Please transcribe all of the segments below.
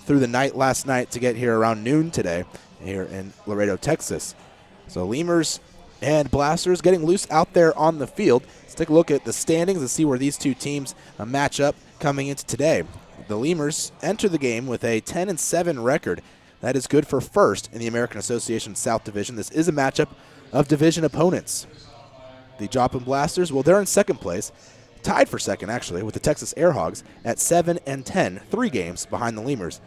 through the night last night to get here around noon today here in Laredo, Texas. So Lemurs and Blasters getting loose out there on the field. Let's take a look at the standings and see where these two teams match up coming into today. The Lemurs enter the game with a 10-7 record. That is good for first in the American Association South Division. This is a matchup of division opponents. The Joplin Blasters, well, they're in second place, tied for second actually, with the Texas Airhogs at 7-10, 3 games behind the Lemurs.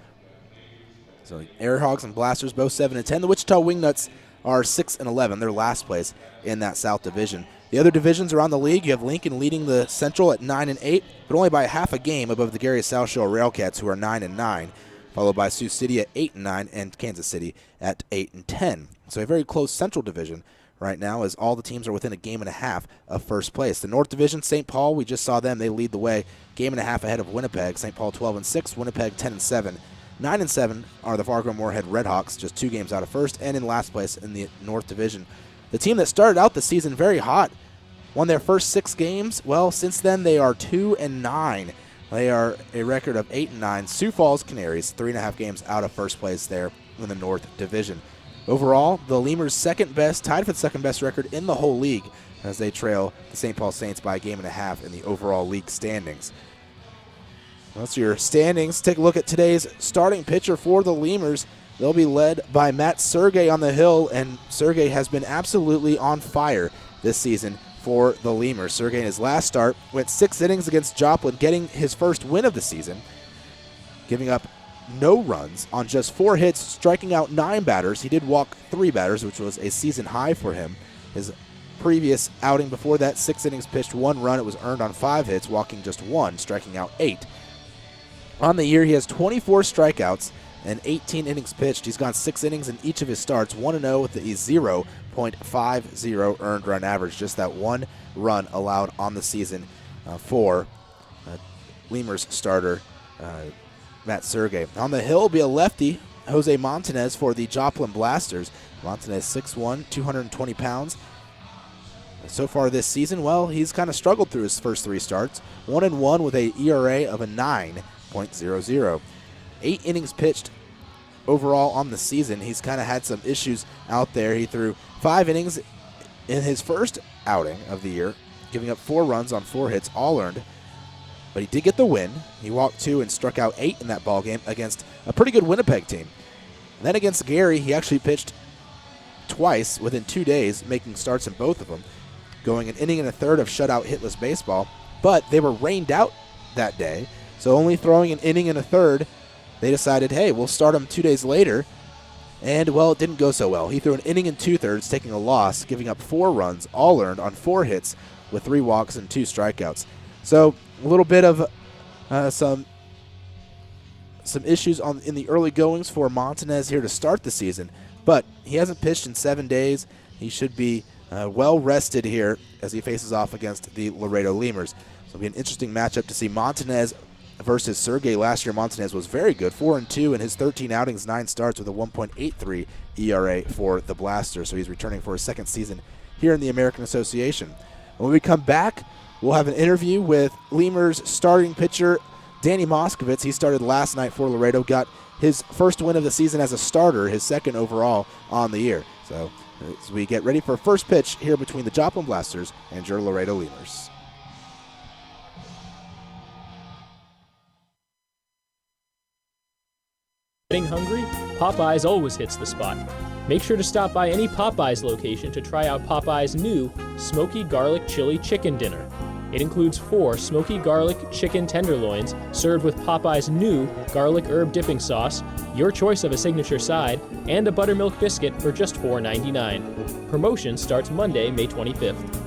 So Airhogs and Blasters both 7-10. The Wichita Wingnuts are 6-11. They're last place in that South Division. The other divisions around the league, you have Lincoln leading the Central at 9-8, but only by half a game above the Gary South Shore Railcats, who are 9-9, followed by Sioux City at 8-9 and Kansas City at 8-10. So a very close Central Division right now, as all the teams are within a game and a half of first place. The North Division, St. Paul, we just saw them. They lead the way, game and a half ahead of Winnipeg. St. Paul 12-6, Winnipeg 10-7. 9-7 are the Fargo-Moorhead Redhawks, just 2 games out of first, and in last place in the North Division. The team that started out the season very hot, won their first 6 games. Well, since then they are 2-9. They are a record of 8-9. Sioux Falls Canaries, 3.5 games out of first place there in the North Division. Overall, the Lemurs second best, tied for the second best record in the whole league, as they trail the St. Paul Saints by a game and a half in the overall league standings. That's your standings. Take a look at today's starting pitcher for the Lemurs. They'll be led by Matt Sergey on the hill, and Sergey has been absolutely on fire this season for the Lemurs. Sergey in his last start went 6 innings against Joplin, getting his first win of the season, giving up no runs on just 4 hits, striking out 9 batters. He did walk 3 batters, which was a season high for him. His previous outing before that, 6 innings pitched, 1 run. It was earned on 5 hits, walking just 1, striking out 8. On the year, he has 24 strikeouts and 18 innings pitched. He's gone 6 innings in each of his starts, 1-0 with a 0.50 earned run average, just that 1 run allowed on the season for Lemurs starter Matt Sergey. On the hill will be a lefty, Jose Montanez, for the Joplin Blasters. Montanez 6'1", 220 pounds. So far this season, well, he's kind of struggled through his first 3 starts. 1-1 with a ERA of a 9.00. 8 innings pitched overall on the season. He's kind of had some issues out there. He threw 5 innings in his first outing of the year, giving up 4 runs on 4 hits, all earned. But he did get the win. He walked 2 and struck out 8 in that ball game against a pretty good Winnipeg team. And then against Gary, he actually pitched twice within 2 days, making starts in both of them, going an inning and a third of shutout hitless baseball. But they were rained out that day, so only throwing an inning and a third, they decided, hey, we'll start him 2 days later. And, well, it didn't go so well. He threw an inning and 2/3, taking a loss, giving up 4 runs, all earned on 4 hits with 3 walks and 2 strikeouts. So a little bit of some issues in the early goings for Montanez here to start the season, but he hasn't pitched in 7 days. He should be well rested here as he faces off against the Laredo Lemurs. So it'll be an interesting matchup to see Montanez versus Sergey. Last year, Montanez was very good, 4-2 in his 13 outings, 9 starts with a 1.83 ERA for the Blasters. So he's returning for his second season here in the American Association. When we come back, we'll have an interview with Lemurs starting pitcher Danny Moskovitz. He started last night for Laredo, got his first win of the season as a starter, his second overall on the year. So as we get ready for first pitch here between the Joplin Blasters and your Laredo Lemurs. Getting hungry? Popeyes always hits the spot. Make sure to stop by any Popeyes location to try out Popeyes' new Smoky Garlic Chili Chicken Dinner. It includes 4 smoky garlic chicken tenderloins served with Popeyes' new garlic herb dipping sauce, your choice of a signature side, and a buttermilk biscuit for just $4.99. Promotion starts Monday, May 25th.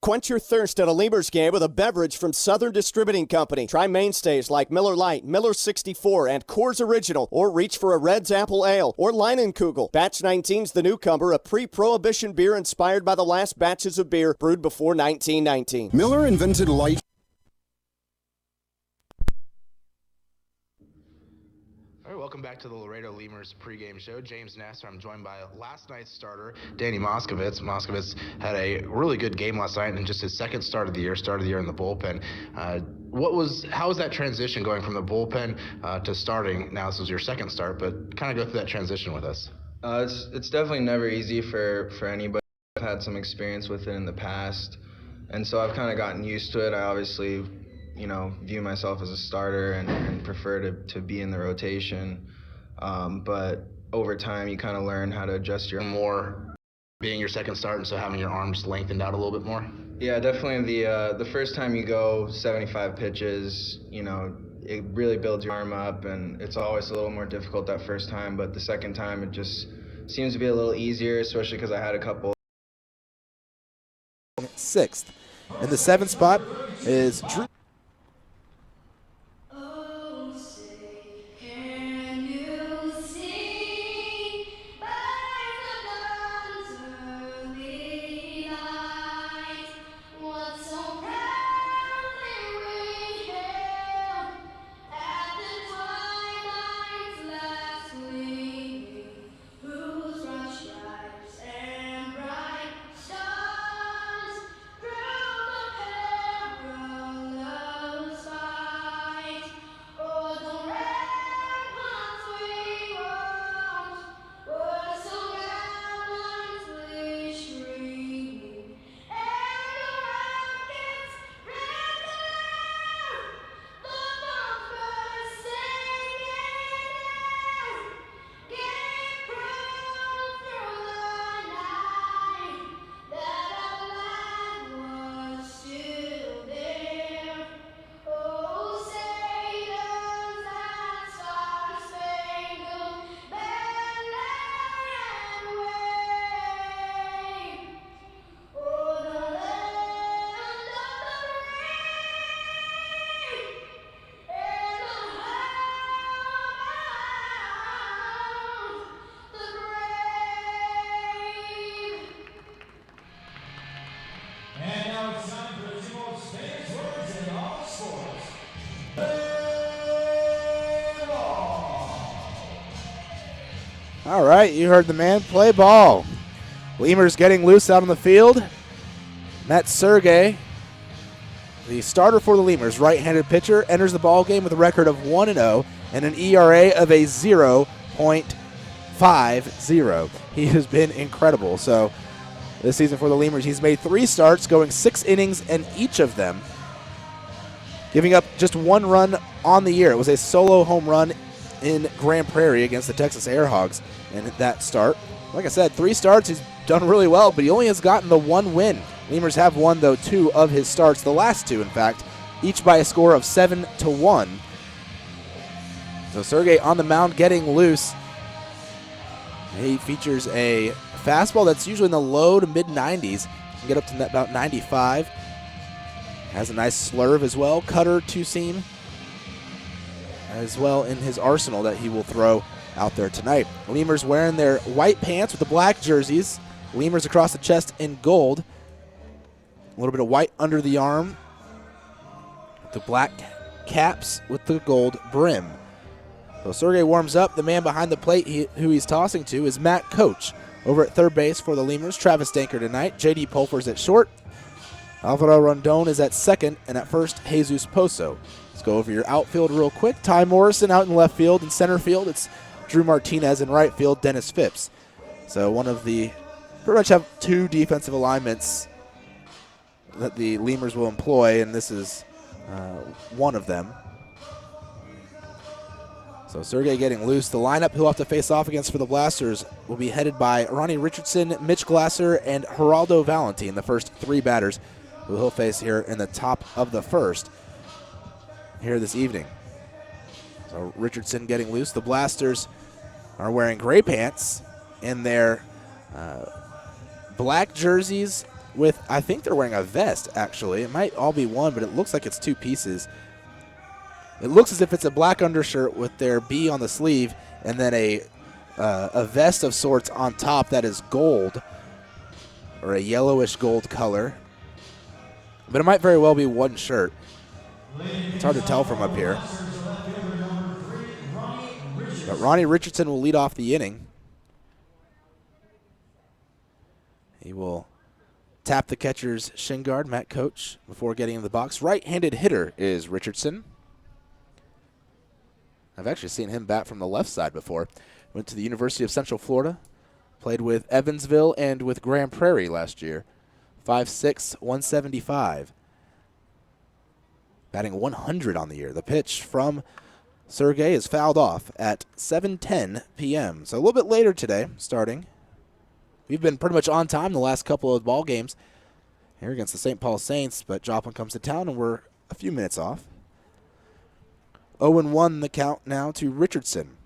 Quench your thirst at a Lemurs game with a beverage from Southern Distributing Company. Try mainstays like Miller Lite, Miller 64, and Coors Original, or reach for a Red's Apple Ale or Leinenkugel. Batch 19's the newcomer, a pre-prohibition beer inspired by the last batches of beer brewed before 1919. Miller invented light. All right, welcome back to the Laredo Lemurs pregame show. James Nasser. I'm joined by last night's starter, Danny Moskovitz. Moskovitz had a really good game last night and just his second start of the year in the bullpen. How was that transition going from the bullpen to starting? Now this was your second start, but kind of go through that transition with us. It's definitely never easy for anybody. I've had some experience with it in the past, and so I've kind of gotten used to it. I obviously, view myself as a starter and prefer to be in the rotation. But over time, you kind of learn how to adjust your more being your second start, and so having your arms lengthened out a little bit more. Yeah, definitely. The first time you go 75 pitches, it really builds your arm up, and it's always a little more difficult that first time. But the second time, it just seems to be a little easier, especially because I had a couple. Sixth. In the seventh spot is Drew. All right, you heard the man. Play ball. Lemurs getting loose out on the field. Matt Sergey, the starter for the Lemurs, right-handed pitcher, enters the ball game with a record of 1-0 and an ERA of a 0.50. He has been incredible. So this season for the Lemurs, he's made 3 starts, going 6 innings in each of them, giving up just 1 run on the year. It was a solo home run in Grand Prairie against the Texas Airhogs in that start. Like I said, 3 starts, he's done really well, but he only has gotten the 1 win. Lemurs have won, though, 2 of his starts, the last 2, in fact, each by a score of 7-1. So Sergey on the mound getting loose. He features a fastball that's usually in the low to mid-90s. Can get up to about 95. Has a nice slurve as well, cutter, 2-seam, as well in his arsenal that he will throw out there tonight. Lemurs wearing their white pants with the black jerseys. Lemurs across the chest in gold. A little bit of white under the arm. The black caps with the gold brim. So Sergey warms up. The man behind the plate who he's tossing to is Matt Coach. Over at third base for the Lemurs, Travis Danker tonight. J.D. Pulfer's at short. Alvaro Rondon is at second, and at first, Jesus Pozo. Let's go over your outfield real quick. Ty Morrison out in left field. In center field, it's Drew Martinez. In right field, Dennis Phipps. So pretty much have 2 defensive alignments that the Lemurs will employ, and this is one of them. So Sergey getting loose. The lineup he'll have to face off against for the Blasters will be headed by Ronnie Richardson, Mitch Glasser, and Geraldo Valentin, the first 3 batters who he'll face here in the top of the first here this evening. So Richardson getting loose. The Blasters are wearing gray pants in their black jerseys with, I think they're wearing a vest, actually. It might all be one, but it looks like it's 2 pieces. It looks as if it's a black undershirt with their B on the sleeve and then a vest of sorts on top that is gold, or a yellowish gold color. But it might very well be one shirt. It's hard to tell from up here. But Ronnie Richardson will lead off the inning. He will tap the catcher's shin guard, Matt Coach, before getting in the box. Right-handed hitter is Richardson. I've actually seen him bat from the left side before. Went to the University of Central Florida. Played with Evansville and with Grand Prairie last year. 5'6", 175. Batting 100 on the year. The pitch from Sergey is fouled off at 7:10 p.m. So a little bit later today, starting. We've been pretty much on time the last couple of ball games here against the St. Paul Saints, but Joplin comes to town and we're a few minutes off. 0-1 the count now to Richardson.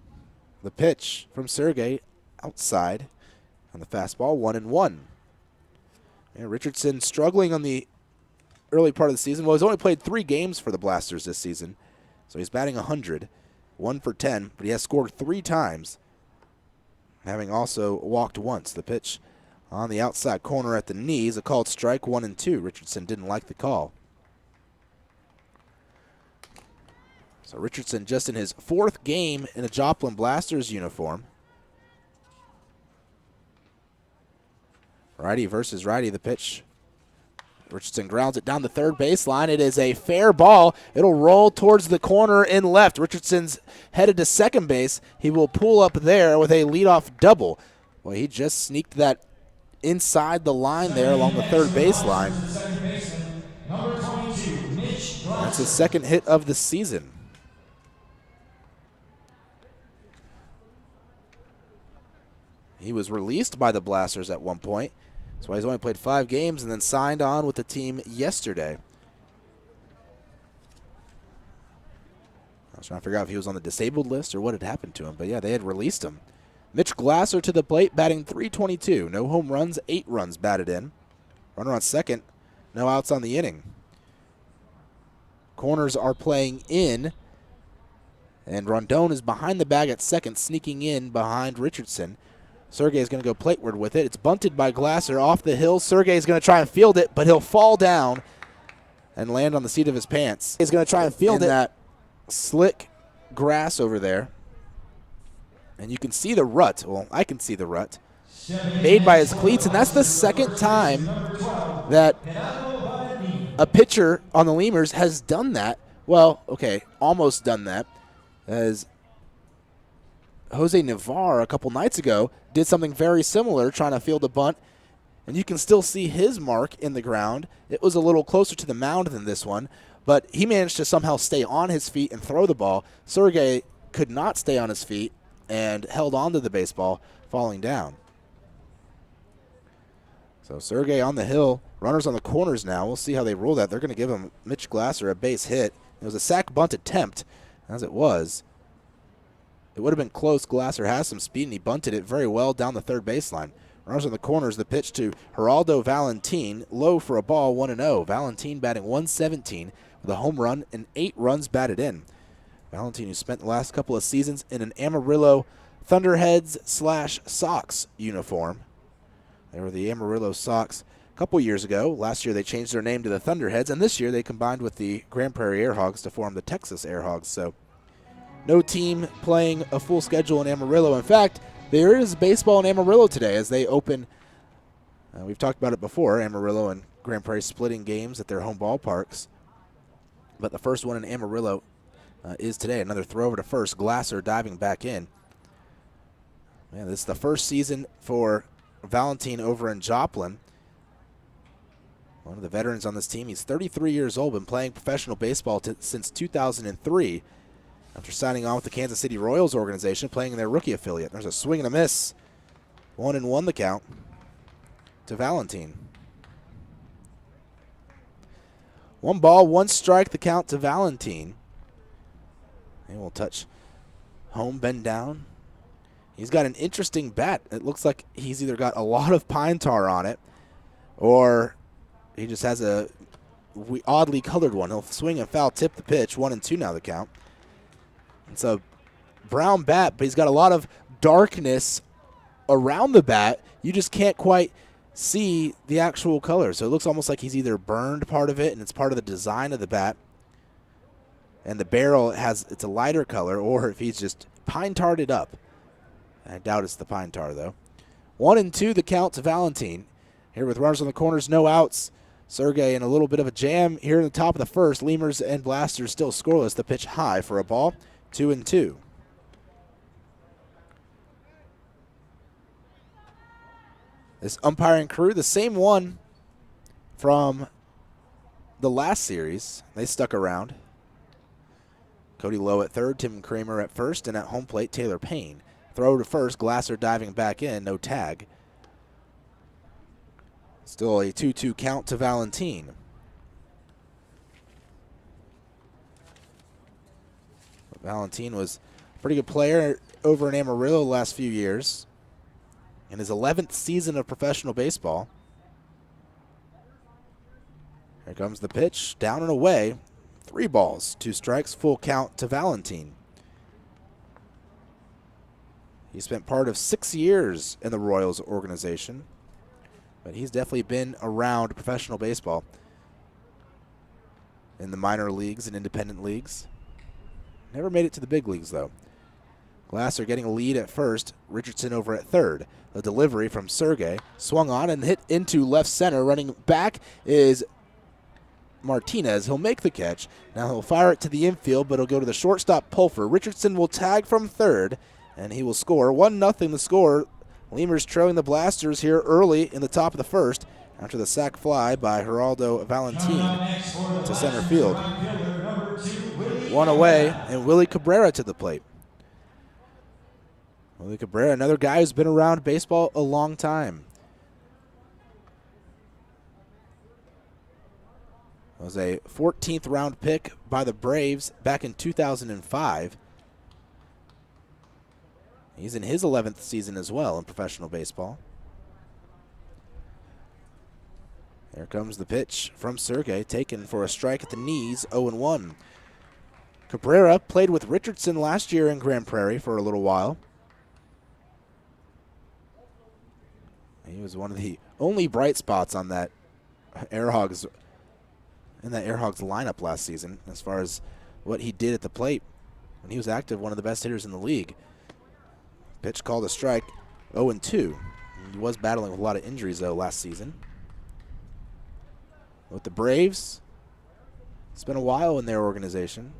The pitch from Sergey outside on the fastball, 1-1. And Richardson struggling on the early part of the season. Well, he's only played 3 games for the Blasters this season, so he's batting 100, 1 for 10, but he has scored 3 times, having also walked once. The pitch on the outside corner at the knees, a called strike, 1-2. Richardson didn't like the call. So Richardson just in his 4th game in a Joplin Blasters uniform. Righty versus righty, the pitch. Richardson grounds it down the third baseline. It is a fair ball. It'll roll towards the corner in left. Richardson's headed to second base. He will pull up there with a leadoff double. Well, he just sneaked that inside the line there along the third baseline. That's his 2nd hit of the season. He was released by the Blasters at one point. That's why he's only played 5 games and then signed on with the team yesterday. I was trying to figure out if he was on the disabled list or what had happened to him. But, yeah, they had released him. Mitch Glasser to the plate, batting .322. No home runs, 8 runs batted in. Runner on second, no outs on the inning. Corners are playing in. And Rondon is behind the bag at second, sneaking in behind Richardson. Sergey is going to go plateward with it. It's bunted by Glasser off the hill. Sergey is going to try and field it, but he'll fall down and land on the seat of his pants. He's going to try and field it. That slick grass over there. And you can see the rut. Well, I can see the rut made by his cleats, and that's the 2nd time that a pitcher on the Lemurs has done that. Well, okay, almost done that, as Jose Navarre a couple nights ago did something very similar, trying to field a bunt, and you can still see his mark in the ground. It was a little closer to the mound than this one, but he managed to somehow stay on his feet and throw the ball. Sergey could not stay on his feet and held on to the baseball, falling down. So Sergey on the hill, runners on the corners now. We'll see how they rule that. They're going to give him Mitch Glasser a base hit. It was a sac bunt attempt, as it was. It would have been close. Glasser has some speed, and he bunted it very well down the third baseline. Runners on the corners, the pitch to Geraldo Valentin. Low for a ball, 1-0. Valentin batting .117 with a home run and 8 runs batted in. Valentin, who spent the last couple of seasons in an Amarillo Thunderheads/Sox uniform. They were the Amarillo Sox a couple years ago. Last year they changed their name to the Thunderheads, and this year they combined with the Grand Prairie Airhogs to form the Texas Airhogs. So no team playing a full schedule in Amarillo. In fact, there is baseball in Amarillo today as they open. We've talked about it before, Amarillo and Grand Prairie splitting games at their home ballparks. But the first one in Amarillo is today. Another throw over to first. Glasser diving back in. Man, this is the first season for Valentin over in Joplin. One of the veterans on this team. He's 33 years old, been playing professional baseball since 2003. After signing on with the Kansas City Royals organization, playing in their rookie affiliate. There's a swing and a miss. 1-1 the count to Valentin. 1 ball, 1 strike, the count to Valentin. He will touch home, bend down. He's got an interesting bat. It looks like he's either got a lot of pine tar on it or he just has a oddly colored one. He'll swing and foul tip the pitch. 1-2 now the count. It's a brown bat, but he's got a lot of darkness around the bat. You just can't quite see the actual color. So it looks almost like he's either burned part of it and it's part of the design of the bat, and the barrel it's a lighter color, or if he's just pine-tarred it up. I doubt it's the pine tar, though. 1-2 the count to Valentin. Here with runners on the corners, no outs. Sergey in a little bit of a jam here in the top of the first. Lemurs and Blasters still scoreless. The pitch high for a ball. 2-2. This umpiring crew, the same one from the last series. They stuck around. Cody Lowe at third, Tim Kramer at first, and at home plate, Taylor Payne. Throw to first, Glasser diving back in, no tag. Still a 2-2 count to Valentin. Valentin was a pretty good player over in Amarillo the last few years. In his 11th season of professional baseball. Here comes the pitch, down and away. 3 balls, 2 strikes, full count to Valentin. He spent part of 6 years in the Royals organization, but he's definitely been around professional baseball in the minor leagues and independent leagues. Never made it to the big leagues, though. Glasser getting a lead at first, Richardson over at third. The delivery from Sergey, swung on and hit into left center. Running back is Martinez. He'll make the catch. Now he'll fire it to the infield, but he'll go to the shortstop Pulfer. Richardson will tag from third, and he will score. 1-0 the score. Lemurs trailing the Blasters here early in the top of the first after the sac fly by Geraldo Valentin to center field. 1 away, and Willie Cabrera to the plate. Willie Cabrera, another guy who's been around baseball a long time. Was a 14th round pick by the Braves back in 2005. He's in his 11th season as well in professional baseball. There comes the pitch from Sergey, taken for a strike at the knees, 0-1. Cabrera played with Richardson last year in Grand Prairie for a little while. He was one of the only bright spots on that Airhogs lineup last season as far as what he did at the plate. When he was active, one of the best hitters in the league. Pitch called a strike, 0-2. He was battling with a lot of injuries, though, last season. With the Braves, it's been a while in their organization.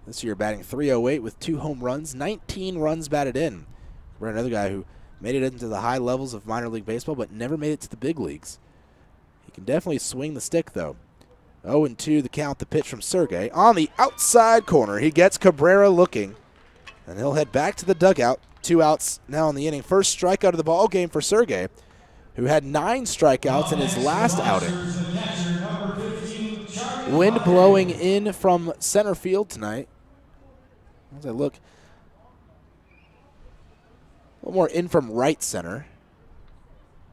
This year batting .308 with 2 home runs, 19 runs batted in. We're another guy who made it into the high levels of minor league baseball, but never made it to the big leagues. He can definitely swing the stick, though. 0-2 the count, the pitch from Sergey. On the outside corner, he gets Cabrera looking, and he'll head back to the dugout. 2 outs now in the inning. First strikeout of the ball game for Sergey, who had 9 strikeouts in his last outing. Wind blowing in from center field tonight. As I look, a little more in from right center.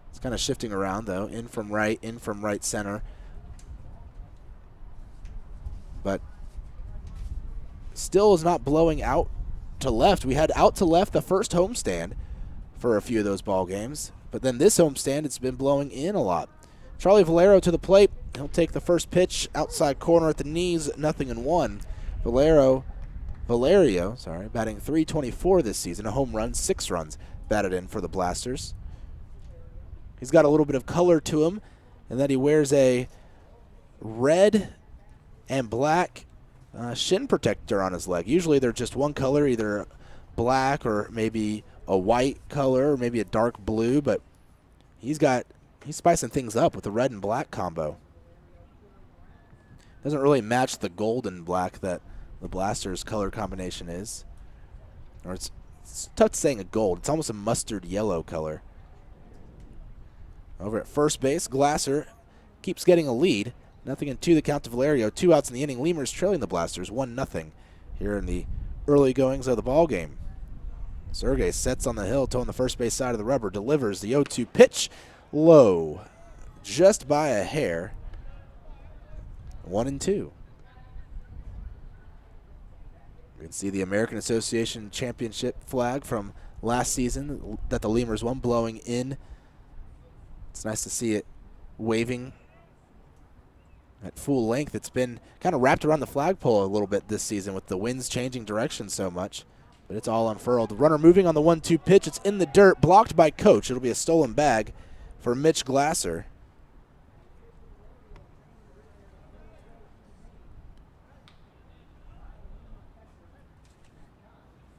It's kind of shifting around, though. In from right center. But still is not blowing out to left. We had out to left the first homestand for a few of those ball games. But then this homestand, it's been blowing in a lot. Charlie Valero to the plate. He'll take the first pitch outside corner at the knees, 0-1. Valerio, batting .324 this season, a home run, 6 runs batted in for the Blasters. He's got a little bit of color to him, and that he wears a red and black shin protector on his leg. Usually they're just one color, either black or maybe a white color or maybe a dark blue, but he's spicing things up with the red and black combo. Doesn't really match the gold and black that the Blasters color combination is. Or it's tough saying a gold. It's almost a mustard yellow color. Over at first base, Glasser keeps getting a lead. 0-2 the count to Valerio. 2 outs in the inning. Lemurs trailing the Blasters 1-0 here in the early goings of the ball game. Sergey sets on the hill, towing the first base side of the rubber. Delivers the 0-2 pitch low, just by a hair. 1-2. You can see the American Association Championship flag from last season that the Lemurs won blowing in. It's nice to see it waving at full length. It's been kind of wrapped around the flagpole a little bit this season with the winds changing direction so much. but it's all unfurled. Runner moving on the 1-2 pitch. It's in the dirt, blocked by Coach. It'll be a stolen bag for Mitch Glasser.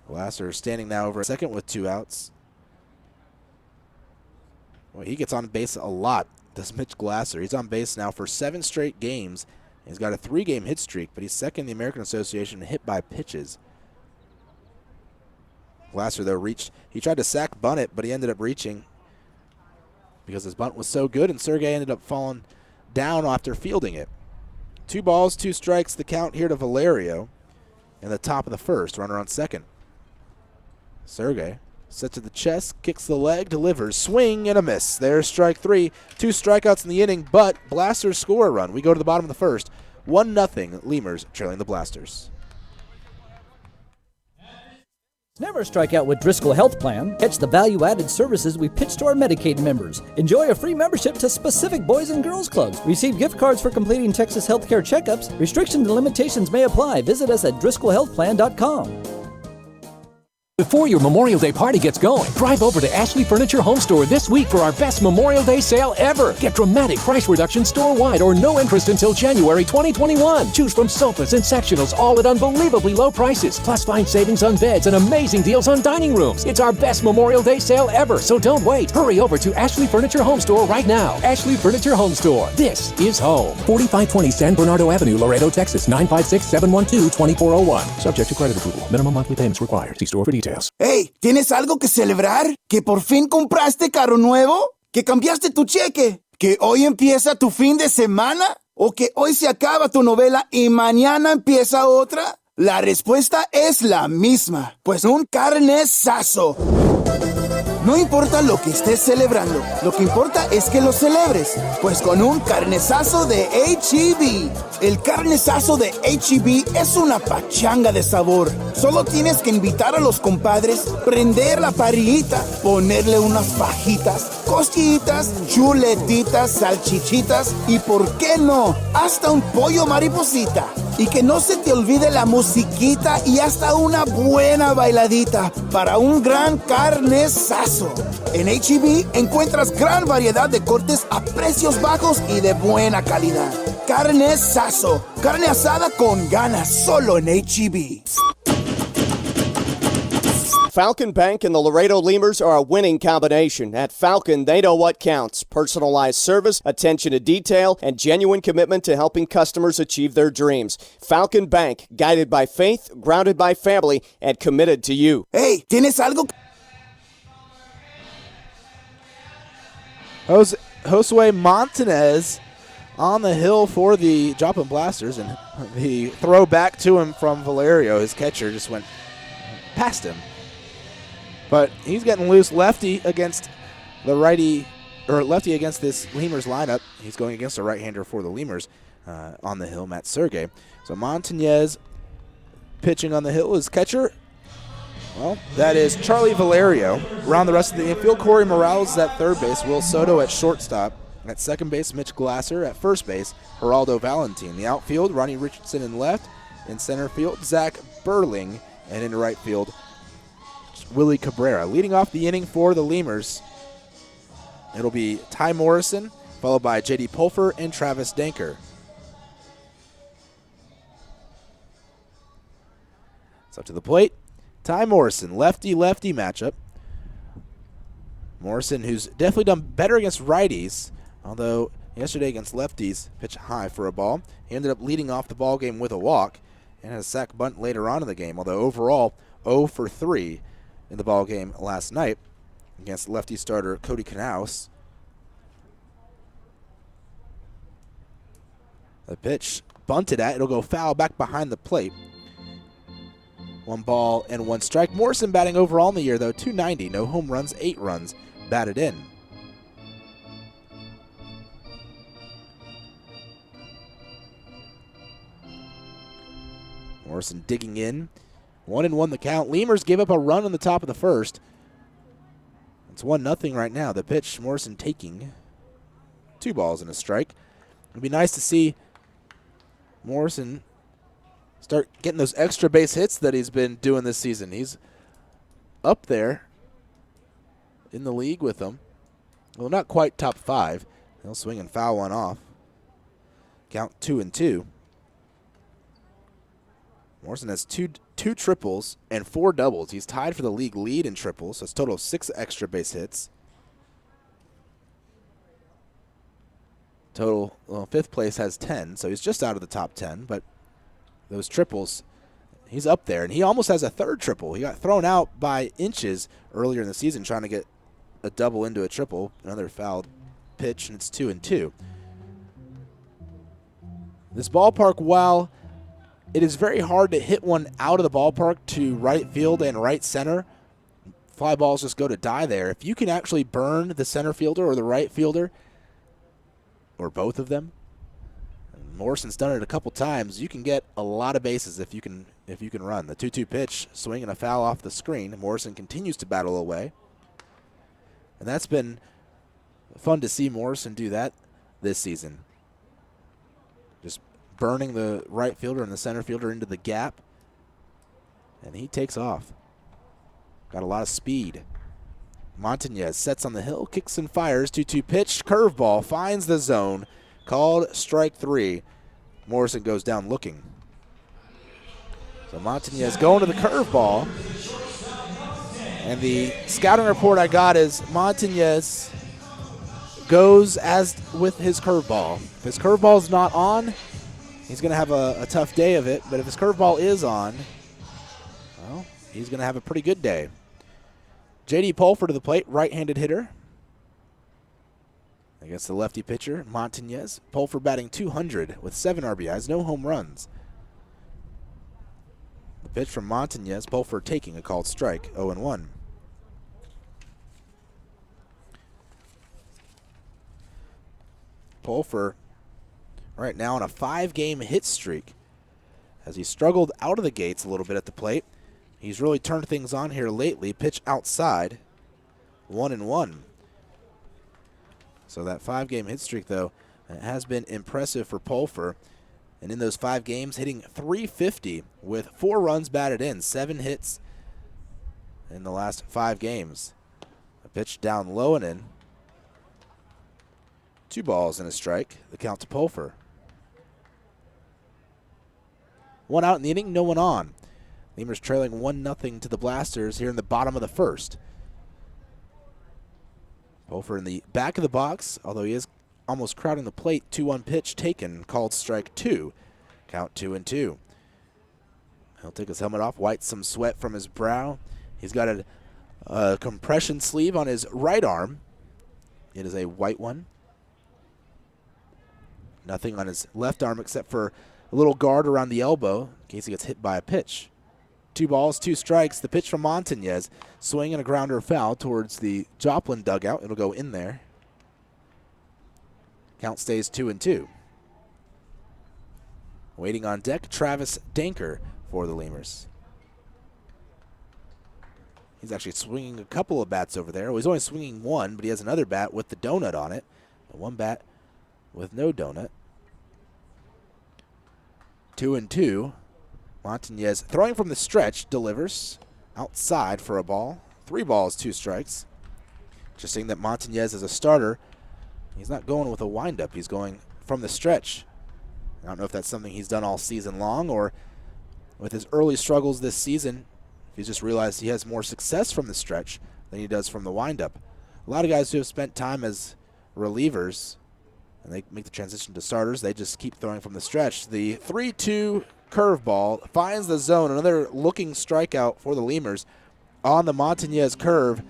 Glasser standing now over second with 2 outs. Well, he gets on base a lot, does Mitch Glasser. He's on base now for 7 straight games. He's got a 3-game hit streak, but he's second in the American Association in hit by pitches. Glasser, though, he tried to sack bunt it, but he ended up reaching because his bunt was so good, and Sergey ended up falling down after fielding it. 2 balls, 2 strikes, the count here to Valerio in the top of the first. Runner on second. Sergey set to the chest, kicks the leg, delivers, swing and a miss. There's strike 3. 2 strikeouts in the inning, but Blasters score a run. We go to the bottom of the first. 1-0, Lemurs trailing the Blasters. Never strike out with Driscoll Health Plan. Catch the value-added services we pitch to our Medicaid members. Enjoy a free membership to specific boys and girls clubs. Receive gift cards for completing Texas healthcare checkups. Restrictions and limitations may apply. Visit us at DriscollHealthPlan.com. Before your Memorial Day party gets going, drive over to Ashley Furniture Home Store this week for our best Memorial Day sale ever. Get dramatic price reductions store-wide or no interest until January 2021. Choose from sofas and sectionals, all at unbelievably low prices. Plus, find savings on beds and amazing deals on dining rooms. It's our best Memorial Day sale ever, so don't wait. Hurry over to Ashley Furniture Home Store right now. Ashley Furniture Home Store. This is home. 4520 San Bernardo Avenue, Laredo, Texas, 956-712-2401. Subject to credit approval. Minimum monthly payments required. See store for details. Hey, ¿tienes algo que celebrar? ¿Que por fin compraste carro nuevo? ¿Que cambiaste tu cheque? ¿Que hoy empieza tu fin de semana? ¿O que hoy se acaba tu novela y mañana empieza otra? La respuesta es la misma, pues un carnesazo. No importa lo que estés celebrando, lo que importa es que lo celebres, pues con un carnesazo de H-E-B. El carnesazo de H-E-B es una pachanga de sabor. Solo tienes que invitar a los compadres, prender la parrillita, ponerle unas fajitas, costillitas, chuletitas, salchichitas y, ¿por qué no?, hasta un pollo mariposita. Y que no se te olvide la musiquita y hasta una buena bailadita para un gran carnesazo. En H-E-B encuentras gran variedad de cortes a precios bajos y de buena calidad. Carnesazo, carne asada con ganas, solo en H-E-B. Falcon Bank and the Laredo Lemurs are a winning combination. At Falcon, they know what counts. Personalized service, attention to detail, and genuine commitment to helping customers achieve their dreams. Falcon Bank, guided by faith, grounded by family, and committed to you. Hey, ¿tienes algo? Josue Montanez on the hill for the Joplin Blasters, and the throw back to him from Valerio, his catcher, just went past him. But he's getting loose. Lefty against the righty, or lefty against this Lemurs lineup. He's going against a right-hander for the Lemurs on the hill, Matt Sergey. So Montanez pitching on the hill. His catcher, well, that is Charlie Valerio. Around the rest of the infield, Corey Morales is at third base. Will Soto at shortstop. At second base, Mitch Glasser. At first base, Geraldo Valentin. The outfield, Ronnie Richardson in left. In center field, Zach Burling. And in right field, Willie Cabrera. Leading off the inning for the Lemurs, it'll be Ty Morrison, followed by J.D. Pulfer and Travis Danker. It's up to the plate. Ty Morrison, lefty-lefty matchup. Morrison, who's definitely done better against righties, although yesterday against lefties, pitched high for a ball. He ended up leading off the ball game with a walk and had a sac bunt later on in the game, although overall 0 for 3 in the ball game last night against lefty starter Cody Knaus. The pitch bunted at. It'll go foul back behind the plate. 1 ball and 1 strike. Morrison batting overall in the year, though, .290. No home runs, 8 runs batted in. Morrison digging in. 1-1 the count. Lemurs gave up a run in the top of the first. It's 1-0 right now. The pitch, Morrison taking 2 balls and a strike. It'd be nice to see Morrison start getting those extra base hits that he's been doing this season. He's up there in the league with them. Well, not quite top 5. He'll swing and foul one off. Count 2-2. Morrison has two triples and 4 doubles. He's tied for the league lead in triples, so it's a total of 6 extra base hits. Total, well, 5th place has 10, so he's just out of the top 10, but those triples, he's up there, and he almost has a 3rd triple. He got thrown out by inches earlier in the season trying to get a double into a triple. Another fouled pitch, and it's 2-2. This ballpark, while it is very hard to hit one out of the ballpark to right field and right center, fly balls just go to die there. If you can actually burn the center fielder or the right fielder, or both of them, and Morrison's done it a couple times, you can get a lot of bases if you can run. The 2-2 pitch, swing and a foul off the screen. Morrison continues to battle away. And that's been fun to see Morrison do that this season. Just burning the right fielder and the center fielder into the gap. And he takes off. Got a lot of speed. Montañez sets on the hill, kicks and fires. 2-2 pitch, curveball, finds the zone. Called strike 3. Morrison goes down looking. So Montañez going to the curveball. And the scouting report I got is Montañez goes as with his curveball. If his curveball is not on, he's going to have a tough day of it. But if his curveball is on, well, he's going to have a pretty good day. J.D. Pulford to the plate, right-handed hitter against the lefty pitcher, Montañez. Pulford batting .200 with 7 RBIs, no home runs. The pitch from Montañez, Pulford taking a called strike, 0-1. Pulford right now on a 5-game hit streak as he struggled out of the gates a little bit at the plate. He's really turned things on here lately. Pitch outside, 1-1. So that 5-game hit streak, though, has been impressive for Pulford. And in those 5 games, hitting .350 with 4 runs batted in, 7 hits in the last 5 games. A pitch down low and in. 2 balls and a strike. The count to Pulford. 1 out in the inning, no one on. Lemurs trailing 1-0 to the Blasters here in the bottom of the 1st. Pulford in the back of the box, although he is almost crowding the plate. 2-1 pitch taken, called strike 2. Count 2-2. He'll take his helmet off, wipes some sweat from his brow. He's got a compression sleeve on his right arm. It is a white one. Nothing on his left arm except for a little guard around the elbow in case he gets hit by a pitch. 2 balls, 2 strikes. The pitch from Montañez. Swing and a grounder foul towards the Joplin dugout. It'll go in there. Count stays 2-2. Waiting on deck, Travis Danker for the Lemurs. He's actually swinging a couple of bats over there. Well, he's only swinging 1, but he has another bat with the donut on it. And 1 bat with no donut. 2-2. Montañez throwing from the stretch, delivers outside for a ball. 3 balls, 2 strikes. Interesting that Montañez as a starter, he's not going with a windup. He's going from the stretch. I don't know if that's something he's done all season long or with his early struggles this season, he's just realized he has more success from the stretch than he does from the windup. A lot of guys who have spent time as relievers and they make the transition to starters, they just keep throwing from the stretch. The 3-2 curveball finds the zone. Another looking strikeout for the Lemurs on the Montañez curve.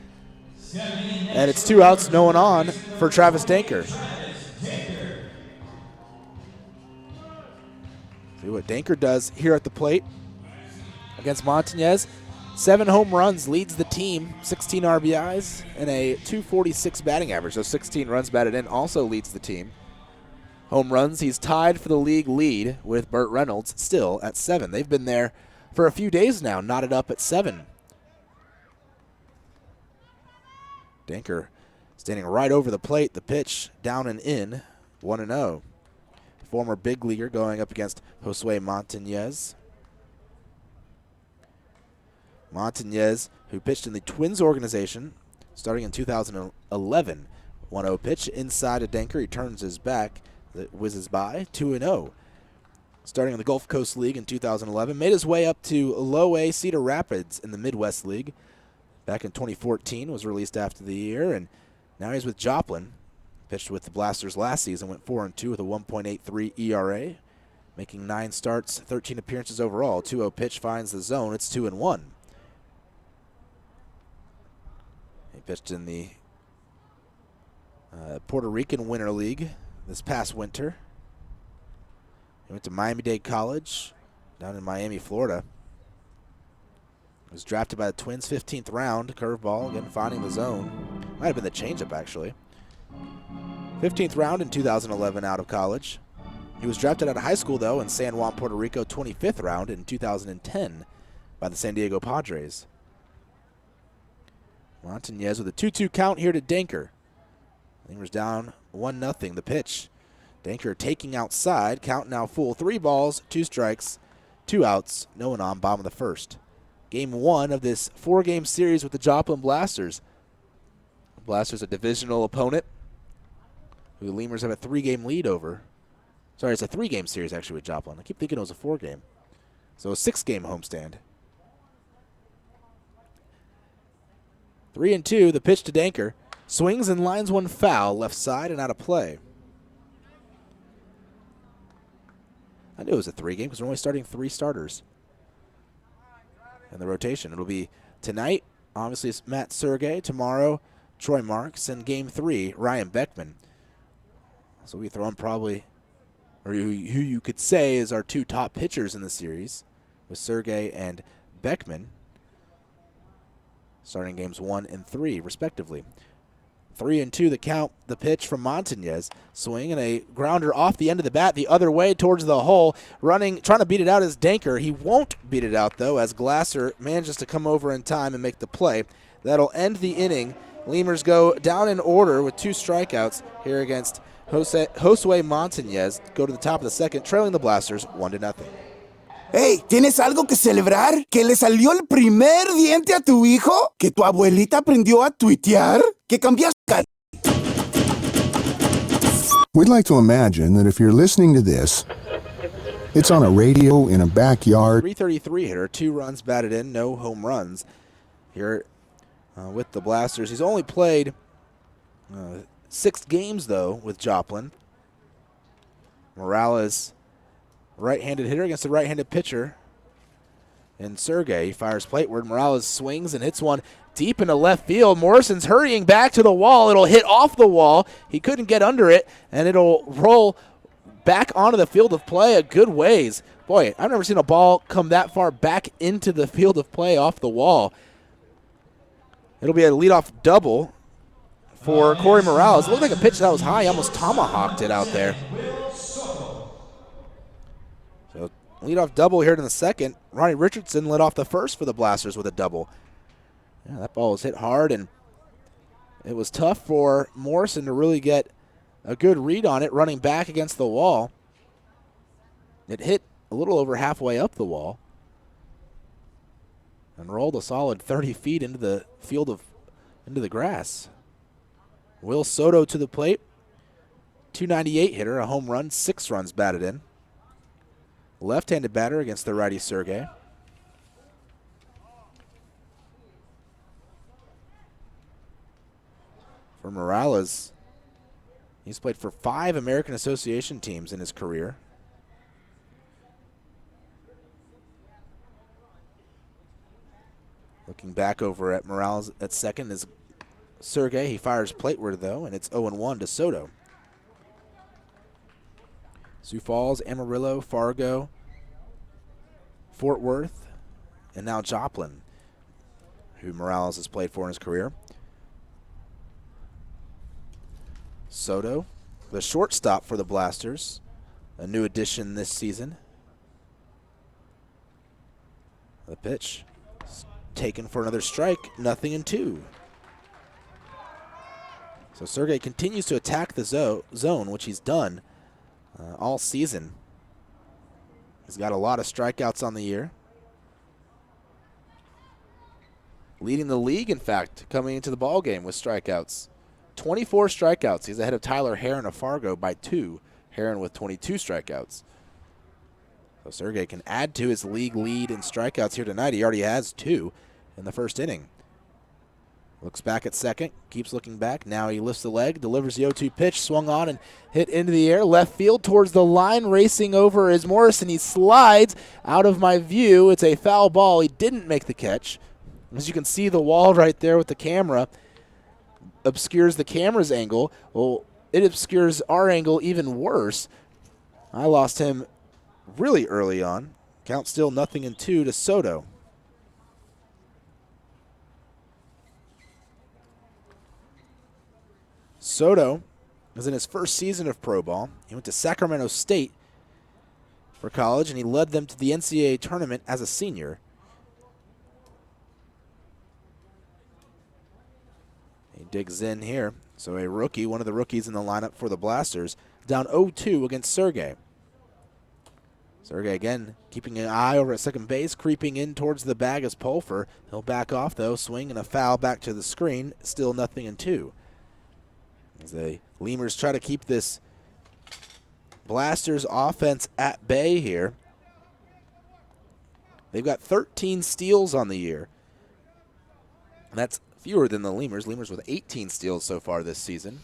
And it's 2 outs, no one on for Travis Danker. See what Danker does here at the plate against Montañez. 7 home runs, leads the team, 16 RBIs, and a .246 batting average. So 16 runs batted in, also leads the team. Home runs, he's tied for the league lead with Burt Reynolds, still at 7. They've been there for a few days now, knotted up at 7. Danker standing right over the plate. The pitch down and in, 1-0. Former big leaguer going up against Josue Montañez. Montañez, who pitched in the Twins organization starting in 2011. 1-0 pitch inside to Denker. He turns his back. That whizzes by. 2-0. Starting in the Gulf Coast League in 2011. Made his way up to low A Cedar Rapids in the Midwest League. Back in 2014, was released after the year, and now he's with Joplin. Pitched with the Blasters last season, went 4-2 with a 1.83 ERA. Making 9 starts, 13 appearances overall. 2-0 pitch finds the zone. It's 2-1. He pitched in the Puerto Rican Winter League this past winter. He went to Miami-Dade College down in Miami, Florida. He was drafted by the Twins, 15th round. Curveball, again finding the zone. Might have been the changeup, actually. 15th round in 2011 out of college. He was drafted out of high school, though, in San Juan, Puerto Rico, 25th round in 2010 by the San Diego Padres. Montañez with a 2-2 count here to Denker. Lemurs down 1-0. The pitch. Denker taking outside. Count now full. 3 balls, 2 strikes, 2 outs. No one on. Bottom of the first. Game 1 of this 4-game series with the Joplin Blasters. The Blasters, a divisional opponent who the Lemurs have a 3-game lead over. Sorry, it's a 3-game series actually with Joplin. I keep thinking it was a 4-game. So a 6-game homestand. 3-2, the pitch to Denker. Swings and lines one foul, left side and out of play. I knew it was a 3-game because we're only starting 3 starters in the rotation. It'll be tonight, obviously, it's Matt Sergey. Tomorrow, Troy Marks. And Game 3, Ryan Beckman. So we throw in probably, or who you could say is our 2 top pitchers in the series, with Sergey and Beckman, starting games 1 and 3, respectively. 3-2 the count, the pitch from Montañez. Swing and a grounder off the end of the bat the other way towards the hole. Running, trying to beat it out is Denker. He won't beat it out, though, as Glasser manages to come over in time and make the play. That'll end the inning. Lemurs go down in order with 2 strikeouts here against Josue Montañez. Go to the top of the second, trailing the Blasters 1-0. Hey, ¿tienes algo que celebrar? ¿Que le salió el primer diente a tu hijo? ¿Que tu abuelita aprendió a tuitear? ¿Que cambiaste? We'd like to imagine that if you're listening to this, it's on a radio in a backyard. 333 hitter, 2 runs batted in, no home runs here with the Blasters. He's only played 6 games, though, with Joplin. Morales, right-handed hitter against a right-handed pitcher. And Sergey fires plateward. Morales swings and hits one deep into left field. Morrison's hurrying back to the wall. It'll hit off the wall. He couldn't get under it, and it'll roll back onto the field of play a good ways. Boy, I've never seen a ball come that far back into the field of play off the wall. It'll be a leadoff double for Corey Morales. It looked like a pitch that was high. He almost tomahawked it out there. So leadoff double here in the second. Ronnie Richardson led off the first for the Blasters with a double. Yeah, that ball was hit hard, and it was tough for Morrison to really get a good read on it running back against the wall. It hit a little over halfway up the wall and rolled a solid 30 feet into the into the grass. Will Soto to the plate. 298 hitter, a home run, 6 runs batted in. Left-handed batter against the righty Sergey. For Morales, he's played for 5 American Association teams in his career. Looking back over at Morales at second is Sergey. He fires plateward, though, and it's 0-1 to Soto. Sioux Falls, Amarillo, Fargo, Fort Worth, and now Joplin, who Morales has played for in his career. Soto, the shortstop for the Blasters, a new addition this season. The pitch taken for another strike, 0-2. So Sergey continues to attack the zone, which he's done all season. He's got a lot of strikeouts on the year. leading the league, in fact, coming into the ball game with strikeouts. 24 strikeouts. He's ahead of Tyler Heron of Fargo by 2. Heron with 22 strikeouts. So Sergey can add to his league lead in strikeouts here tonight. He already has 2 in the first inning. Looks back at second, keeps looking back. Now he lifts the leg, delivers the 0-2 pitch, swung on and hit into the air. Left field towards the line, racing over is Morrison. He slides out of my view. It's a foul ball. He didn't make the catch. As you can see, the wall right there with the camera obscures the camera's angle. Well, it obscures our angle even worse. I lost him really early on. Count still 0-2 to Soto. Soto is in his first season of pro ball. He went to Sacramento State for college, and he led them to the NCAA tournament as a senior. He digs in here. So a rookie, one of the rookies in the lineup for the Blasters, down 0-2 against Sergey. Sergey again keeping an eye over at second base, creeping in towards the bag as Pulfer. He'll back off though, swing and a foul back to the screen. Still 0-2. As the Lemurs try to keep this Blasters offense at bay here. They've got 13 steals on the year. And that's fewer than the Lemurs. Lemurs with 18 steals so far this season.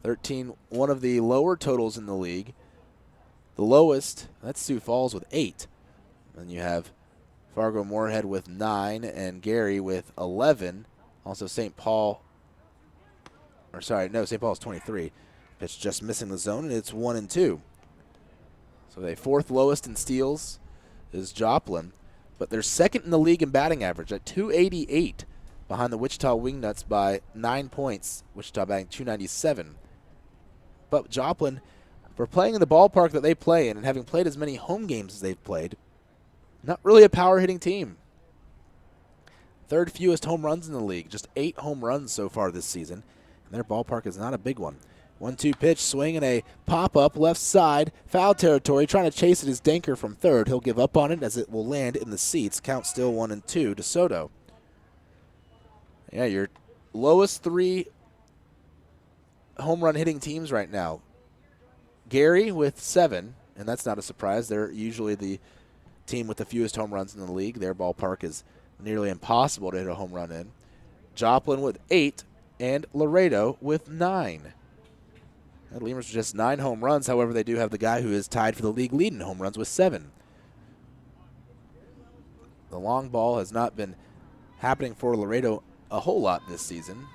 13, one of the lower totals in the league. The lowest, that's Sioux Falls with 8. Then you have Fargo Moorhead with 9 and Gary with 11. Also St. Paul, or sorry, no, St. Paul's 23. Pitch just missing the zone, and it's 1-2. So the fourth lowest in steals is Joplin. But they're second in the league in batting average at .288, behind the Wichita Wingnuts by 9 points. Wichita batting .297. But Joplin, for playing in the ballpark that they play in and having played as many home games as they've played, not really a power-hitting team. Third fewest home runs in the league, just 8 home runs so far this season. And their ballpark is not a big one. 1-2 pitch, swing and a pop-up left side, foul territory, trying to chase it is Denker from third. He'll give up on it as it will land in the seats. Count still 1-2 to Soto. Yeah, your lowest 3 home run hitting teams right now. Gary with 7, and that's not a surprise. They're usually the team with the fewest home runs in the league. Their ballpark is nearly impossible to hit a home run in. Joplin with 8, and Laredo with 9. The Lemurs are just 9 home runs. However, they do have the guy who is tied for the league lead in home runs with 7. The long ball has not been happening for Laredo a whole lot this season,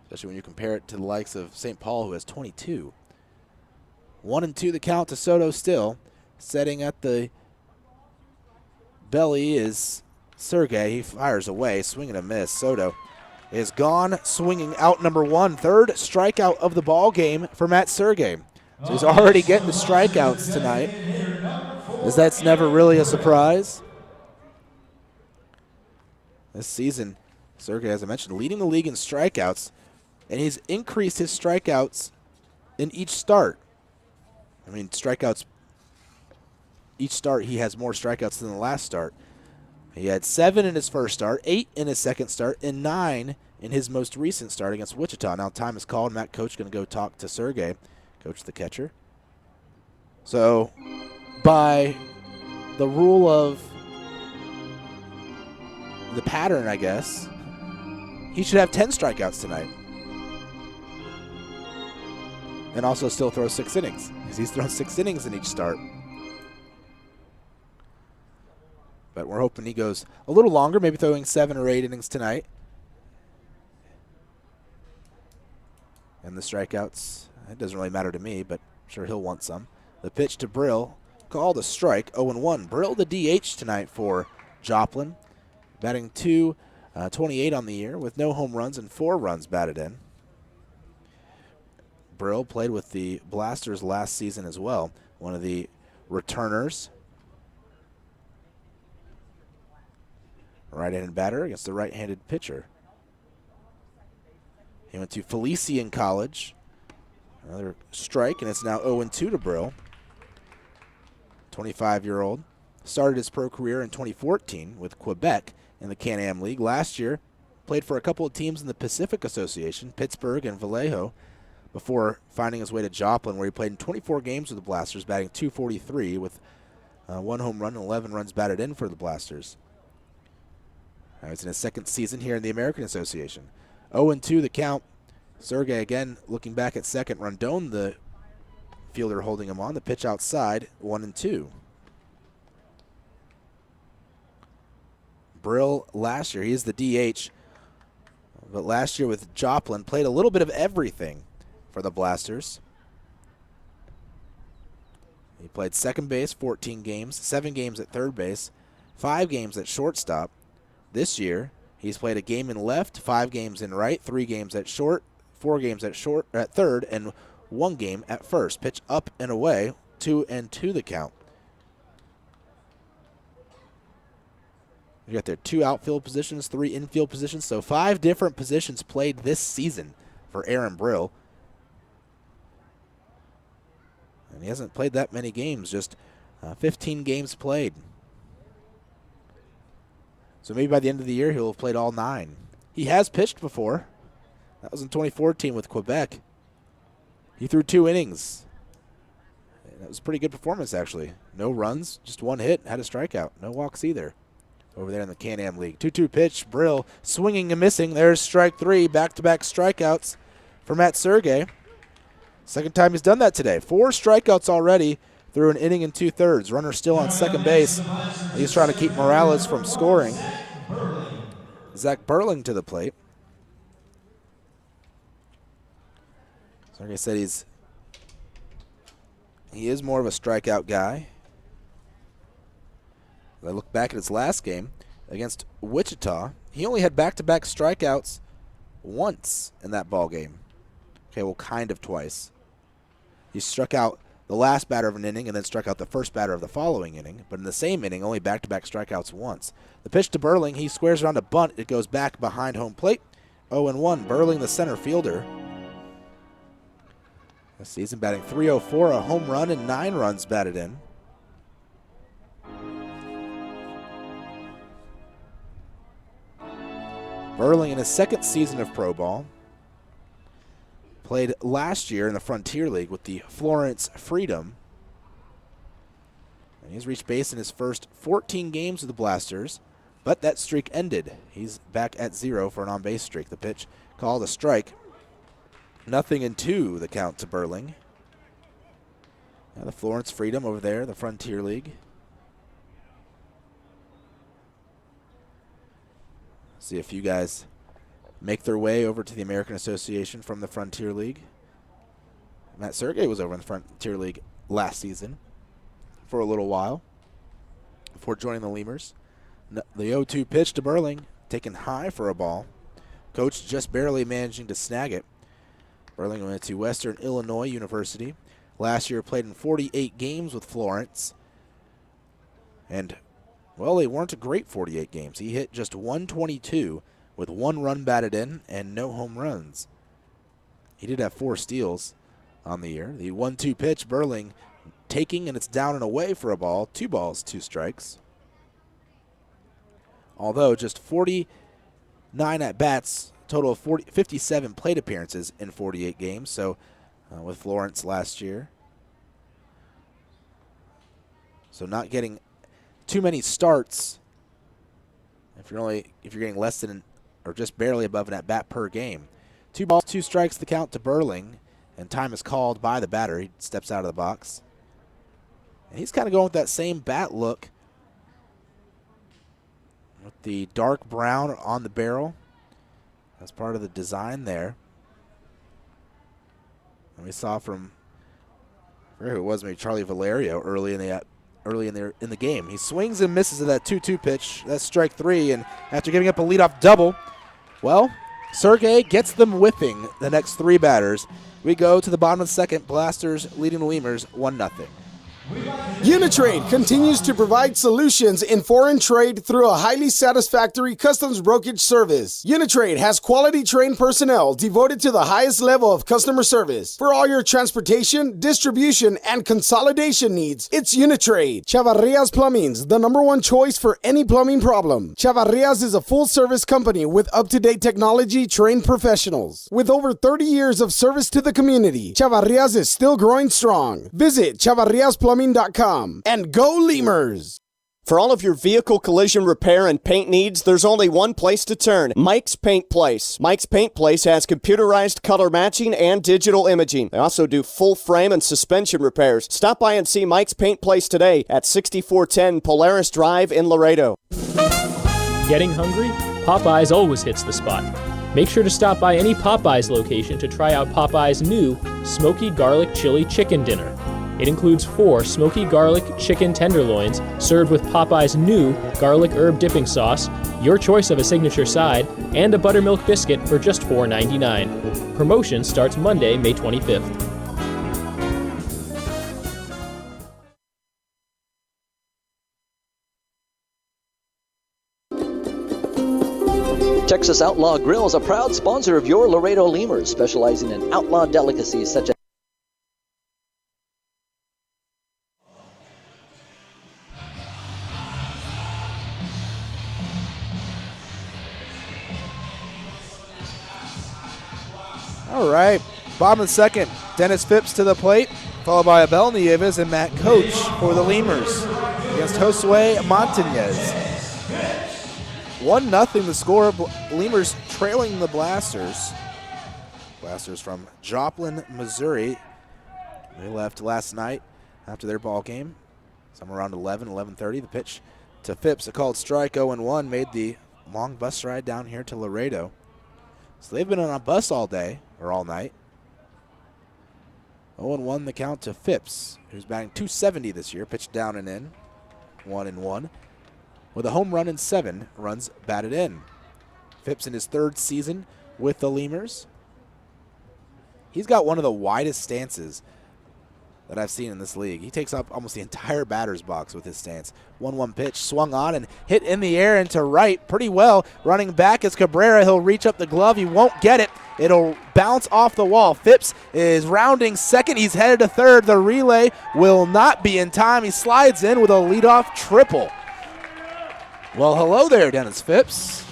especially when you compare it to the likes of St. Paul, who has 22. 1-2 the count to Soto still. Setting at the belly is Sergey. He fires away, swing and a miss. Soto is gone, swinging out number 1. Third strikeout of the ball game for Matt Sergey. So he's already getting the strikeouts tonight, as that's never really a surprise. This season, Sergey, as I mentioned, leading the league in strikeouts, and he's increased his strikeouts in each start. I mean, strikeouts, each start he has more strikeouts than the last start. He had 7 in his first start, 8 in his second start, and 9 in his most recent start against Wichita. Now time is called. Matt Coach going to go talk to Sergey, coach the catcher. So by the rule of the pattern, I guess, he should have 10 strikeouts tonight. And also still throw 6 innings, because he's thrown 6 innings in each start. But we're hoping he goes a little longer, maybe throwing 7 or 8 innings tonight. And the strikeouts, it doesn't really matter to me, but I'm sure he'll want some. The pitch to Brill, called a strike, 0-1. Brill the DH tonight for Joplin, batting .228 on the year with no home runs and 4 runs batted in. Brill played with the Blasters last season as well, one of the returners. Right-handed batter against the right-handed pitcher. He went to Felician College. Another strike, and it's now 0-2 to Brill. 25-year-old started his pro career in 2014 with Quebec in the Can-Am League. Last year, played for a couple of teams in the Pacific Association, Pittsburgh and Vallejo, before finding his way to Joplin, where he played in 24 games with the Blasters, batting .243 with 1 home run and 11 runs batted in for the Blasters. He's in his second season here in the American Association. 0-2 the count. Sergey again looking back at second. Rondon, the fielder holding him on. The pitch outside, 1-2. Brill last year, he's the DH, but last year with Joplin played a little bit of everything for the Blasters. He played second base 14 games, 7 games at third base, 5 games at shortstop. This year, he's played a game in left, 5 games in right, 3 games at short, 4 games at third, and 1 game at first. Pitch up and away, 2-2 the count. You got there 2 outfield positions, 3 infield positions, so 5 different positions played this season for Aaron Brill. And he hasn't played that many games, just 15 games played. So maybe by the end of the year, he'll have played all 9. He has pitched before. That was in 2014 with Quebec. He threw 2 innings. And that was a pretty good performance, actually. No runs, just 1 hit, had a strikeout. No walks either over there in the Can-Am League. 2-2 pitch, Brill swinging and missing. There's strike 3, back-to-back strikeouts for Matt Sergey. Second time he's done that today. 4 strikeouts already through an inning and 2/3. Runner still on second base. He's trying to keep Morales from scoring. Zach Burling to the plate. So like I said, he is more of a strikeout guy. As I look back at his last game against Wichita, he only had back-to-back strikeouts once in that ball game. Okay, well, kind of twice. He struck out the last batter of an inning and then struck out the first batter of the following inning, but in the same inning, only back-to-back strikeouts once. The pitch to Burling, he squares around a bunt. It goes back behind home plate. 0-1, Burling, the center fielder. This season batting .304, a home run and 9 runs batted in. Burling in his second season of pro ball. Played last year in the Frontier League with the Florence Freedom. And he's reached base in his first 14 games with the Blasters, but that streak ended. He's back at 0 for an on-base streak. The pitch called a strike. 0-2 the count to Burling. Now the Florence Freedom over there, the Frontier League. See a few guys make their way over to the American Association from the Frontier League. Matt Sergey was over in the Frontier League last season for a little while before joining the Lemurs. The 0-2 pitch to Burling, taken high for a ball. Coach just barely managing to snag it. Burling went to Western Illinois University. Last year played in 48 games with Florence. And, well, they weren't a great 48 games. He hit just .122 with 1 run batted in and no home runs. He did have 4 steals on the year. The 1-2 pitch, Burling taking, and it's down and away for a ball. 2 balls, 2 strikes. Although just 49 at-bats, total of 57 plate appearances in 48 games, so with Florence last year. So not getting too many starts if you're getting less than or just barely above an at-bat per game. 2 balls, 2 strikes the count to Burling, and time is called by the batter. He steps out of the box. And he's kind of going with that same bat look with the dark brown on the barrel. That's part of the design there. And we saw from, I forget who it was, maybe Charlie Valerio early in the game. He swings and misses at that 2-2 pitch. That's strike 3, and after giving up a leadoff double, well, Sergey gets them whiffing the next 3 batters. We go to the bottom of the second. Blasters leading the Lemurs 1-0. Uni-Trade continues to provide solutions in foreign trade through a highly satisfactory customs brokerage service. Uni-Trade has quality trained personnel devoted to the highest level of customer service. For all your transportation, distribution, and consolidation needs, it's Uni-Trade. Chavarrias Plumbing's the #1 choice for any plumbing problem. Chavarrias is a full-service company with up-to-date technology trained professionals. With over 30 years of service to the community, Chavarrias is still growing strong. Visit chavarriasplumbing.com. And go Lemurs! For all of your vehicle collision repair and paint needs, there's only one place to turn, Mike's Paint Place. Mike's Paint Place has computerized color matching and digital imaging. They also do full frame and suspension repairs. Stop by and see Mike's Paint Place today at 6410 Polaris Drive in Laredo. Getting hungry? Popeyes always hits the spot. Make sure to stop by any Popeyes location to try out Popeyes' new Smoky Garlic Chili Chicken Dinner. It includes 4 smoky garlic chicken tenderloins served with Popeye's new garlic herb dipping sauce, your choice of a signature side, and a buttermilk biscuit for just $4.99. Promotion starts Monday, May 25th. Texas Outlaw Grill is a proud sponsor of your Laredo Lemurs, specializing in outlaw delicacies such as All right, bottom of the second, Dennis Phipps to the plate, followed by Abel Nieves and Matt Coach for the Lemurs against Josue Montañez. 1-0 the score, Lemurs trailing the Blasters. Blasters from Joplin, Missouri. They left last night after their ball game, somewhere around 11:30. The pitch to Phipps, a called strike, 0-1, made the long bus ride down here to Laredo. So they've been on a bus all day, or all night. 0-1 the count to Phipps, who's batting .270 this year, pitched down and in, 1-1, with a home run and 7 runs batted in. Phipps in his 3rd season with the Lemurs. He's got one of the widest stances that I've seen in this league. He takes up almost the entire batter's box with his stance. 1-1 pitch, swung on and hit in the air and to right pretty well. Running back is Cabrera. He'll reach up the glove. He won't get it. It'll bounce off the wall. Phipps is rounding second. He's headed to third. The relay will not be in time. He slides in with a leadoff triple. Well, hello there, Dennis Phipps.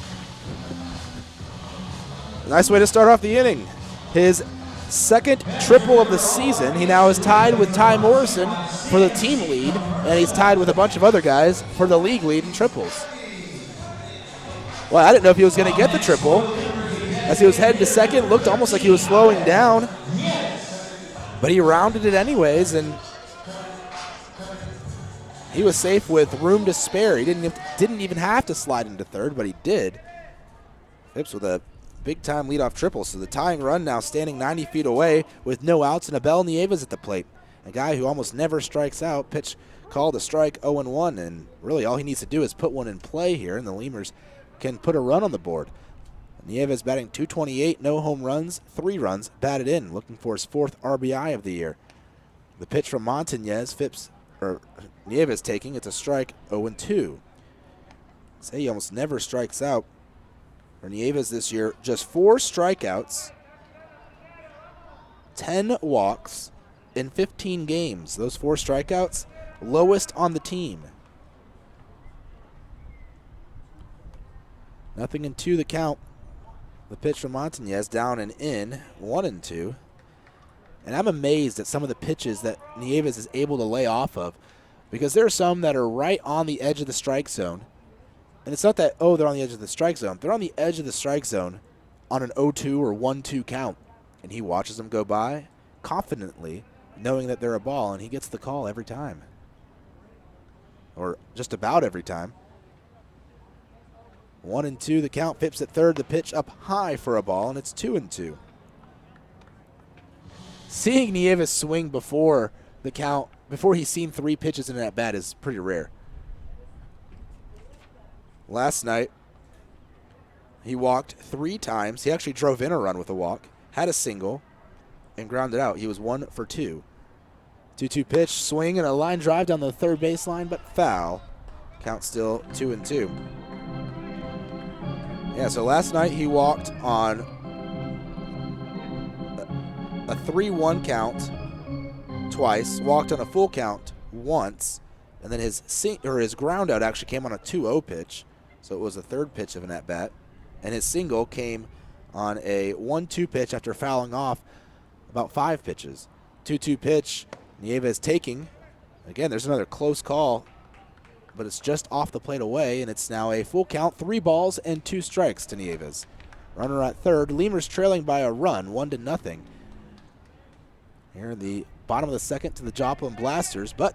Nice way to start off the inning. His 2nd triple of the season. He now is tied with Ty Morrison for the team lead, and he's tied with a bunch of other guys for the league lead in triples. Well, I didn't know if he was going to get the triple. As he was headed to second, looked almost like he was slowing down, but he rounded it anyways, and he was safe with room to spare. He didn't even have to slide into third, but he did. Phipps with a big-time leadoff triple, so the tying run now standing 90 feet away with no outs and Abel Nieves at the plate. A guy who almost never strikes out. Pitch called a strike, 0-1, and really all he needs to do is put one in play here, and the Lemurs can put a run on the board. Nieves batting .228, no home runs, 3 runs batted in, looking for his 4th RBI of the year. The pitch from Montañez, Nieves taking, it's a strike, 0-2. Say he almost never strikes out. For Nieves this year, just 4 strikeouts, 10 walks in 15 games. Those 4 strikeouts, lowest on the team. 0-2 the count. The pitch from Montañez down and in, 1-2. And I'm amazed at some of the pitches that Nieves is able to lay off of, because there are some that are right on the edge of the strike zone. And it's not that, oh, they're on the edge of the strike zone. They're on the edge of the strike zone on an 0-2 or 1-2 count. And he watches them go by confidently, knowing that they're a ball, and he gets the call every time. Or just about every time. 1-2 the count. Phipps at third. The pitch up high for a ball, and it's 2-2. Seeing Nieves swing before the count, before he's seen 3 pitches in that bat, is pretty rare. Last night, he walked 3 times. He actually drove in a run with a walk, had a single, and grounded out. He was 1 for 2. 2-2 pitch, swing, and a line drive down the third baseline, but foul. Count still 2-2. Yeah, so last night he walked on a 3-1 count twice, walked on a full count once, and then his ground out actually came on a 2-0 pitch, so it was the third pitch of an at-bat, and his single came on a 1-2 pitch after fouling off about 5 pitches. 2-2 pitch, Nieves taking. Again, there's another close call, but it's just off the plate away, and it's now a full count, 3 balls and 2 strikes to Nieves. Runner at third, Lemurs trailing by a run, 1-0. Here in the bottom of the second to the Joplin Blasters, but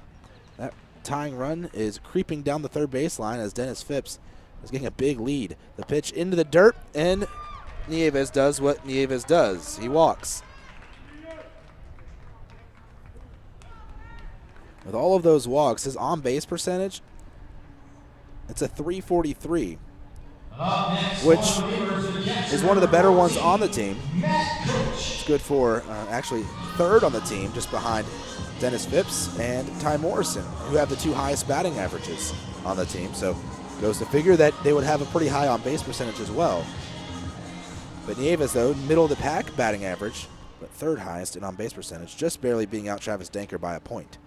that tying run is creeping down the third baseline as Dennis Phipps is getting a big lead. The pitch into the dirt, and Nieves does what Nieves does. He walks. With all of those walks, his on-base percentage, it's a .343, which is one of the better ones on the team. It's good for actually third on the team, just behind Dennis Phipps and Ty Morrison, who have the 2 highest batting averages on the team. So goes to figure that they would have a pretty high on-base percentage as well. But Nieves, though, middle of the pack batting average, but third highest in on-base percentage, just barely being out Travis Danker by a point.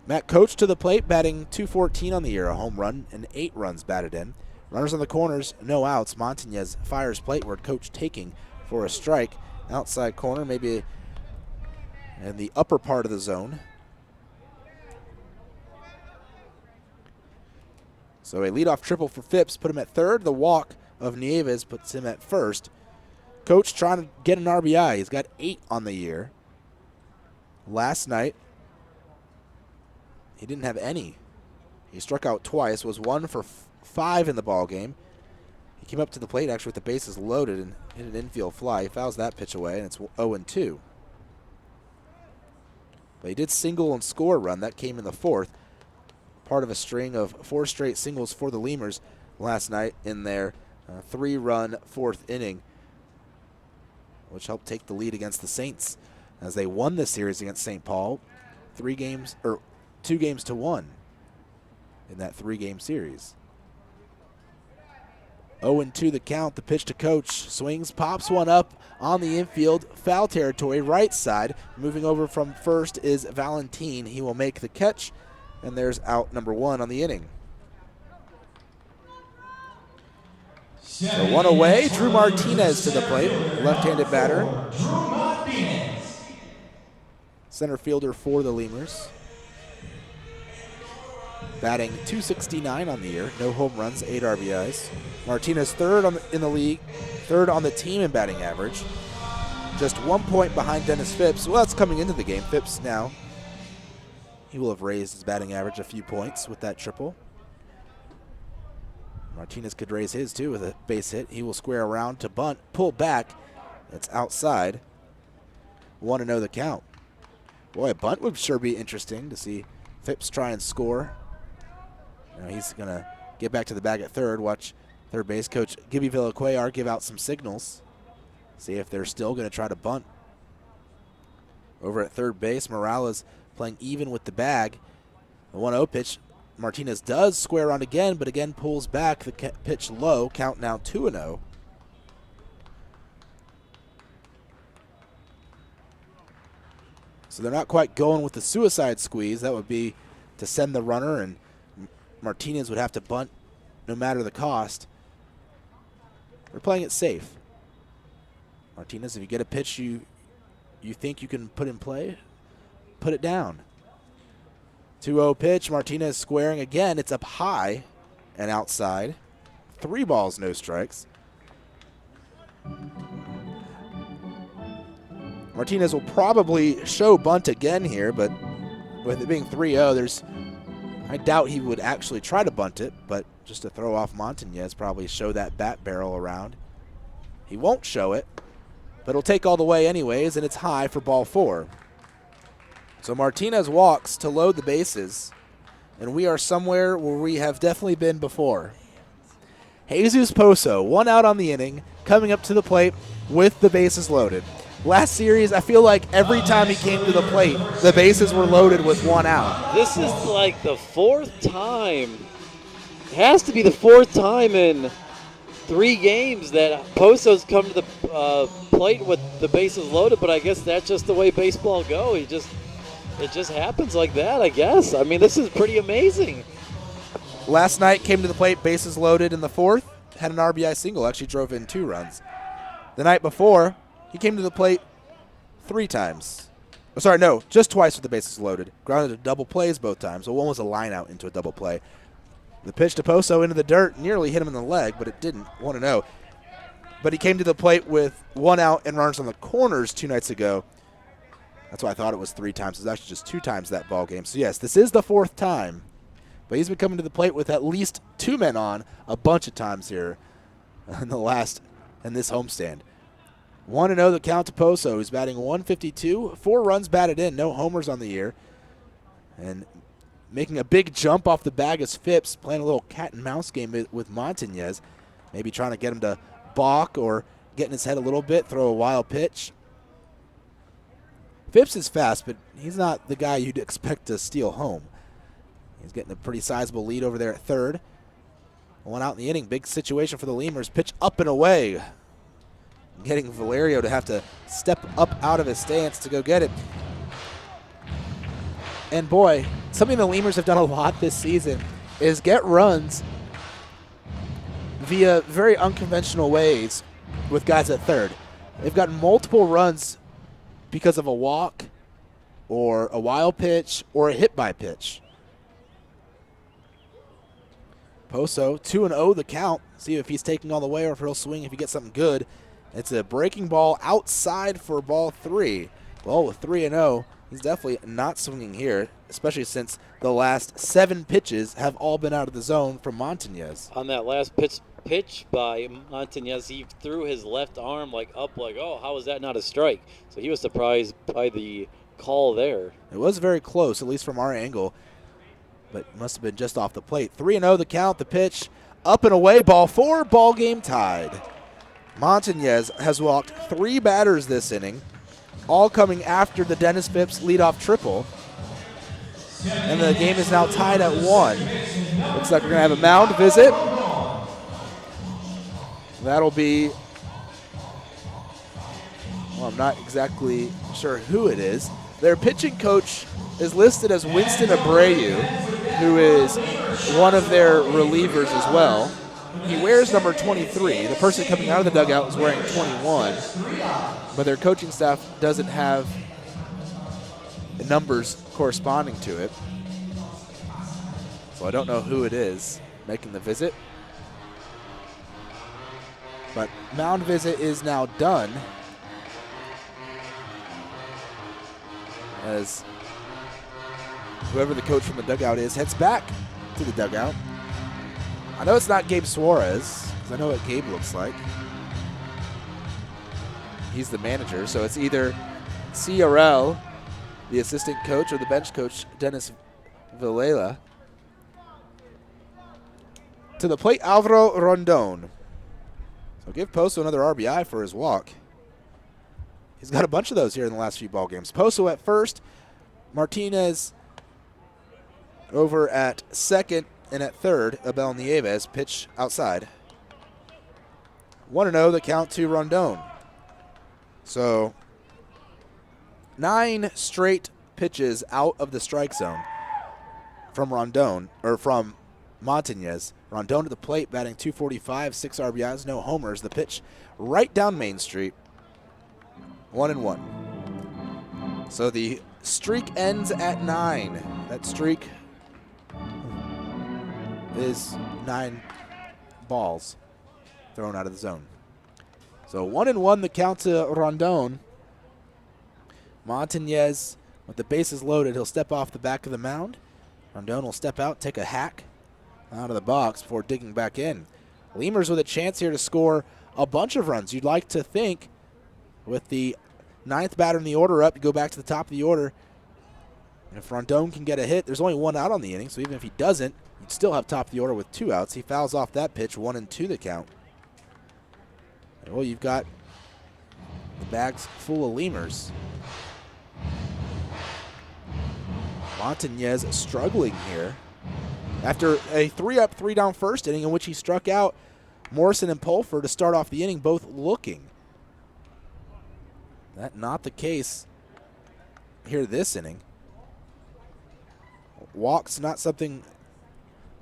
Matt Coach to the plate, batting .214 on the year, a home run and 8 runs batted in. Runners on the corners, no outs. Montañez fires plateward, Coach taking for a strike. Outside corner, maybe in the upper part of the zone. So a leadoff triple for Phipps, put him at third. The walk of Nieves puts him at first. Coach trying to get an RBI. He's got 8 on the year. Last night, he didn't have any. He struck out twice, was 1 for 5 in the ball game. He came up to the plate actually with the bases loaded and hit an infield fly. He fouls that pitch away, and it's 0-2. But he did single and score a run. That came in the 4th. Part of a string of 4 straight singles for the Lemurs last night in their 3-run 4th inning, which helped take the lead against the Saints as they won this series against St. Paul 2 games to 1 in that 3-game series. 0-2 the count. The pitch to Coach. Swings, pops one up on the infield. Foul territory, right side. Moving over from first is Valentin. He will make the catch, and there's out number 1 on the inning. So 1 away. Drew Martinez to the plate. Left-handed batter. Center fielder for the Lemurs. Batting .269 on the year, no home runs, 8 RBIs. Martinez third in the league, third on the team in batting average. Just 1 point behind Dennis Phipps. Well, that's coming into the game. Phipps now, he will have raised his batting average a few points with that triple. Martinez could raise his too with a base hit. He will square around to bunt, pull back. That's outside. 1-0 the count. Boy, a bunt would sure be interesting to see Phipps try and score. He's going to get back to the bag at third. Watch third base coach Gibby Villacuellar give out some signals. See if they're still going to try to bunt. Over at third base, Morales playing even with the bag. The 1-0 pitch, Martinez does square around again, but again pulls back. The pitch low, count now 2-0. So they're not quite going with the suicide squeeze. That would be to send the runner, and Martinez would have to bunt no matter the cost. They're playing it safe. Martinez, if you get a pitch you think you can put in play, put it down. 2-0 pitch, Martinez squaring again. It's up high and outside. 3 balls, no strikes. Martinez will probably show bunt again here, but with it being 3-0, I doubt he would actually try to bunt it, but just to throw off Montañez, probably show that bat barrel around. He won't show it, but it'll take all the way anyways, and it's high for ball 4. So Martinez walks to load the bases, and we are somewhere where we have definitely been before. Jesus Poso, 1 out on the inning, coming up to the plate with the bases loaded. Last series, I feel like every time he came to the plate, the bases were loaded with one out. This is like the fourth time. It has to be the fourth time in 3 games that Poso's come to the plate with the bases loaded, but I guess that's just the way baseball goes. It just happens like that, I guess. I mean, this is pretty amazing. Last night, came to the plate, bases loaded in the 4th, had an RBI single, actually drove in 2 runs. The night before, he came to the plate 3 times. Oh, sorry, no, just twice with the bases loaded. Grounded to double plays both times. So one was a line out into a double play. The pitch to Poso into the dirt nearly hit him in the leg, but it didn't. 1-0. But he came to the plate with 1 out and runners on the corners 2 nights ago. That's why I thought it was 3 times. It was actually just 2 times that ball game. So yes, this is the 4th time. But he's been coming to the plate with at least 2 men on a bunch of times here in this homestand. 1-0 the count to Poso. He's batting 152, 4 runs batted in, no homers on the year. And making a big jump off the bag is Phipps, playing a little cat and mouse game with Montañez. Maybe trying to get him to balk or get in his head a little bit, throw a wild pitch. Phipps is fast, but he's not the guy you'd expect to steal home. He's getting a pretty sizable lead over there at third. 1 out in the inning, big situation for the Lemurs. Pitch up and away. Getting Valerio to have to step up out of his stance to go get it. And boy, something the Lemurs have done a lot this season is get runs via very unconventional ways with guys at third. They've gotten multiple runs because of a walk or a wild pitch or a hit by pitch. Poso, 2-0 the count. See if he's taking all the way or if he'll swing if he gets something good. It's a breaking ball outside for ball 3. Well, with 3-0, he's definitely not swinging here, especially since the last 7 pitches have all been out of the zone from Montañez. On that last pitch by Montañez, he threw his left arm up, oh, how is that not a strike? So he was surprised by the call there. It was very close, at least from our angle, but must have been just off the plate. 3-0 the count, the pitch, up and away, ball 4, ball game tied. Montañez has walked 3 batters this inning, all coming after the Dennis Phipps leadoff triple. And the game is now tied at 1. Looks like we're going to have a mound visit. That'll be, well, I'm not exactly sure who it is. Their pitching coach is listed as Winston Abreu, who is one of their relievers as well. He wears number 23. The person coming out of the dugout is wearing 21, but their coaching staff doesn't have the numbers corresponding to it. So I don't know who it is making the visit. But mound visit is now done, as whoever the coach from the dugout is heads back to the dugout. I know it's not Gabe Suarez, because I know what Gabe looks like. He's the manager, so it's either CRL, the assistant coach, or the bench coach, Dennis Villela. To the plate, Alvaro Rondon. So give Poso another RBI for his walk. He's got a bunch of those here in the last few ball games. Poso at first, Martinez over at second, and at third, Abel Nieves, pitch outside. 1-0 the count to Rondon. So 9 straight pitches out of the strike zone from Rondon, or from Montañez. Rondon to the plate, batting .245, 6 RBIs, no homers. The pitch right down Main Street. 1-1. So the streak ends at 9. That streak is 9 balls thrown out of the zone. So 1-1 the count to Rondon. Montañez with the bases loaded, he'll step off the back of the mound. Rondon will step out, take a hack out of the box before digging back in. Lemurs with a chance here to score a bunch of runs. You'd like to think with the 9th batter in the order up, you go back to the top of the order. And if Rondon can get a hit, there's only 1 out on the inning, so even if he doesn't, you'd still have top of the order with 2 outs. He fouls off that pitch, 1-2 the count. And well, you've got The bag's full of Lemurs. Montañez struggling here. After a 3-up, 3-down first inning in which he struck out Morrison and Pulfer to start off the inning, both looking. That not the case here this inning. Walks, not something.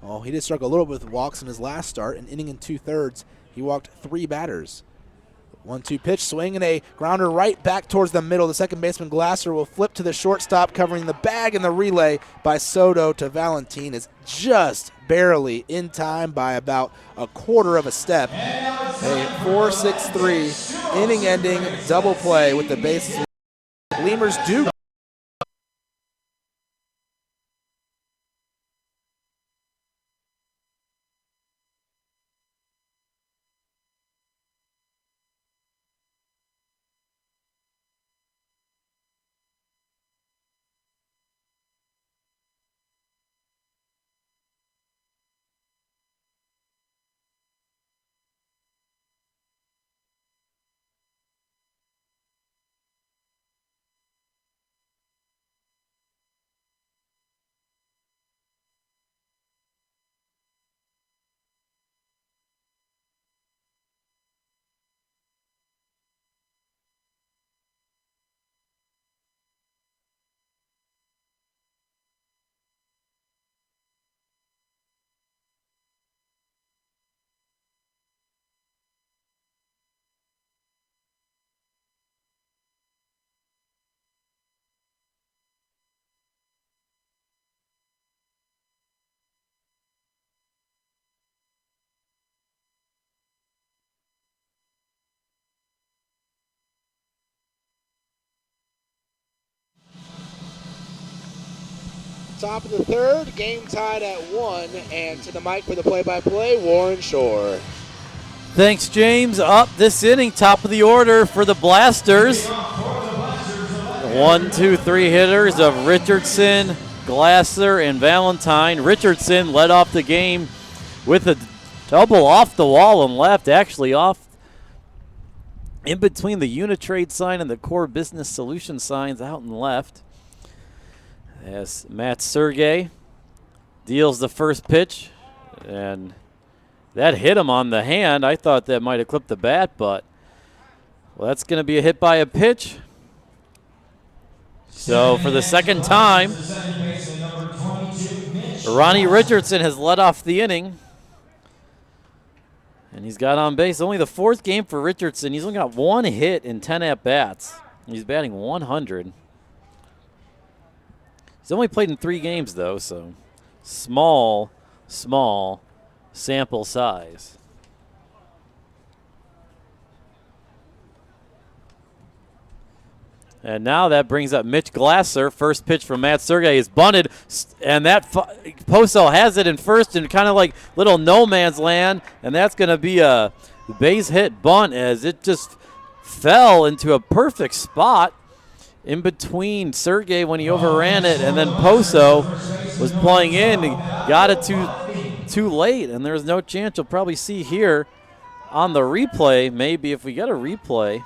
Oh, he did struggle a little bit with walks in his last start. An inning and 2/3. He walked 3 batters. 1-2 pitch, swing and a grounder right back towards the middle. The second baseman Glasser will flip to the shortstop, covering the bag, and the relay by Soto to Valentin is just barely in time by about a quarter of a step. A 4-6-3 inning-ending double play with the bases. Lemurs do. Top of the third, game tied at 1, and to the mic for the play-by-play, Warren Shore. Thanks, James. Up this inning, top of the order for the Blasters. 1, 2, 3 hitters of Richardson, Glasser, and Valentine. Richardson led off the game with a double off the wall and left, actually off in between the Uni-Trade sign and the Core Business Solution signs out and left. As Matt Sergey deals the first pitch, and that hit him on the hand. I thought that might have clipped the bat, but well, that's going to be a hit by a pitch. So for the second time, Ronnie Richardson has led off the inning, and he's got on base. Only the 4th game for Richardson. He's only got 1 hit in 10 at-bats. He's batting 100. He's only played in 3 games, though, so small sample size. And now that brings up Mitch Glasser. First pitch from Matt Sergey is bunted, and that Poso has it in first in kind of like little no man's land, and that's going to be a base hit bunt as it just fell into a perfect spot in between Sergey when he overran it, and then Poso was playing in and got it too late, and there's no chance you'll probably see here on the replay, maybe if we get a replay.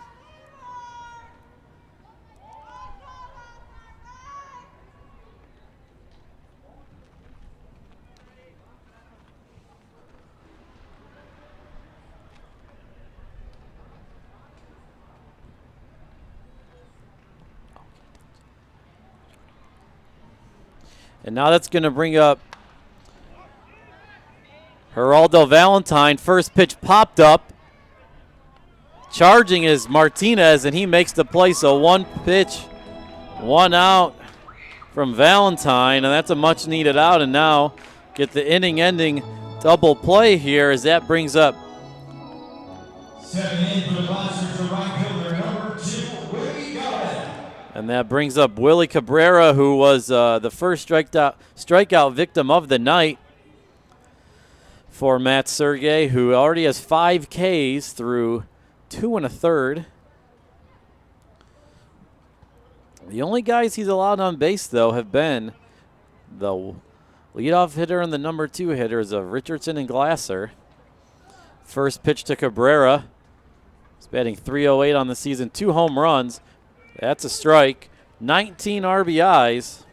And now that's going to bring up Geraldo Valentine. First pitch popped up. Charging is Martinez, and he makes the play. So 1 pitch, 1 out from Valentine, and that's a much-needed out. And now get the inning-ending double play here as that brings up 7 for the Blasters, the right fielder, number 2, Willie Cabrera. And that brings up Willie Cabrera, who was the first strikeout victim of the night for Matt Sergey, who already has 5 Ks through 2 1/3. The only guys he's allowed on base, though, have been the leadoff hitter and the number 2 hitters of Richardson and Glasser. First pitch to Cabrera. He's batting .308 on the season, 2 home runs. That's a strike. 19 RBIs.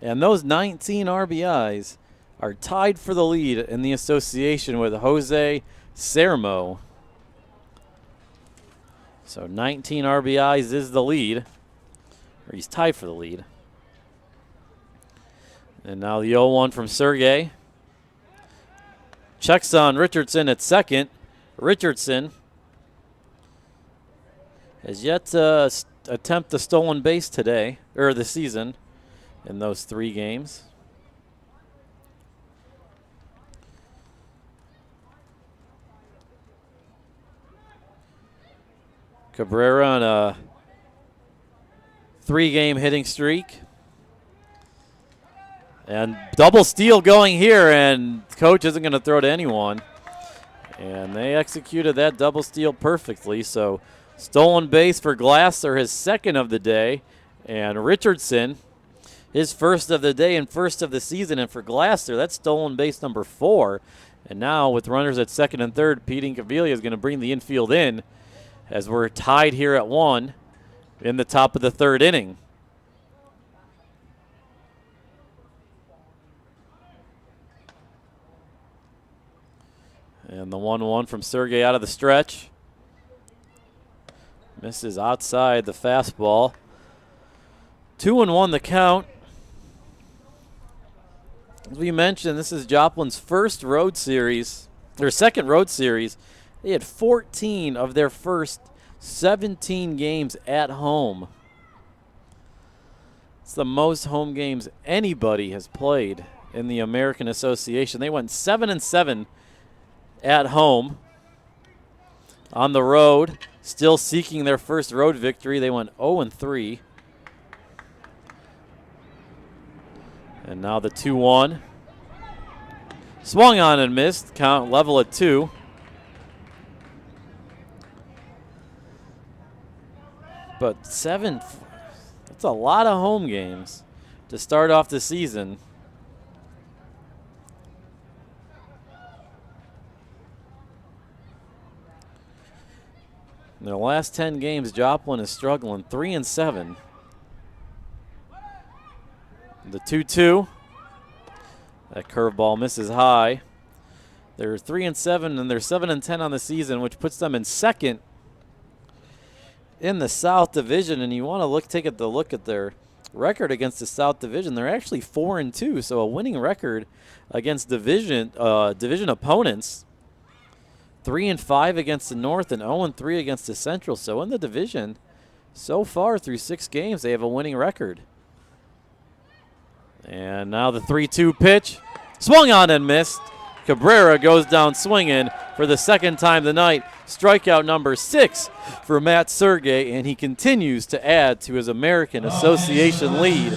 And those 19 RBIs are tied for the lead in the association with Jose Sermo. So 19 RBIs is the lead, or he's tied for the lead. And now the 0-1 from Sergey. Checks on Richardson at second. Richardson has yet to attempt a stolen base today, or this season, in those 3 games. Cabrera on a 3-game hitting streak. And double steal going here, and coach isn't going to throw to anyone. And they executed that double steal perfectly. So stolen base for Glasser, his second of the day. And Richardson, his first of the day and first of the season. And for Glasser, that's stolen base number 4. And now with runners at second and third, Pete Incaviglia is going to bring the infield in as we're tied here at 1 in the top of the 3rd inning. And the 1-1 from Sergey out of the stretch. Misses outside the fastball. 2-1 the count. As we mentioned, this is Joplin's first road series, their second road series. They had 14 of their first 17 games at home. It's the most home games anybody has played in the American Association. They went 7-7 at home. On the road, still seeking their first road victory, they went 0-3. And now the 2-1. Swung on and missed. Count level at 2. But that's a lot of home games to start off the season. In their last 10 games, Joplin is struggling 3-7. The 2-2. That curveball misses high. They're 3-7 and they're 7-10 on the season, which puts them in second in the South Division. And you want to take a look at their record against the South Division. They're actually 4-2, so a winning record against division opponents. 3-5 against the North and 0-3 against the Central. So in the division, so far through 6 games, they have a winning record. And now the 3-2 pitch. Swung on and missed. Cabrera goes down swinging for the second time tonight. Strikeout number 6 for Matt Sergey, and he continues to add to his American Association lead.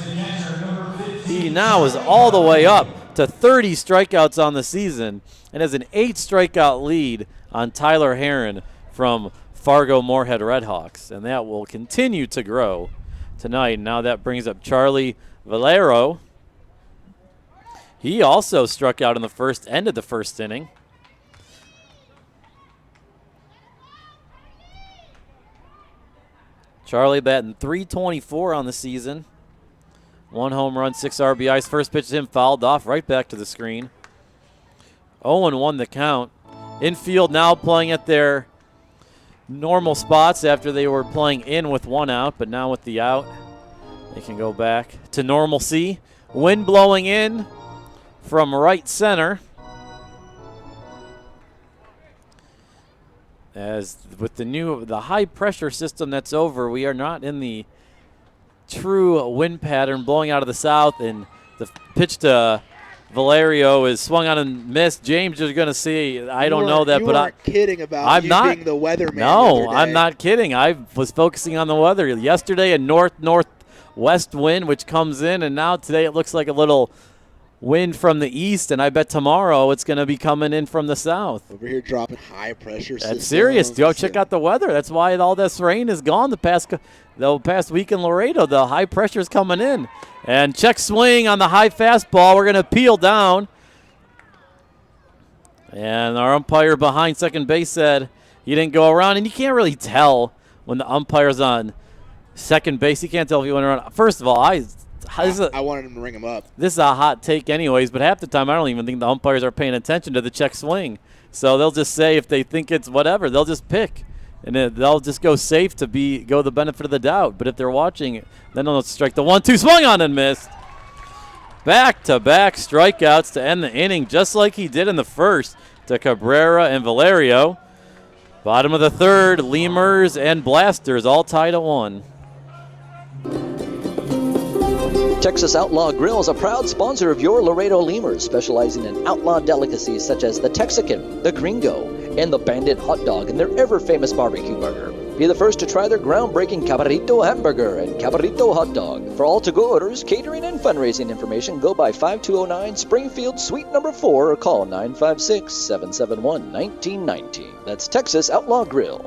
He now is all the way up to 30 strikeouts on the season and has an 8 strikeout lead on Tyler Heron from Fargo Moorhead Redhawks, and that will continue to grow tonight. Now that brings up Charlie Valero. He also struck out in the first end of the first inning. Charlie batting .324 on the season. 1 home run, 6 RBIs. First pitch to him fouled off right back to the screen. 0-1 the count. Infield now playing at their normal spots after they were playing in with 1 out, but now with the out, they can go back to normalcy. Wind blowing in from right center. As with the high pressure system that's over, we are not in the true wind pattern blowing out of the south, and the pitch to Valerio is swung on and missed. James is going to see. I don't know that, but I'm kidding about being the weatherman. No, I'm not kidding. I was focusing on the weather yesterday. A northwest wind which comes in, and now today it looks like a little wind from the east, and I bet tomorrow it's going to be coming in from the south. Over here dropping high pressure systems. That's serious. Go check out the weather. That's why all this rain is gone the past week in Laredo. The high pressure is coming in. And check swing on the high fastball. We're going to peel down. And our umpire behind second base said He didn't go around, and you can't really tell when the umpire's on second base. You can't tell if he went around. First of all, I wanted him to ring him up. This is a hot take anyways, but half the time I don't even think the umpires are paying attention to the check swing. So they'll just say if they think it's whatever, they'll just pick. And they'll just go safe to go the benefit of the doubt. But if they're watching, then they'll strike the 1-2, swung on and missed. Back-to-back strikeouts to end the inning, just like he did in the first to Cabrera and Valerio. Bottom of the third, Lemurs and Blasters all tied at 1. Texas Outlaw Grill is a proud sponsor of your Laredo Lemurs, specializing in outlaw delicacies such as the Texican, the Gringo, and the Bandit hot dog and their ever-famous barbecue burger. Be the first to try their groundbreaking Cabrito hamburger and Cabrito hot dog. For all to-go orders, catering, and fundraising information, go by 5209 Springfield Suite number 4 or call 956-771-1919. That's Texas Outlaw Grill.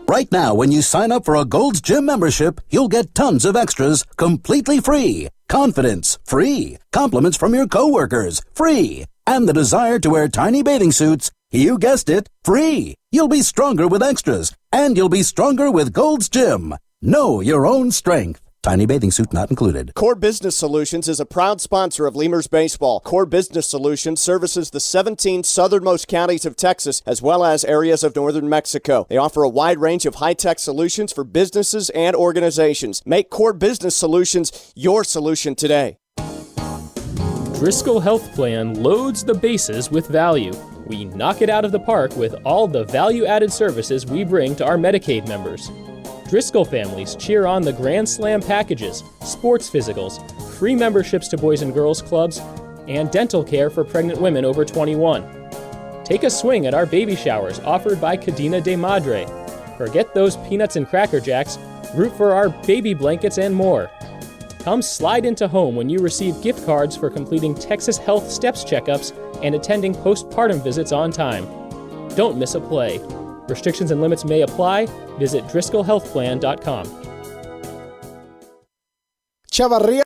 Right now, when you sign up for a Gold's Gym membership, you'll get tons of extras completely free. Confidence, free. Compliments from your coworkers, free. And the desire to wear tiny bathing suits, you guessed it, free. You'll be stronger with extras, and you'll be stronger with Gold's Gym. Know your own strength. Tiny bathing suit not included. Core Business Solutions is a proud sponsor of Lemurs Baseball. Core Business Solutions services the 17 southernmost counties of Texas as well as areas of northern Mexico. They offer a wide range of high-tech solutions for businesses and organizations. Make Core Business Solutions your solution today. Driscoll Health Plan loads the bases with value. We knock it out of the park with all the value-added services we bring to our Medicaid members. Driscoll families cheer on the Grand Slam packages, sports physicals, free memberships to Boys and Girls Clubs, and dental care for pregnant women over 21. Take a swing at our baby showers offered by Cadena de Madre. Forget those peanuts and Cracker Jacks, root for our baby blankets and more. Come slide into home when you receive gift cards for completing Texas Health Steps checkups and attending postpartum visits on time. Don't miss a play. Restrictions and limits may apply. Visit DriscollHealthPlan.com. Chavarria.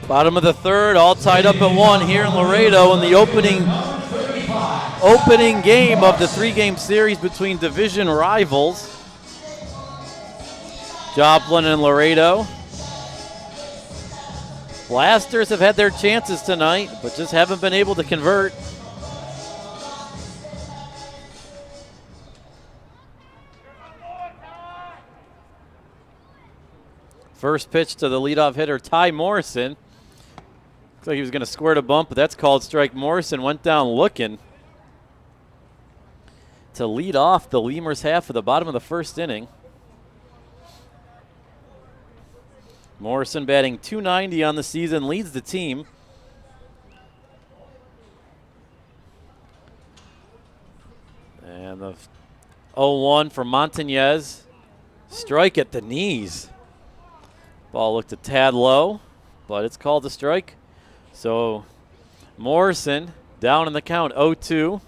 Bottom of the third, all tied up at 1 here in Laredo in the opening game of the 3-game series between division rivals. Joplin and Laredo. Blasters have had their chances tonight, but just haven't been able to convert. First pitch to the leadoff hitter, Ty Morrison. Looks like he was going to squirt a bump, but that's called strike. Morrison went down looking to lead off the Lemurs half of the bottom of the first inning. Morrison batting .290 on the season, leads the team. And the 0-1 for Montañez. Strike at the knees. Ball looked a tad low, but it's called a strike. So Morrison down in the count, 0-2.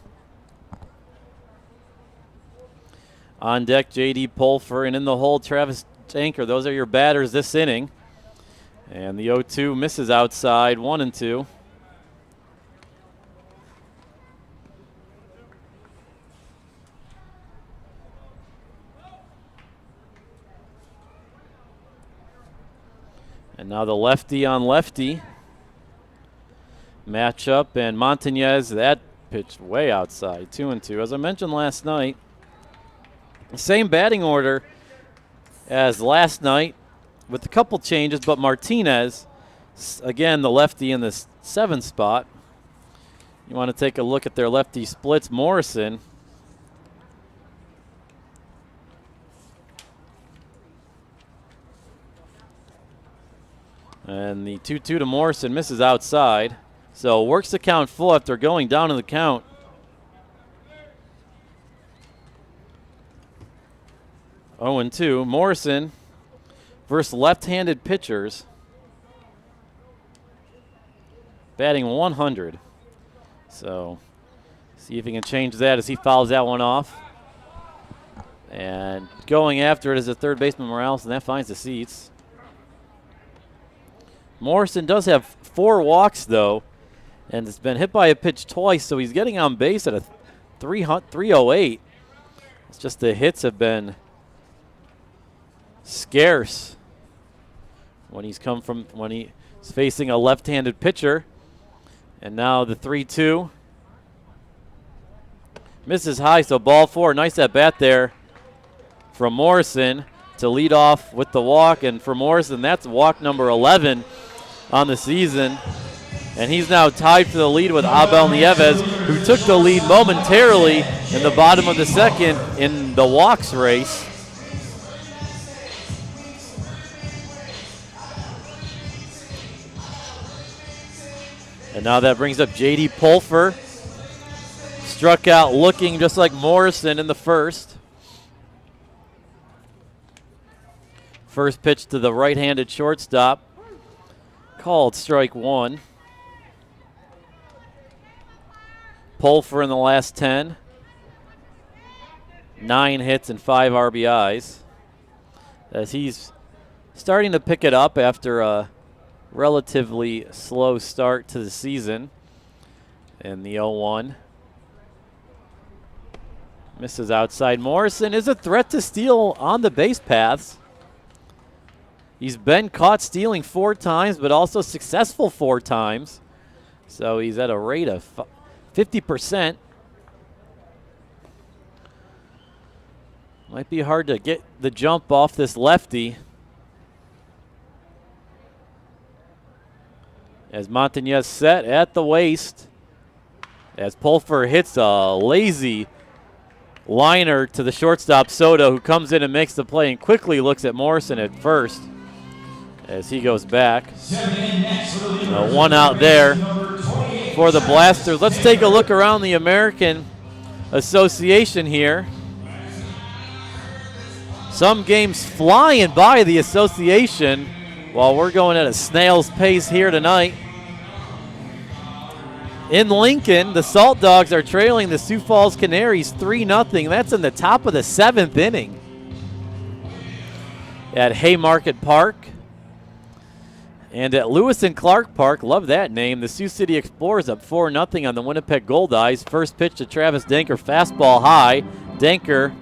On deck, J.D. Pulfer, and in the hole, Travis Anchor. Those are your batters this inning. And the 0-2 misses outside, 1-2. And now the lefty on lefty matchup, and Montañez, that pitch way outside, 2-2. As I mentioned last night, same batting order as last night with a couple changes, but Martinez, again, the lefty in the 7th spot. You want to take a look at their lefty splits. Morrison, and the 2-2 to Morrison misses outside. So works the count full after going down in the count. Oh, and 2. Morrison versus left-handed pitchers, batting 100. So see if he can change that as he fouls that one off. And going after it is the third baseman Morales, and that finds the seats. Morrison does have 4 walks, though, and has been hit by a pitch twice, so he's getting on base at a 308. It's just the hits have been scarce when he's facing a left-handed pitcher. And now the 3-2. Misses high, so ball 4. Nice at bat there from Morrison to lead off with the walk. And for Morrison, that's walk number 11 on the season. And he's now tied for the lead with Abel Nieves, who took the lead momentarily in the bottom of the second in the walks race. And now that brings up J.D. Pulfer. Struck out looking just like Morrison in the first. First pitch to the right-handed shortstop. Called strike 1. Pulfer in the last 10. 9 hits and 5 RBIs. As he's starting to pick it up after a relatively slow start to the season. And the 0-1. Misses outside. Morrison is a threat to steal on the base paths. He's been caught stealing 4 times, but also successful 4 times. So he's at a rate of 50%. Might be hard to get the jump off this lefty. As Montañez set at the waist. As Pulfer hits a lazy liner to the shortstop Soto, who comes in and makes the play and quickly looks at Morrison at first as he goes back. 1 out there for the Blasters. Let's take a look around the American Association here. Some games flying by the Association while we're going at a snail's pace here tonight. In Lincoln, the Salt Dogs are trailing the Sioux Falls Canaries 3-0. That's in the top of the 7th inning at Haymarket Park. And at Lewis and Clark Park, love that name, the Sioux City Explorers up 4-0 on the Winnipeg Gold Eyes. First pitch to Travis Danker, fastball high. Danker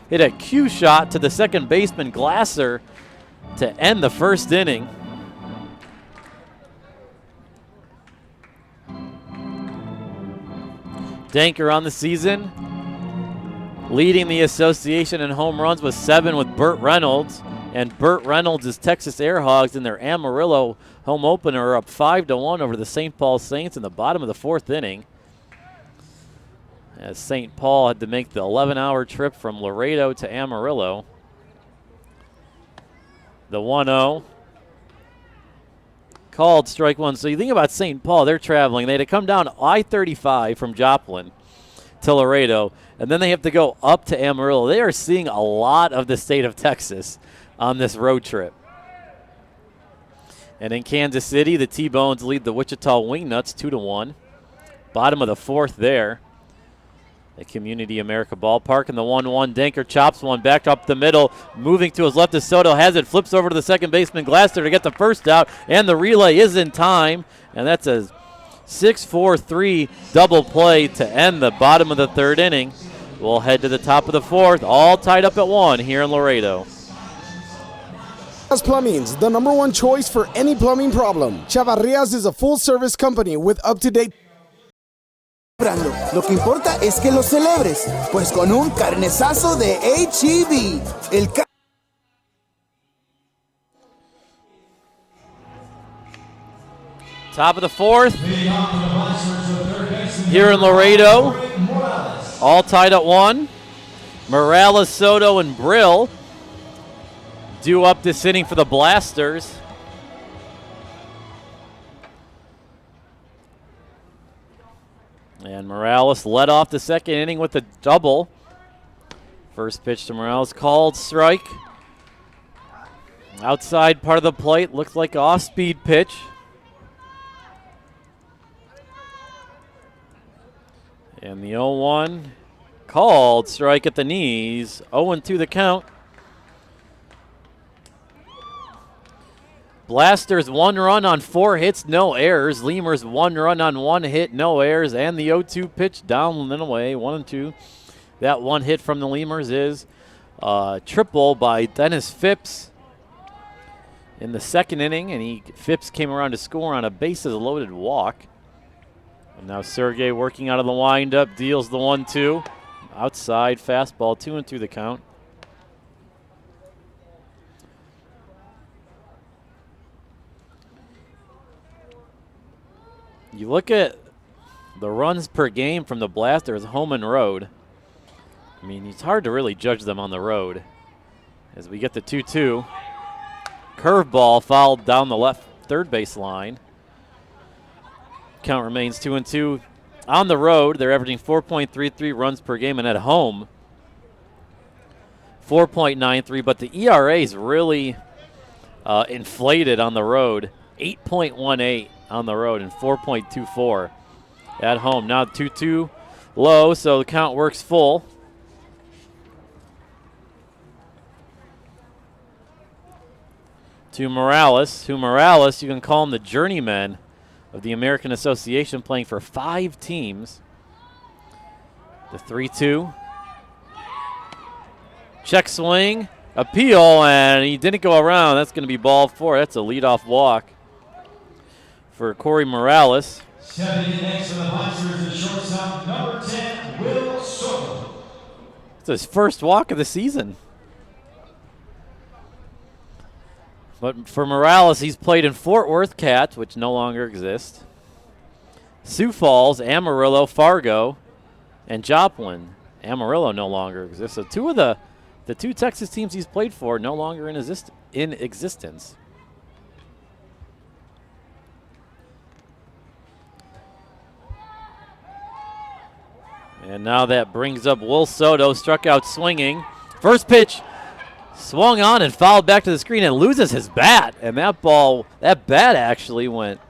hit a cue shot to the second baseman Glasser to end the first inning. Danker on the season, leading the association in home runs with 7 with Burt Reynolds. And Burt Reynolds' Texas Airhogs in their Amarillo home opener are up 5-1 over the St. Paul Saints in the bottom of the 4th inning. As St. Paul had to make the 11-hour trip from Laredo to Amarillo. The 1-0. Called strike 1. So you think about St. Paul, they're traveling. They had to come down I-35 from Joplin to Laredo, and then they have to go up to Amarillo. They are seeing a lot of the state of Texas on this road trip. And in Kansas City, the T-Bones lead the Wichita Wingnuts 2-1. Bottom of the 4th there at Community America Ballpark. And the 1-1, Danker chops one back up the middle. Moving to his left is Soto, has it, flips over to the second baseman Glasser to get the first out, and the relay is in time. And that's a 6-4-3 double play to end the bottom of the 3rd inning. We'll head to the top of the 4th, all tied up at 1 here in Laredo. Plumbing's the #1 choice for any plumbing problem. Chavarrias is a full-service company with up-to-date. Lo que importa es que lo celebres, pues con un carnezazo de H-E-B. Top of the 4th here in Laredo. All tied at 1. Morales, Soto, and Brill due up this inning for the Blasters. And Morales led off the 2nd inning with a double. First pitch to Morales, called strike. Outside part of the plate, looked like an off-speed pitch. And the 0-1, called strike at the knees. 0-2 the count. Blasters 1 run on 4 hits, no errors. Lemurs 1 run on 1 hit, no errors. And the 0-2 pitch down and away, 1-2. That 1 hit from the Lemurs is triple by Dennis Phipps in the second inning. And Phipps came around to score on a bases-loaded walk. And now Sergey working out of the windup, deals the 1-2. Outside fastball, 2-2 the count. You look at the runs per game from the Blasters home and road. I mean, it's hard to really judge them on the road. As we get the 2-2. Curveball fouled down the left third base line. Count remains 2-2. On the road, they're averaging 4.33 runs per game, and at home, 4.93. But the ERA is really inflated on the road, 8.18 on the road and 4.24 at home. Now 2-2 low, so the count works full. To Morales, you can call him the journeyman of the American Association, playing for 5 teams. The 3-2. Check swing, appeal, and he didn't go around. That's going to be ball 4. That's a leadoff walk for Corey Morales. Stepping in next to the Blasters, the shortstop, number 10, Will Soto. It's his first walk of the season. But for Morales, he's played in Fort Worth Cats, which no longer exist, Sioux Falls, Amarillo, Fargo, and Joplin. Amarillo no longer exists. So two of the 2 Texas teams he's played for no longer in existence. And now that brings up Will Soto, struck out swinging. First pitch swung on and fouled back to the screen and loses his bat. And that bat actually went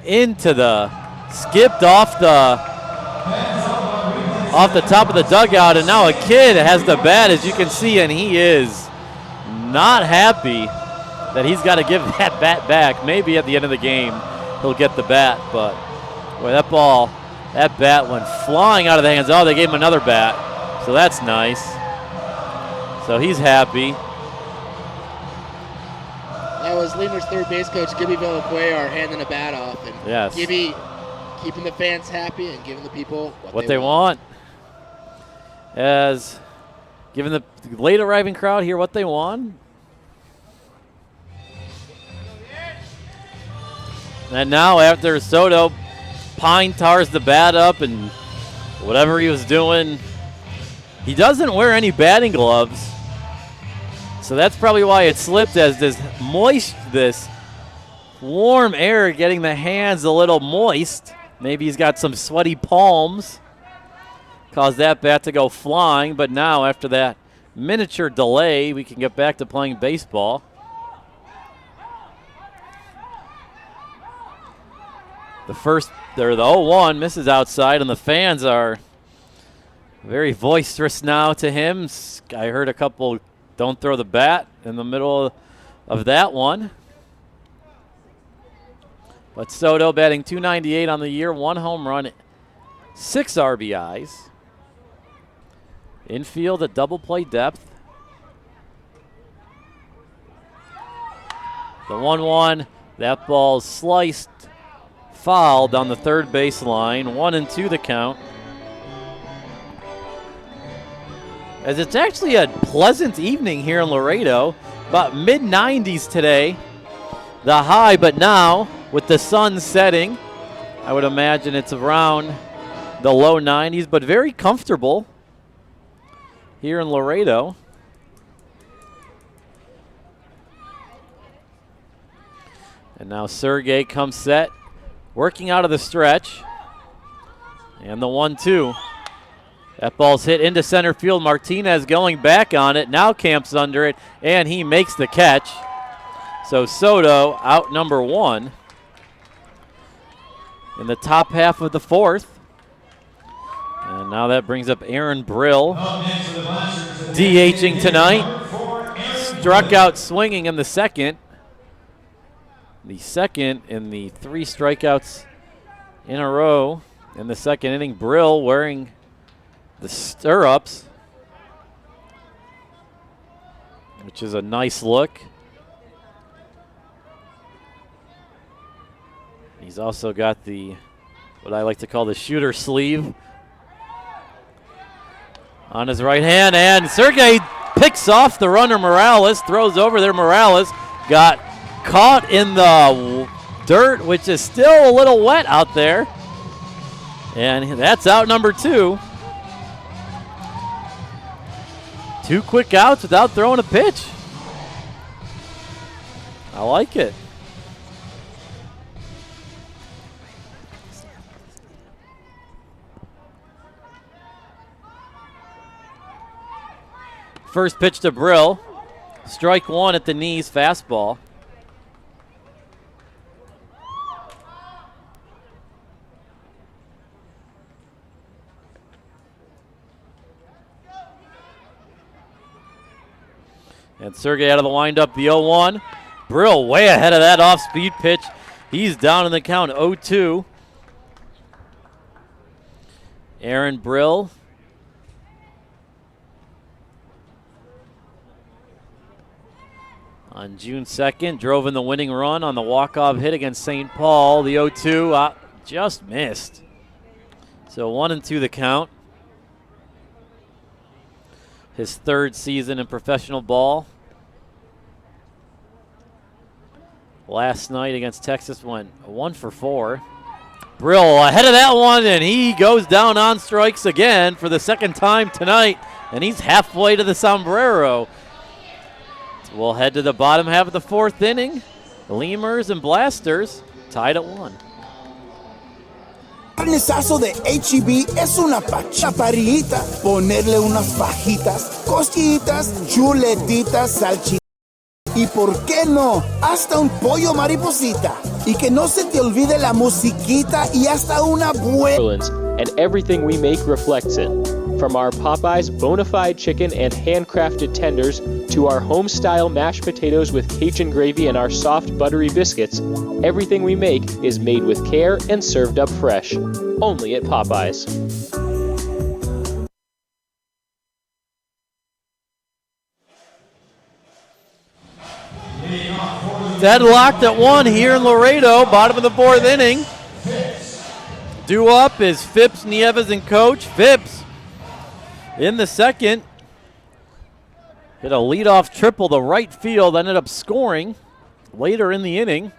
into skipped off the top of the dugout. And now a kid has the bat, as you can see, and he is not happy that he's got to give that bat back. Maybe at the end of the game he'll get the bat, but boy, that bat went flying out of the hands. Oh, they gave him another bat, so that's nice. So he's happy. That was Lemurs third base coach Gibby Villacuellar handing a bat off. And yes. Gibby keeping the fans happy and giving the people what they want. As giving the late arriving crowd here what they want. And now after Soto pine tars the bat up and whatever he was doing, he doesn't wear any batting gloves. So that's probably why it slipped, as this warm air getting the hands a little moist. Maybe he's got some sweaty palms. Caused that bat to go flying, but now after that miniature delay, we can get back to playing baseball. The 0-1 misses outside, and the fans are very boisterous now to him. I heard a couple don't throw the bat in the middle of that one. But Soto batting .298 on the year, 1 home run, 6 RBIs. Infield at double play depth. The 1-1, that ball sliced, fouled on the third baseline. 1-2 the count. As it's actually a pleasant evening here in Laredo. About mid-90s today, the high, but now with the sun setting, I would imagine it's around the low 90s, but very comfortable here in Laredo. And now Sergey comes set, working out of the stretch. And the 1-2. That ball's hit into center field. Martinez going back on it, now camps under it, and he makes the catch. So Soto out number 1 in the top half of the 4th. And now that brings up Aaron Brill, DHing tonight. Struck out swinging in the second. The second in the 3 strikeouts in a row in the second inning. Brill wearing the stirrups, which is a nice look. He's also got the, what I like to call the shooter sleeve on his right hand, and Sergey picks off the runner Morales, throws over there. Morales got caught in the dirt, which is still a little wet out there, and that's out number 2. 2 quick outs without throwing a pitch. I like it. First pitch to Brill. Strike 1 at the knees, fastball. And Sergey out of the windup, the 0-1. Brill way ahead of that off-speed pitch. He's down in the count, 0-2. Aaron Brill. On June 2nd, drove in the winning run on the walk-off hit against St. Paul. The 0-2 just missed. So 1-2 the count. His 3rd season in professional ball. Last night against Texas went 1 for 4. Brill ahead of that one, and he goes down on strikes again for the 2nd time tonight, and he's halfway to the sombrero. We'll head to the bottom half of the 4th inning. The Lemurs and Blasters tied at 1. Carnizazo de H-E-B es una chaparrita. Ponerle unas fajitas, costillitas, chuletitas, salchichitas. Y por qué no, hasta un pollo mariposita. Y que no se te olvide la musiquita y hasta una buena. And everything we make reflects it. From our Popeyes bona fide chicken and handcrafted tenders to our home-style mashed potatoes with Cajun gravy and our soft, buttery biscuits, everything we make is made with care and served up fresh. Only at Popeyes. Deadlocked at 1 here in Laredo, bottom of the 4th inning. Due up is Phipps, Nieves, and Coach. Phipps in the 2nd hit a leadoff triple to right field, ended up scoring later in the inning.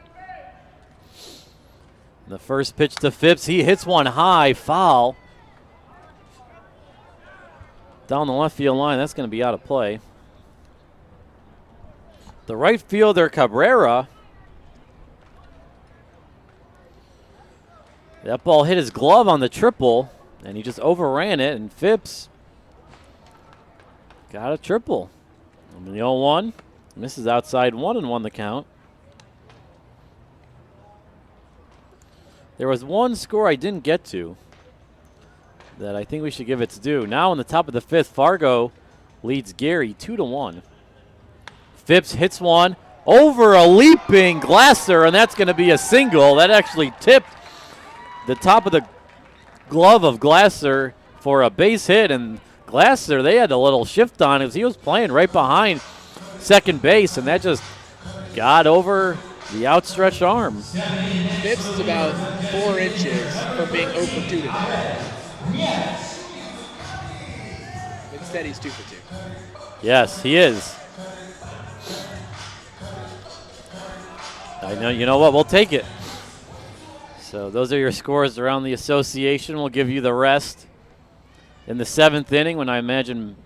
The first pitch to Phipps, he hits one high, foul. Down the left field line, that's going to be out of play. The right fielder, Cabrera. That ball hit his glove on the triple, and he just overran it, and Phipps got a triple. And the 0-1 misses outside 1-1 the count. There was one score I didn't get to that I think we should give its due. Now in the top of the 5th, Fargo leads Gary 2-1. Phipps hits one over a leaping Glasser, and that's going to be a single. That actually tipped the top of the glove of Glasser for a base hit, and Glasser, they had a little shift on him. He was playing right behind second base, and that just got over the outstretched arm. Phipps is about 4 inches from being 0 for 2 today. Instead, he's 2 for 2. Yes, he is. I know. You know what? We'll take it. So those are your scores around the association. We'll give you the rest in the 7th inning when I imagine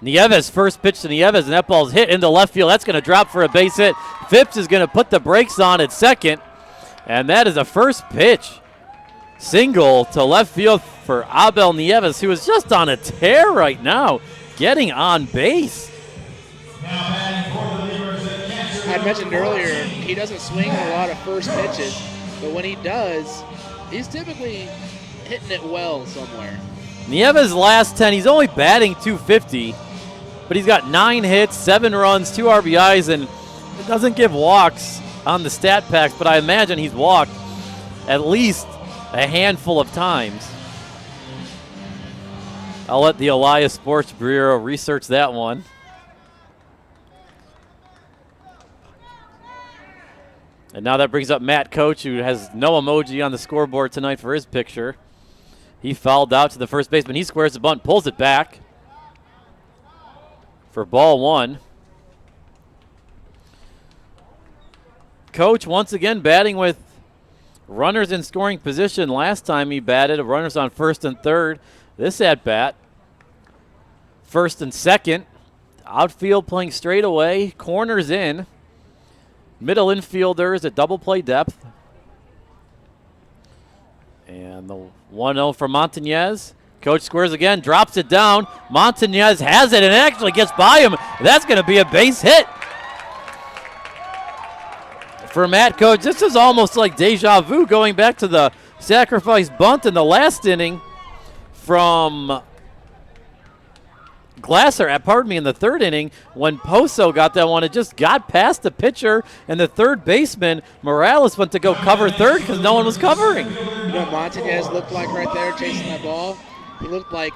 Nieves, first pitch to Nieves, and that ball's hit into left field. That's going to drop for a base hit. Phipps is going to put the brakes on at second, and that is a first pitch single to left field for Abel Nieves, who is just on a tear right now, getting on base. I mentioned earlier, he doesn't swing a lot of first pitches, but when he does, he's typically hitting it well somewhere. Nieves' last 10, he's only batting .250, but he's got 9 hits, 7 runs, 2 RBIs, and It doesn't give walks on the stat packs, but I imagine he's walked at least a handful of times. I'll let the Elias Sports Bureau research that one. And now that brings up Matt Coach, who has no emoji on the scoreboard tonight for his picture. He fouled out to the first baseman. He squares the bunt, pulls it back for ball one. Coach once again batting with runners in scoring position. Last time he batted runners on first and third. This at bat, first and second. Outfield playing straight away. Corners in. Middle infielders at double play depth. And the 1-0 for Montañez. Coach squares again, drops it down. Montañez has it and actually gets by him. That's going to be a base hit for Matt Coach. This is almost like deja vu, going back to the sacrifice bunt in the last inning from Glasser, in the third inning, when Poso got that one. It just got past the pitcher and the third baseman. Morales went to go cover third because no one was covering. You know what Montañez looked like right there chasing that ball? He looked like,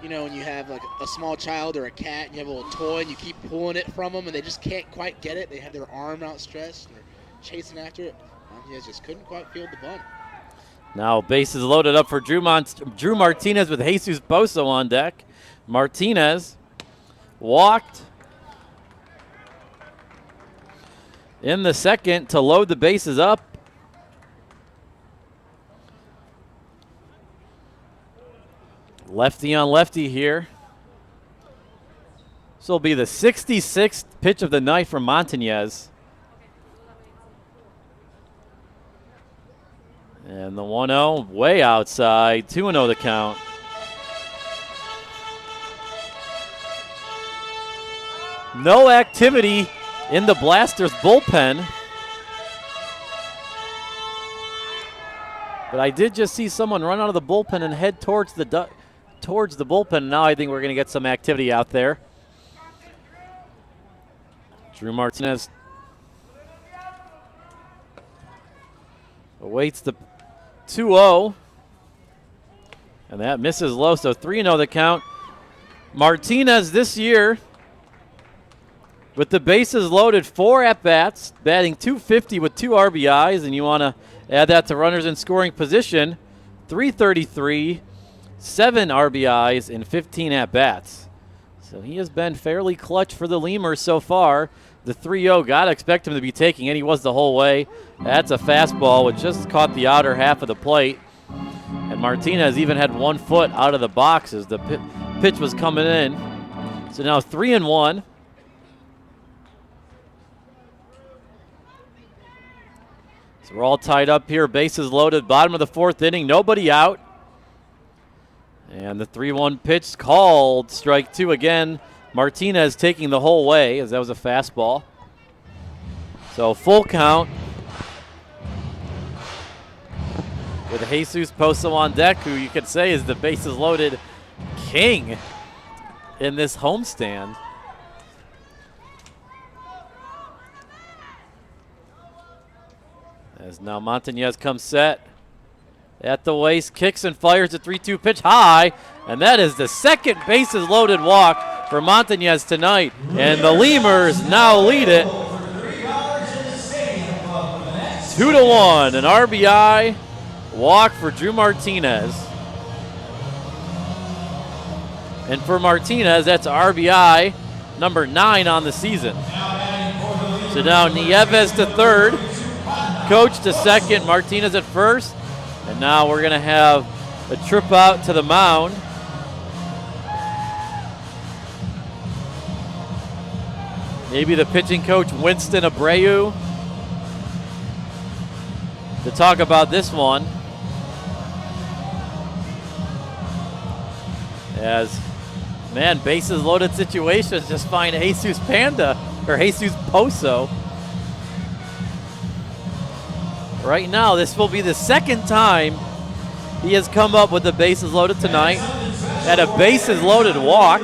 you know, when you have like a small child or a cat and you have a little toy and you keep pulling it from them and they just can't quite get it. They have their arm outstretched and they're chasing after it. Montañez just couldn't quite field the bunt. Now bases loaded up for Drew Martinez with Jesus Poso on deck. Martinez walked in the second to load the bases up. Lefty on lefty here. This will be the 66th pitch of the night from Montañez. And the 1-0 way outside, 2-0 the count. No activity in the Blasters bullpen. But I did just see someone run out of the bullpen and head towards the bullpen. Now I think we're going to get some activity out there. Drew Martinez awaits the 2-0. And that misses low, so 3-0 the count. Martinez this year, with the bases loaded, 4 at-bats, batting .250 with 2 RBIs, and you want to add that to runners in scoring position, .333, 7 RBIs, and 15 at-bats. So he has been fairly clutch for the Lemurs so far. The 3-0, got to expect him to be taking it. He was the whole way. That's a fastball which just caught the outer half of the plate. And Martinez even had 1 foot out of the box as the pitch was coming in. So now 3-1. So we're all tied up here. Bases loaded. Bottom of the 4th inning. Nobody out. And the 3-1 pitch called. Strike 2 again. Martinez taking the whole way, as that was a fastball. So full count with Jesus Poso on deck, who you could say is the bases loaded king in this homestand. As now Montañez comes set at the waist, kicks and fires a 3-2 pitch high, and that is the second bases loaded walk for Montañez tonight, and the Lemurs now lead it 2-1. An RBI walk for Drew Martinez. And for Martinez, that's RBI number 9 on the season. So now Nieves to third, Coach to second, Martinez at first, and now we're going to have a trip out to the mound. Maybe the pitching coach, Winston Abreu, to talk about this one. As, man, bases loaded situations, just find Jesus Poso. Right now, this will be the second time he has come up with the bases loaded tonight. At a bases loaded walk.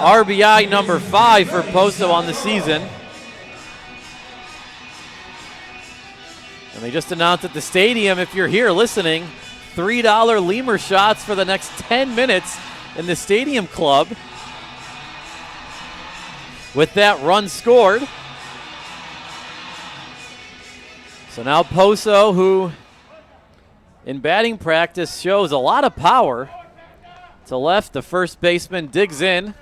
RBI number 5 for Poso on the season. they just announced at the stadium, if you're here listening, $3 Lemur shots for the next 10 minutes in the Stadium Club. With that run scored. So now Poso, who in batting practice shows a lot of power. To left, the first baseman digs in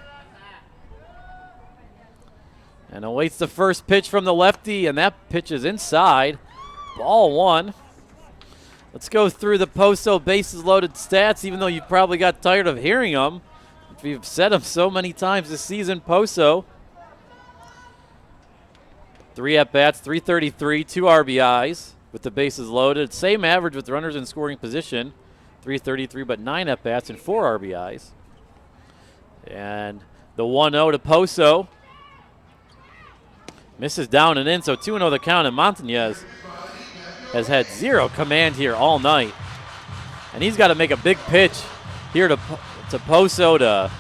and awaits the first pitch from the lefty, and that pitch is inside. Ball one. Let's go through the Poso bases loaded stats, even though you probably got tired of hearing them. We've said them so many times this season. Poso, 3 at-bats, 333, 2 RBIs with the bases loaded. Same average with runners in scoring position, 333, but 9 at-bats and 4 RBIs. And the 1-0 to Poso. Misses down and in, so 2-0 the count, and Montañez has had zero command here all night. And he's got to make a big pitch here to Poso to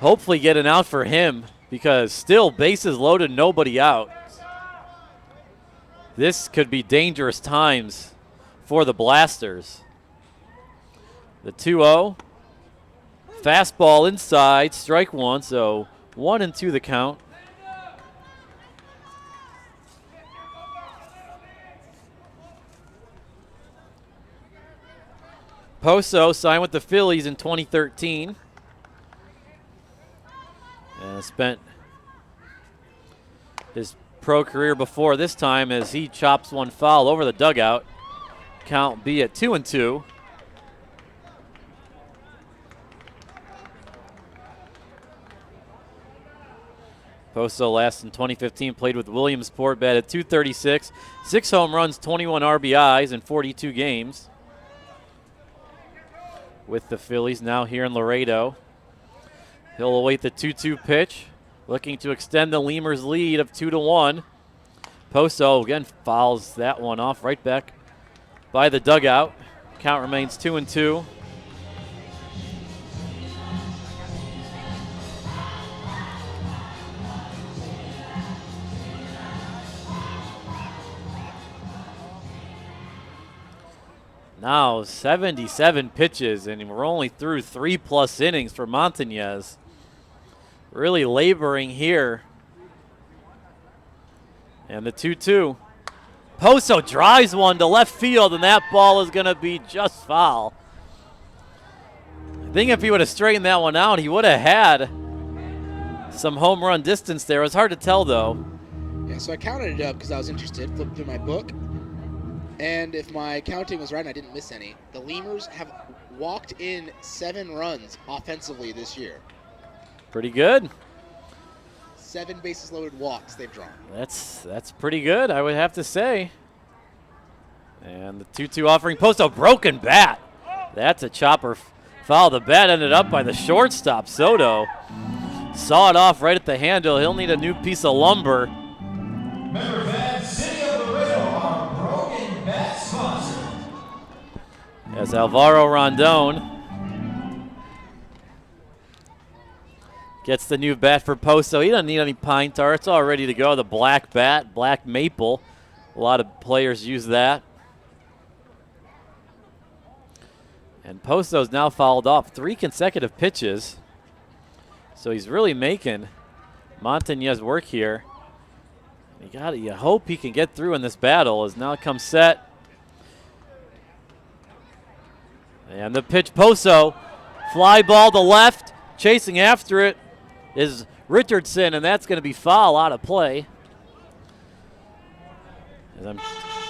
hopefully get an out for him, because still bases loaded, nobody out. This could be dangerous times for the Blasters. The 2-0. Fastball inside, strike one, so 1-2 the count. Poso signed with the Phillies in 2013. And spent his pro career before this time as he chops one foul over the dugout. Count be at 2-2. Poso last in 2015 played with Williamsport, batted .236, 6 home runs, 21 RBIs in 42 games. With the Phillies now here in Laredo. He'll await the 2-2 pitch, looking to extend the Lemurs lead of 2-1. Poso again fouls that one off right back by the dugout. Count remains 2-2. Now 77 pitches, and we're only through 3+ innings for Montañez. Really laboring here. And the 2-2. Poso drives one to left field, and that ball is going to be just foul. I think if he would have straightened that one out, he would have had some home run distance there. It was hard to tell, though. Yeah, so I counted it up because I was interested, flipped through my book. And if my counting was right and I didn't miss any, the Lemurs have walked in 7 runs offensively this year. Pretty good. 7 bases loaded walks they've drawn. That's pretty good, I would have to say. And the 2-2 offering Poso, broken bat. That's a chopper foul. The bat ended up by the shortstop, Soto. Saw it off right at the handle. He'll need a new piece of lumber. Member fans, City of Laredo, our broken bat sponsor. As Alvaro Rondon gets the new bat for Poso. He doesn't need any pine tar. It's all ready to go. The black bat, black maple. A lot of players use that. And Poso's now fouled off 3 consecutive pitches. So he's really making Montañez work here. You hope he can get through in this battle as now it comes set. And the pitch, Poso, fly ball to left, chasing after it is Richardson, and that's going to be foul out of play. As I'm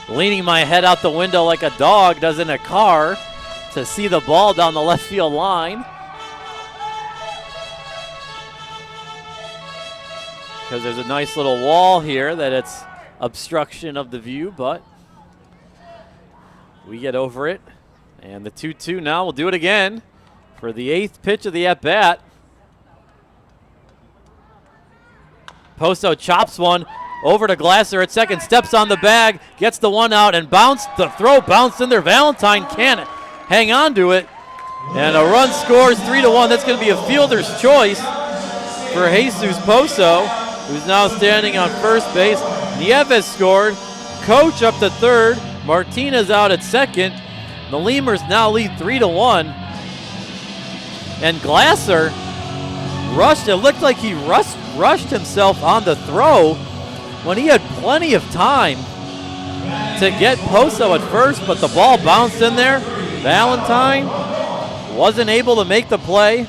leaning my head out the window like a dog does in a car to see the ball down the left field line. Because there's a nice little wall here that it's obstruction of the view, but we get over it. And the 2-2 now, we'll do it again for the 8th pitch of the at-bat. Poso chops one over to Glasser at second, steps on the bag, gets the one out, and the throw bounced in there. Valentine can't hang on to it. And a run scores 3-1. That's going to be a fielder's choice for Jesus Poso, who's now standing on first base. Nieves scored. Coach up to third. Martinez out at second. The Lemurs now lead 3-1. And Glasser rushed. It looked like he rushed himself on the throw when he had plenty of time to get Poso at first, but the ball bounced in there. Valentine wasn't able to make the play.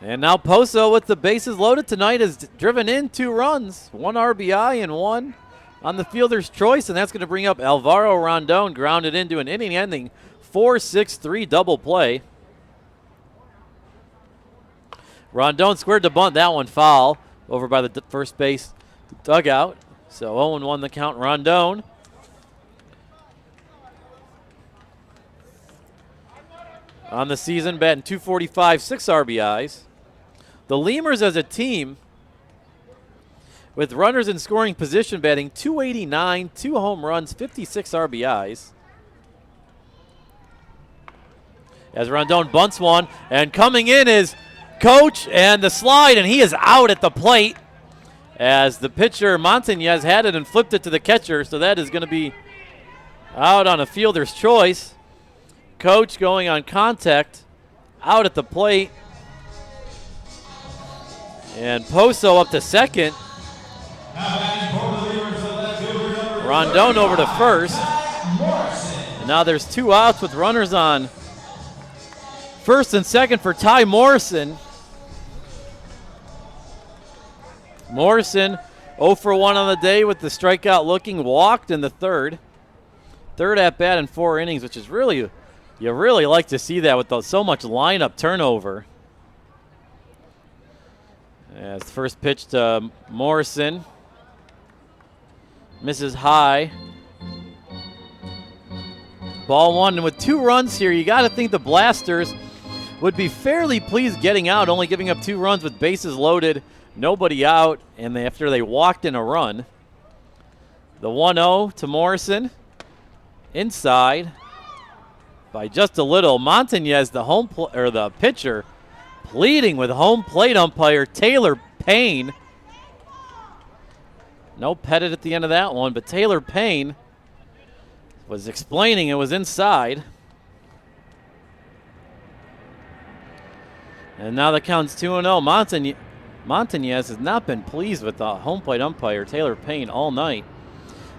And now Poso, with the bases loaded tonight, has driven in 2 runs, 1 RBI and 1 on the fielder's choice, and that's going to bring up Alvaro Rondon, grounded into an inning-ending 4-6-3 double play. Rondon squared to bunt, that one foul over by the first base dugout. So 0-1 the count. Rondon. On the season, batting .245, 6 RBIs. The Lemurs as a team, with runners in scoring position, batting .289, 2 home runs, 56 RBIs. As Rondon bunts one, and coming in is Coach, and the slide, and he is out at the plate as the pitcher Montañez had it and flipped it to the catcher, so that is going to be out on a fielder's choice. Coach going on contact, out at the plate. And Poso up to second. Rondon over to first. And now there's 2 outs with runners on first and second for Ty Morrison. Morrison 0 for 1 on the day with the strikeout looking, walked in the third. Third at bat in 4 innings, which is really, you really like to see that with so much lineup turnover. As the first pitch to Morrison. Misses high. Ball 1, and with 2 runs here, you got to think the Blasters would be fairly pleased getting out, only giving up 2 runs with bases loaded, nobody out, and after they walked in a run. The 1-0 to Morrison. Inside by just a little. Montañez, the pitcher, pleading with home plate umpire Taylor Payne. No petted at the end of that one, but Taylor Payne was explaining it was inside. And now the count's 2-0. Montañez has not been pleased with the home plate umpire Taylor Payne all night.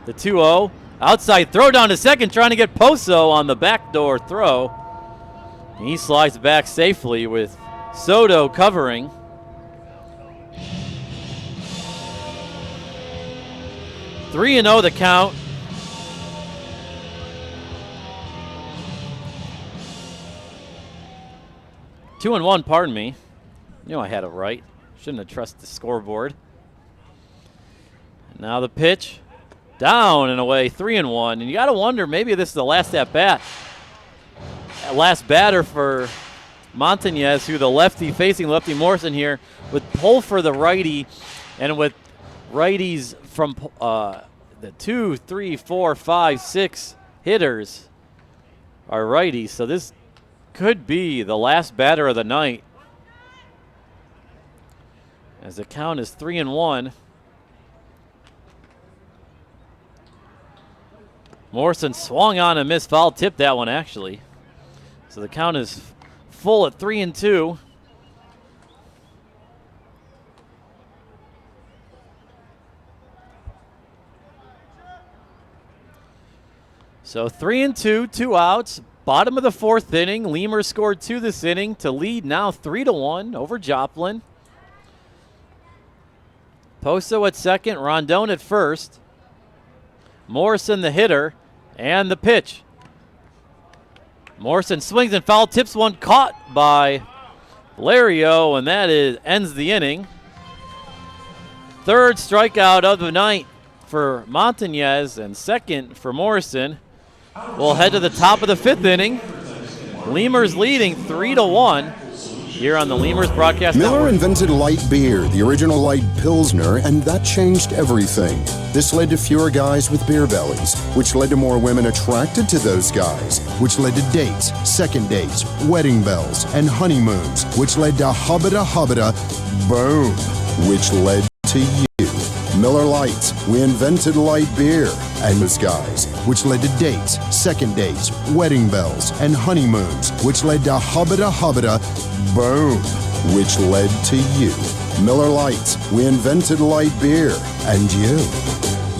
The 2-0. Outside throw down to second, trying to get Poso on the backdoor throw. He slides back safely with Soto covering. Three and 0 the count. Two and 1, pardon me. Knew I had it right. Shouldn't have trusted the scoreboard. Now the pitch. Down and away, 3 and 1. And you got to wonder, maybe this is the last at bat. Last batter for Montañez, who the lefty facing lefty Morrison here, with pull for the righty, and with righties from the 2, 3, 4, 5, 6 hitters are righties. So this could be the last batter of the night, as the count is 3 and 1. Morrison swung on and missed, foul tip that one actually. So the count is full at 3 and 2. So 3 and 2, 2 outs. Bottom of the 4th inning. Lemurs scored 2 this inning to lead now 3-1 over Joplin. Poso at second, Rondon at first. Morrison the hitter, and the pitch. Morrison swings and foul tips one, caught by Lario, and that ends the inning. Third strikeout of the night for Montañez and second for Morrison. We'll head to the top of the 5th inning. Lemurs leading 3-1 here on the Lemurs Broadcast Miller Network. invented light beer, the original light Pilsner, and that changed everything. This led to fewer guys with beer bellies, which led to more women attracted to those guys, which led to dates, second dates, wedding bells, and honeymoons, which led to hubbada hubbada boom, which led to you. Miller Lite, we invented light beer. And those guys, which led to dates, second dates, wedding bells, and honeymoons, which led to hubbada, boom, which led to you. Miller Lite, we invented light beer. And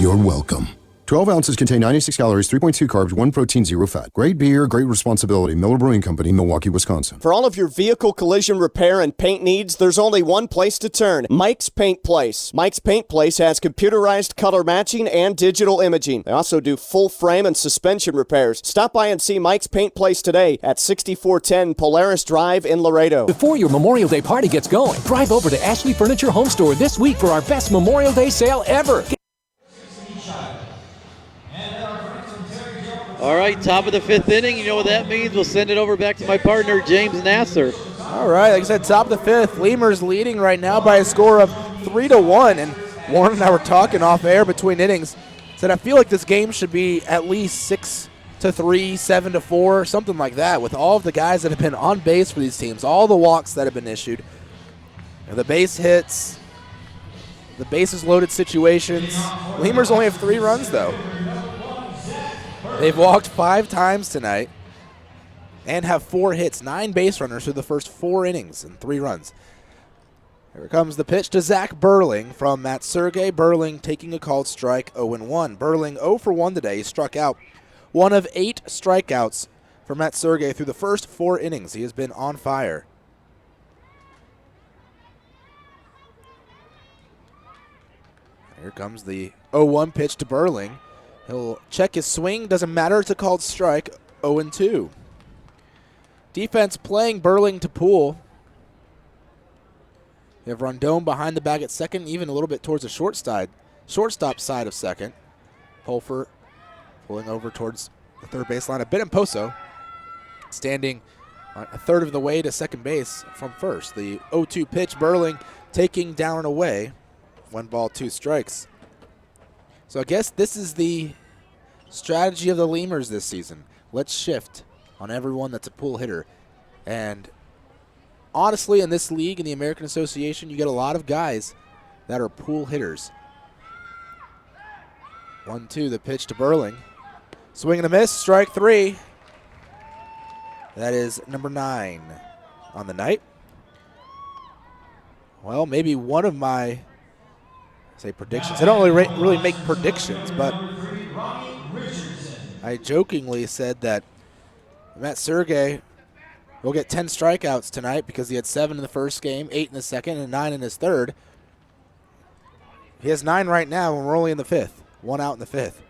you're welcome. 12 ounces contain 96 calories, 3.2 carbs, 1 protein, 0 fat. Great beer, great responsibility. Miller Brewing Company, Milwaukee, Wisconsin. For all of your vehicle collision repair and paint needs, there's only one place to turn, Mike's Paint Place. Mike's Paint Place has computerized color matching and digital imaging. They also do full frame and suspension repairs. Stop by and see Mike's Paint Place today at 6410 Polaris Drive in Laredo. Before your Memorial Day party gets going, drive over to Ashley Furniture Home Store this week for our best Memorial Day sale ever. All right, top of the 5th inning. You know what that means. We'll send it over back to my partner, James Nasser. All right, like I said, top of the 5th. Lemurs leading right now by a score of 3-1. And Warren and I were talking off air between innings. Said I feel like this game should be at least 6-3, 7-4, something like that, with all of the guys that have been on base for these teams, all the walks that have been issued, and the base hits, the bases loaded situations. Lemurs only have 3 runs, though. They've walked 5 times tonight and have 4 hits, 9 base runners through the first 4 innings and 3 runs. Here comes the pitch to Zach Burling from Matt Sergey. Burling taking a called strike, 0-1. Burling 0 for 1 today. He struck out 1 of 8 strikeouts for Matt Sergey through the first 4 innings. He has been on fire. Here comes the 0-1 pitch to Burling. He'll check his swing. Doesn't matter. It's a called strike. 0-2. Defense playing Burling to pull. You have Rondon behind the bag at second, even a little bit towards the shortstop side of second. Pulfer pulling over towards the third baseline. A bit in Poso, standing a third of the way to second base from first. The 0-2 pitch, Burling taking down and away. 1 ball, 2 strikes. So I guess this is the strategy of the Lemurs this season. Let's shift on everyone that's a pull hitter. And honestly, in this league, in the American Association, you get a lot of guys that are pull hitters. 1-2, the pitch to Burling. Swing and a miss, strike 3. That is number 9 on the night. Well, maybe one of my predictions. I don't really make predictions, but I jokingly said that Matt Sergey will get 10 strikeouts tonight because he had 7 in the first game, 8 in the second, and 9 in his third. He has 9 right now, and we're only in the 5th. 1 out in the 5th.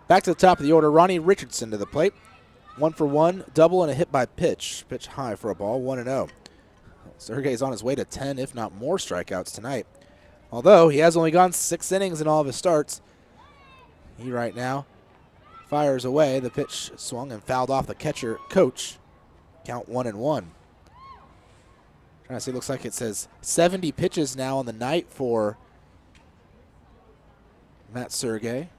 Back to the top of the order, Ronnie Richardson to the plate. 1 for 1, double and a hit by pitch. Pitch high for a ball, 1-0. Sergey's on his way to 10, if not more, strikeouts tonight. Although he has only gone 6 innings in all of his starts. He right now fires away. The pitch swung and fouled off the catcher coach. Count 1-1. Trying to see, looks like it says 70 pitches now on the night for Matt Sergey.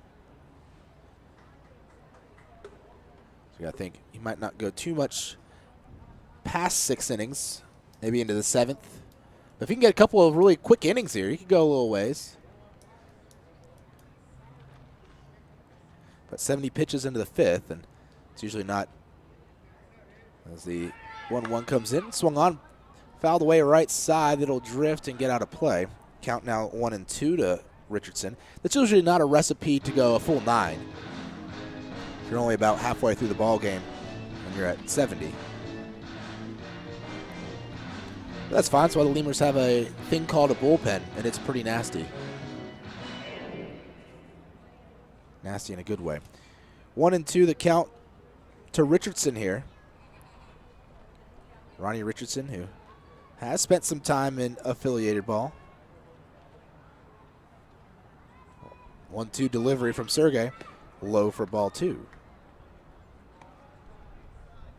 So I think he might not go too much past 6 innings, maybe into the 7th. But if he can get a couple of really quick innings here, he could go a little ways. But 70 pitches into the 5th, and it's usually not. As the 1-1 comes in, swung on, fouled away right side. It'll drift and get out of play. Count now 1-2 to Richardson. That's usually not a recipe to go a full 9. You're only about halfway through the ball game when you're at 70. That's fine. That's why the Lemurs have a thing called a bullpen, and it's pretty nasty. Nasty in a good way. 1-2 the count to Richardson here. Ronnie Richardson, who has spent some time in affiliated ball. 1-2 delivery from Sergey. Low for ball 2.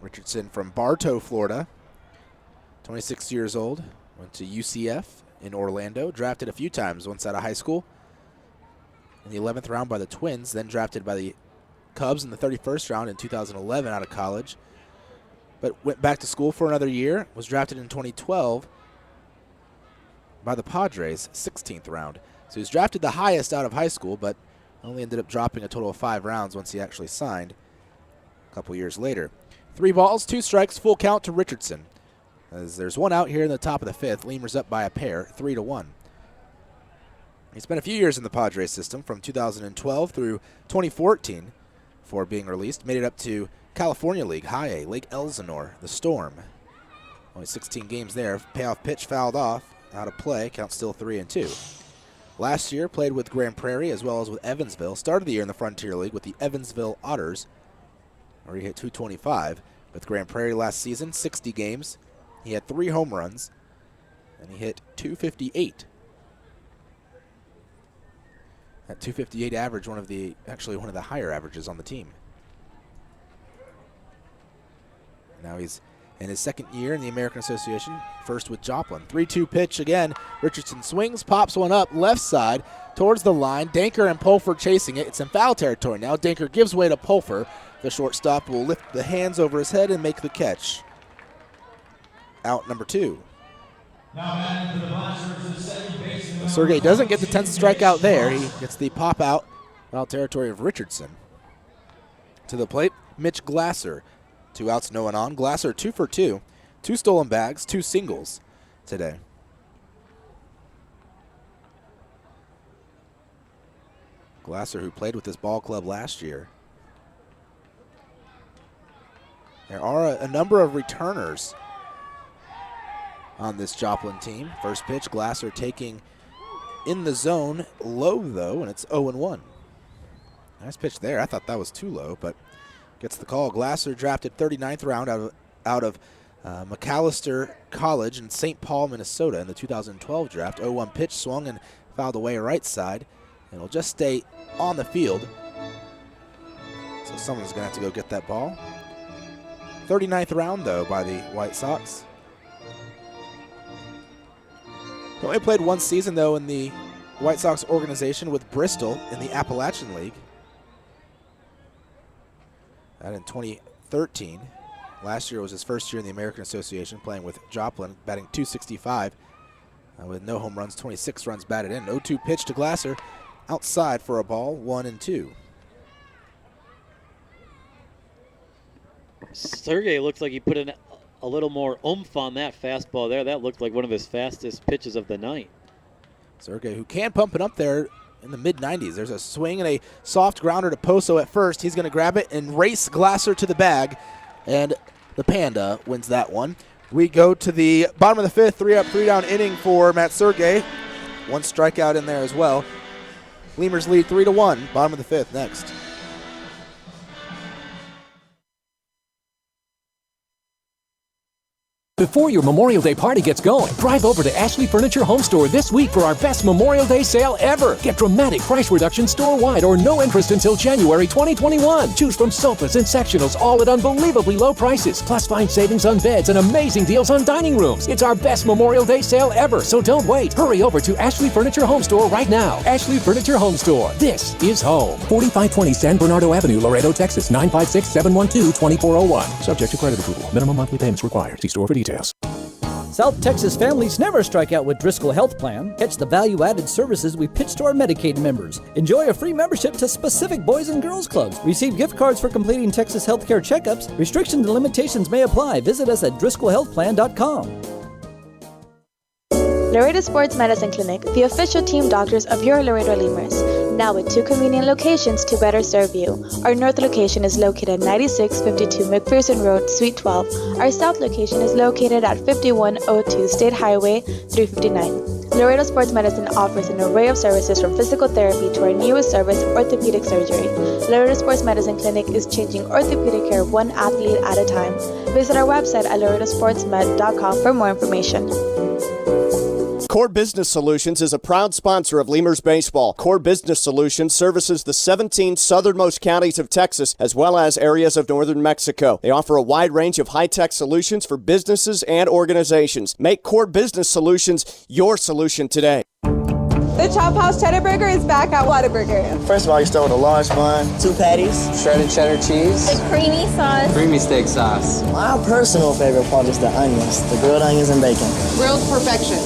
Richardson from Bartow, Florida. 26 years old, went to UCF in Orlando, drafted a few times, once out of high school. In the 11th round by the Twins, then drafted by the Cubs in the 31st round in 2011 out of college. But went back to school for another year, was drafted in 2012 by the Padres, 16th round. So he was drafted the highest out of high school, but only ended up dropping a total of 5 rounds once he actually signed a couple years later. 3 balls, 2 strikes, full count to Richardson. As there's 1 out here in the top of the 5th, Lemurs up by a pair, 3-1. He spent a few years in the Padres system from 2012 through 2014 before being released. Made it up to California League, High A, Lake Elsinore, the Storm. Only 16 games there. Payoff pitch fouled off, out of play, count still 3-2. Last year, played with Grand Prairie as well as with Evansville. Started the year in the Frontier League with the Evansville Otters, where he hit .225. With Grand Prairie last season, 60 games. He had 3 home runs, and he hit .258. That .258 average, one of the higher averages on the team. Now he's in his 2nd year in the American Association, first with Joplin. 3-2 pitch again. Richardson swings, pops one up left side towards the line. Danker and Pulfer chasing it. It's in foul territory now. Danker gives way to Pulfer. The shortstop will lift the hands over his head and make the catch. Out number 2. Sergey doesn't get the 10th strikeout there. He gets the pop out foul territory of Richardson. To the plate, Mitch Glasser. 2 outs, no one on. Glasser 2 for 2. 2 stolen bags, 2 singles today. Glasser, who played with this ball club last year. There are a number of returners on this Joplin team. First pitch, Glasser taking in the zone, low though, and it's 0-1. Nice pitch there. I thought that was too low, but gets the call. Glasser drafted 39th round out of McAllister College in St. Paul, Minnesota in the 2012 draft. 0-1 pitch, swung and fouled away right side, and will just stay on the field. So someone's going to have to go get that ball. 39th round, though, by the White Sox. He only played 1 season, though, in the White Sox organization with Bristol in the Appalachian League. That in 2013. Last year was his first year in the American Association, playing with Joplin, batting .265 with no home runs, 26 runs batted in. 0-2 pitch to Glasser, outside for a ball, 1-2. Sergey looks like he put in a little more oomph on that fastball there. That looked like one of his fastest pitches of the night. Sergey, who can pump it up there in the mid-90s. There's a swing and a soft grounder to Poso at first. He's going to grab it and race Glasser to the bag, and the Panda wins that one. We go to the bottom of the 5th, 3 up, 3 down inning for Matt Sergey. 1 strikeout in there as well. Lemurs lead 3-1. Bottom of the 5th next. Before your Memorial Day party gets going, drive over to Ashley Furniture Home Store this week for our best Memorial Day sale ever. Get dramatic price reduction store-wide or no interest until January 2021. Choose from sofas and sectionals, all at unbelievably low prices. Plus, find savings on beds and amazing deals on dining rooms. It's our best Memorial Day sale ever, so don't wait. Hurry over to Ashley Furniture Home Store right now. Ashley Furniture Home Store. This is home. 4520 San Bernardo Avenue, Laredo, Texas, 956-712-2401. Subject to credit approval. Minimum monthly payments required. See store for details. South Texas families never strike out with Driscoll Health Plan. Catch the value-added services we pitch to our Medicaid members. Enjoy a free membership to specific boys and girls clubs. Receive gift cards for completing Texas healthcare checkups. Restrictions and limitations may apply. Visit us at DriscollHealthPlan.com. Laredo Sports Medicine Clinic, the official team doctors of your Laredo Lemurs. Now with 2 convenient locations to better serve you. Our north location is located at 9652 McPherson Road, Suite 12. Our south location is located at 5102 State Highway 359. Laredo Sports Medicine offers an array of services from physical therapy to our newest service, orthopedic surgery. Laredo Sports Medicine Clinic is changing orthopedic care 1 athlete at a time. Visit our website at laredosportsmed.com for more information. Core Business Solutions is a proud sponsor of Lemurs Baseball. Core Business Solutions services the 17 southernmost counties of Texas as well as areas of northern Mexico. They offer a wide range of high-tech solutions for businesses and organizations. Make Core Business Solutions your solution today. The Chop House Cheddar Burger is back at Whataburger. First of all, you start with a large bun, 2 patties, shredded cheddar cheese, A creamy sauce. creamy steak sauce. My personal favorite part is the onions, the grilled onions and bacon. Grilled perfection.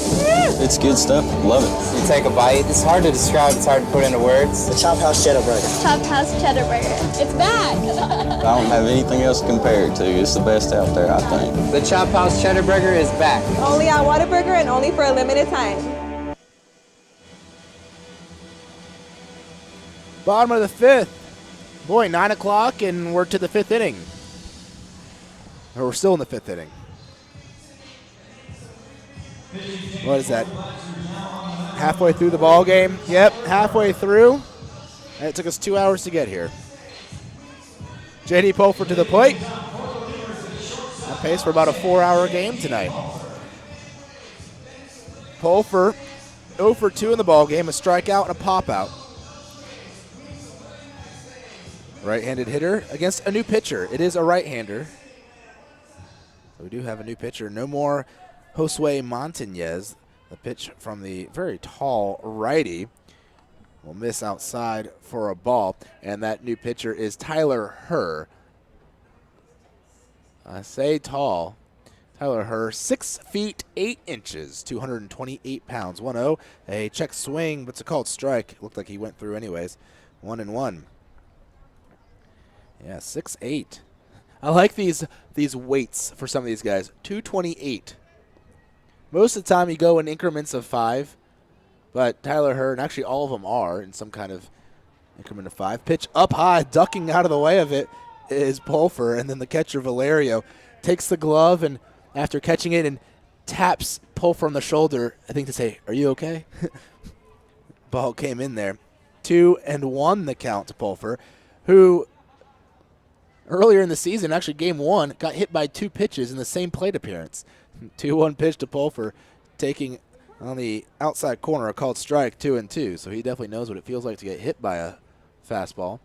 It's good stuff. Love it. You take a bite. It's hard to describe. It's hard to put into words. The Chop House Cheddar Burger. Chop House Cheddar Burger. It's back. I don't have anything else to compare it to. It's the best out there, I think. The Chop House Cheddar Burger is back. Only at Whataburger and only for a limited time. Bottom of the fifth. Boy, 9 o'clock, and we're to the fifth inning. Or we're still in the fifth inning. What is that? Halfway through the ball game? Yep, halfway through. And it took us 2 hours to get here. J.D. Pulford to the plate. On pace for about a 4-hour game tonight. Pulford 0 for 2 in the ball game, a strikeout and a pop-out. Right-handed hitter against a new pitcher. It is a right-hander. So we do have a new pitcher. No more Josue Montañez. The pitch from the very tall righty will miss outside for a ball. And that new pitcher is Tyler Herr. I say tall. Tyler Herr, 6 feet 8 inches, 228 pounds. 1-0. A check swing, but it's a called strike. Looked like he went through anyways. 1-1. Yeah, 6'8". I like these weights for some of these guys. 228. Most of the time you go in increments of 5, but Tyler Herr, and actually all of them are in some kind of increment of 5. Pitch up high, ducking out of the way of it is Pulford, and then the catcher Valerio takes the glove and after catching it and taps Pulford on the shoulder, I think to say, "Are you okay?" Ball came in there. 2-1 the count to Pulford, who earlier in the season, actually game 1, got hit by 2 pitches in the same plate appearance. 2-1 pitch to Pulford, taking on the outside corner a called strike, 2-2. So he definitely knows what it feels like to get hit by a fastball.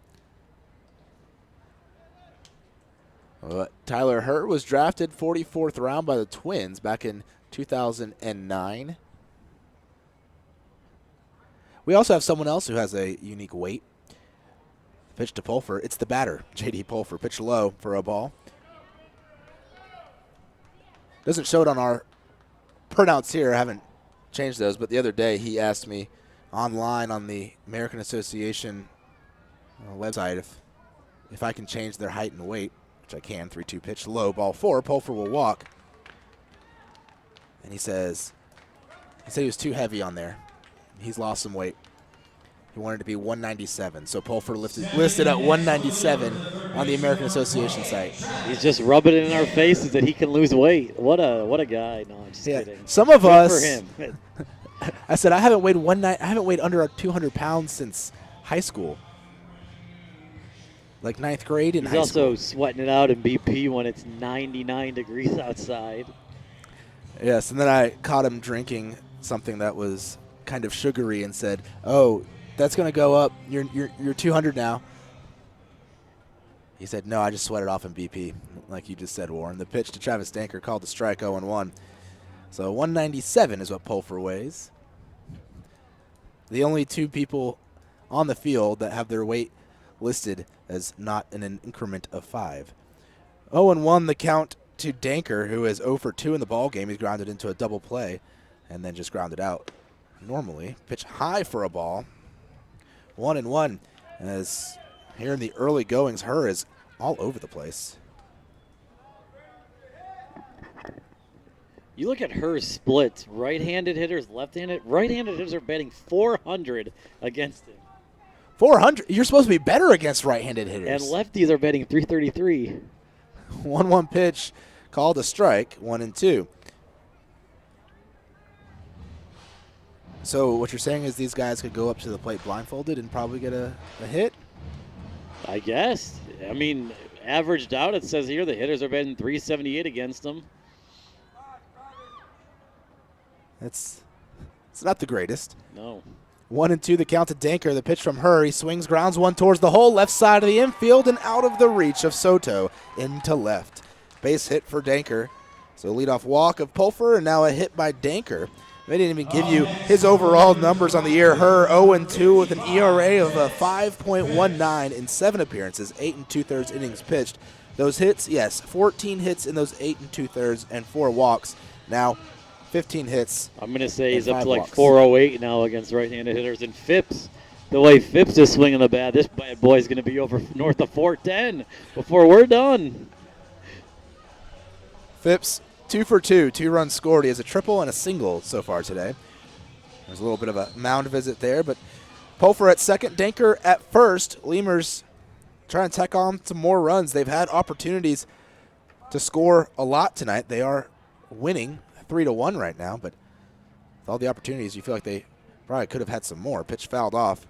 Tyler Herr was drafted 44th round by the Twins back in 2009. We also have someone else who has a unique weight. Pitch to Pulford. It's the batter, J.D. Pulford. Pitch low for a ball. Doesn't show it on our printouts here. I haven't changed those, but the other day he asked me online on the American Association website if I can change their height and weight, which I can. 3-2 pitch low, ball 4. Pulford will walk. And he said he was too heavy on there. He's lost some weight. He wanted to be 197, so Pulford listed at 197 on the American Association site. He's just rubbing it in our faces that he can lose weight. What a guy! No, I'm just kidding. Some of Good us. for him. I said I haven't weighed under 200 pounds since high school, like 9th grade in high school. He's also sweating it out in BP when it's 99 degrees outside. Yes, and then I caught him drinking something that was kind of sugary and said, "Oh, that's going to go up. You're 200 now." He said, "No, I just sweat it off in BP," like you just said, Warren. The pitch to Travis Danker called the strike, 0-1. So 197 is what Pulford weighs. The only 2 people on the field that have their weight listed as not in an increment of 5. 0-1 the count to Danker, who is 0 for 2 in the ball game. He's grounded into a double play and then just grounded out normally. Pitch high for a ball. 1-1. As here in the early goings, Herr is all over the place. You look at her splits. Right-handed hitters, left-handed. Right-handed hitters are batting 400 against him. 400? You're supposed to be better against right-handed hitters. And lefties are batting 333. 1-1 pitch called a strike, 1-2. So what you're saying is these guys could go up to the plate blindfolded and probably get a hit? I guess. I mean, averaged out, it says here the hitters are batting 378 against them. It's not the greatest. No. 1-2 the count to Danker. The pitch from Herr. He swings, grounds one towards the hole, left side of the infield and out of the reach of Soto into left. Base hit for Danker. So leadoff walk of Pulford and now a hit by Danker. They didn't even give you his overall numbers on the year. Her 0-2 with an ERA of 5.19 in 7 appearances, 8 2/3 innings pitched. Those hits, yes, 14 hits in those 8 2/3 and 4 walks. Now, 15 hits. I'm going to say he's up to walks. 408 now against right-handed hitters. And Phipps, the way Phipps is swinging the bat, this bad boy is going to be over north of 410 before we're done. Phipps, 2 for 2, 2 runs scored. He has a triple and a single so far today. There's a little bit of a mound visit there, but Pulfer at second, Danker at first. Lemurs trying to tack on some more runs. They've had opportunities to score a lot tonight. They are winning 3-1 right now, but with all the opportunities, you feel like they probably could have had some more. Pitch fouled off.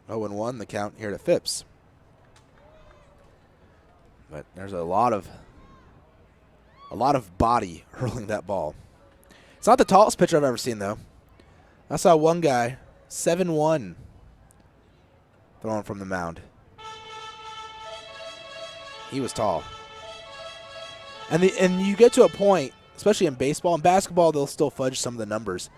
0-1 the count here to Phipps. But there's a lot of body hurling that ball. It's not the tallest pitcher I've ever seen, though. I saw one guy, 7'1", throwing from the mound. He was tall. And you get to a point, especially in baseball. In basketball, they'll still fudge some of the numbers.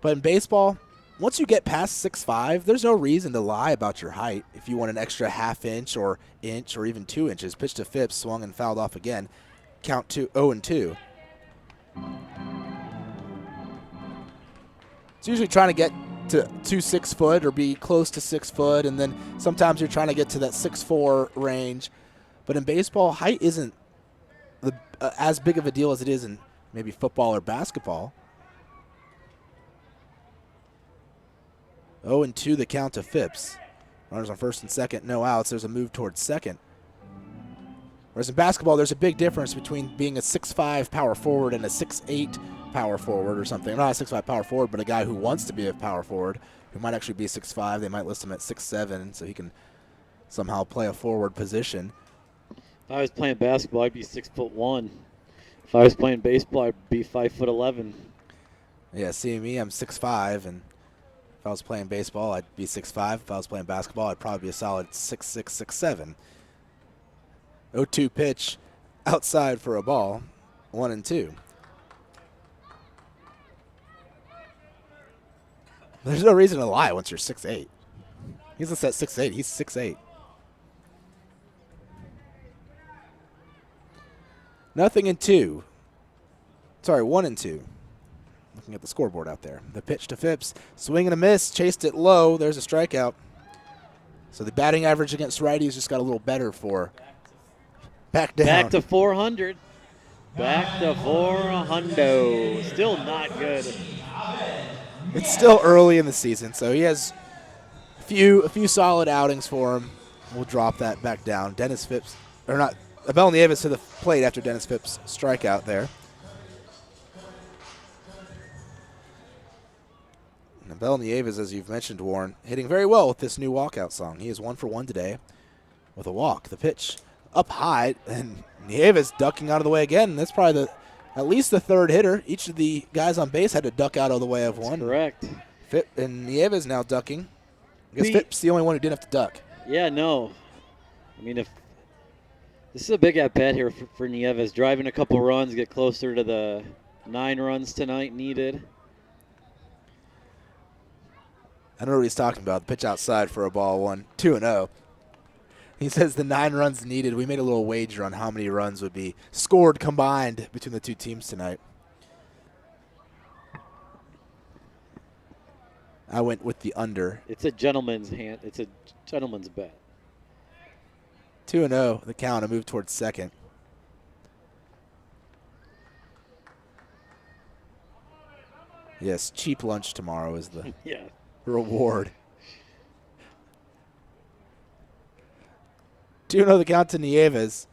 But in baseball, once you get past 6'5", there's no reason to lie about your height. If you want an extra half inch or even 2 inches. Pitch to Phipps, swung and fouled off again. Count to 0-2. It's usually trying to get to 6 foot or be close to 6 foot, and then sometimes you're trying to get to that 6'4" range. But in baseball, height isn't as big of a deal as it is in maybe football or basketball. 0-2 the count to Phipps. Runners on first and second, no outs. There's a move towards second. Whereas in basketball, there's a big difference between being a 6'5" power forward and a 6'8" power forward or something. Not a 6'5" power forward, but a guy who wants to be a power forward, who might actually be 6'5". They might list him at 6'7", so he can somehow play a forward position. If I was playing basketball, I'd be 6'1". If I was playing baseball, I'd be 5'11". Yeah, see me, I'm 6'5", and if I was playing baseball, I'd be 6'5". If I was playing basketball, I'd probably be a solid 6'6", 6'7". 0-2 pitch outside for a ball, 1-2. There's no reason to lie once you're 6'8". He's not at 6'8", he's 6'8". Nothing in 2. Sorry, 1-2. Looking at the scoreboard out there. The pitch to Phipps, swing and a miss, chased it low. There's a strikeout. So the batting average against righties just got a little better for back down. Back to 400. Back to 400. Still not good. It's still early in the season, so he has a few solid outings for him. We'll drop that back down. Dennis Phipps, or not, Abel Nieves to the plate after Dennis Phipps' strikeout there. Abel Nieves, as you've mentioned, Warren, hitting very well with this new walkout song. He is 1 for 1 today with a walk. The pitch up high, and Nieves ducking out of the way again. That's probably at least the third hitter. Each of the guys on base had to duck out of the way of one. Correct. And Nieves now ducking. I guess Phipps the only one who didn't have to duck. Yeah, no. I mean, if this is a big at-bat here for Nieves. Driving a couple runs, get closer to the 9 runs tonight needed. I don't know what he's talking about. The pitch outside for a ball, 2-0. He says the 9 runs needed. We made a little wager on how many runs would be scored combined between the two teams tonight. I went with the under. It's a gentleman's hand. It's a gentleman's bet. 2-0, the count. A move towards second. Yes, cheap lunch tomorrow is the reward. 2-0 the count to Nieves.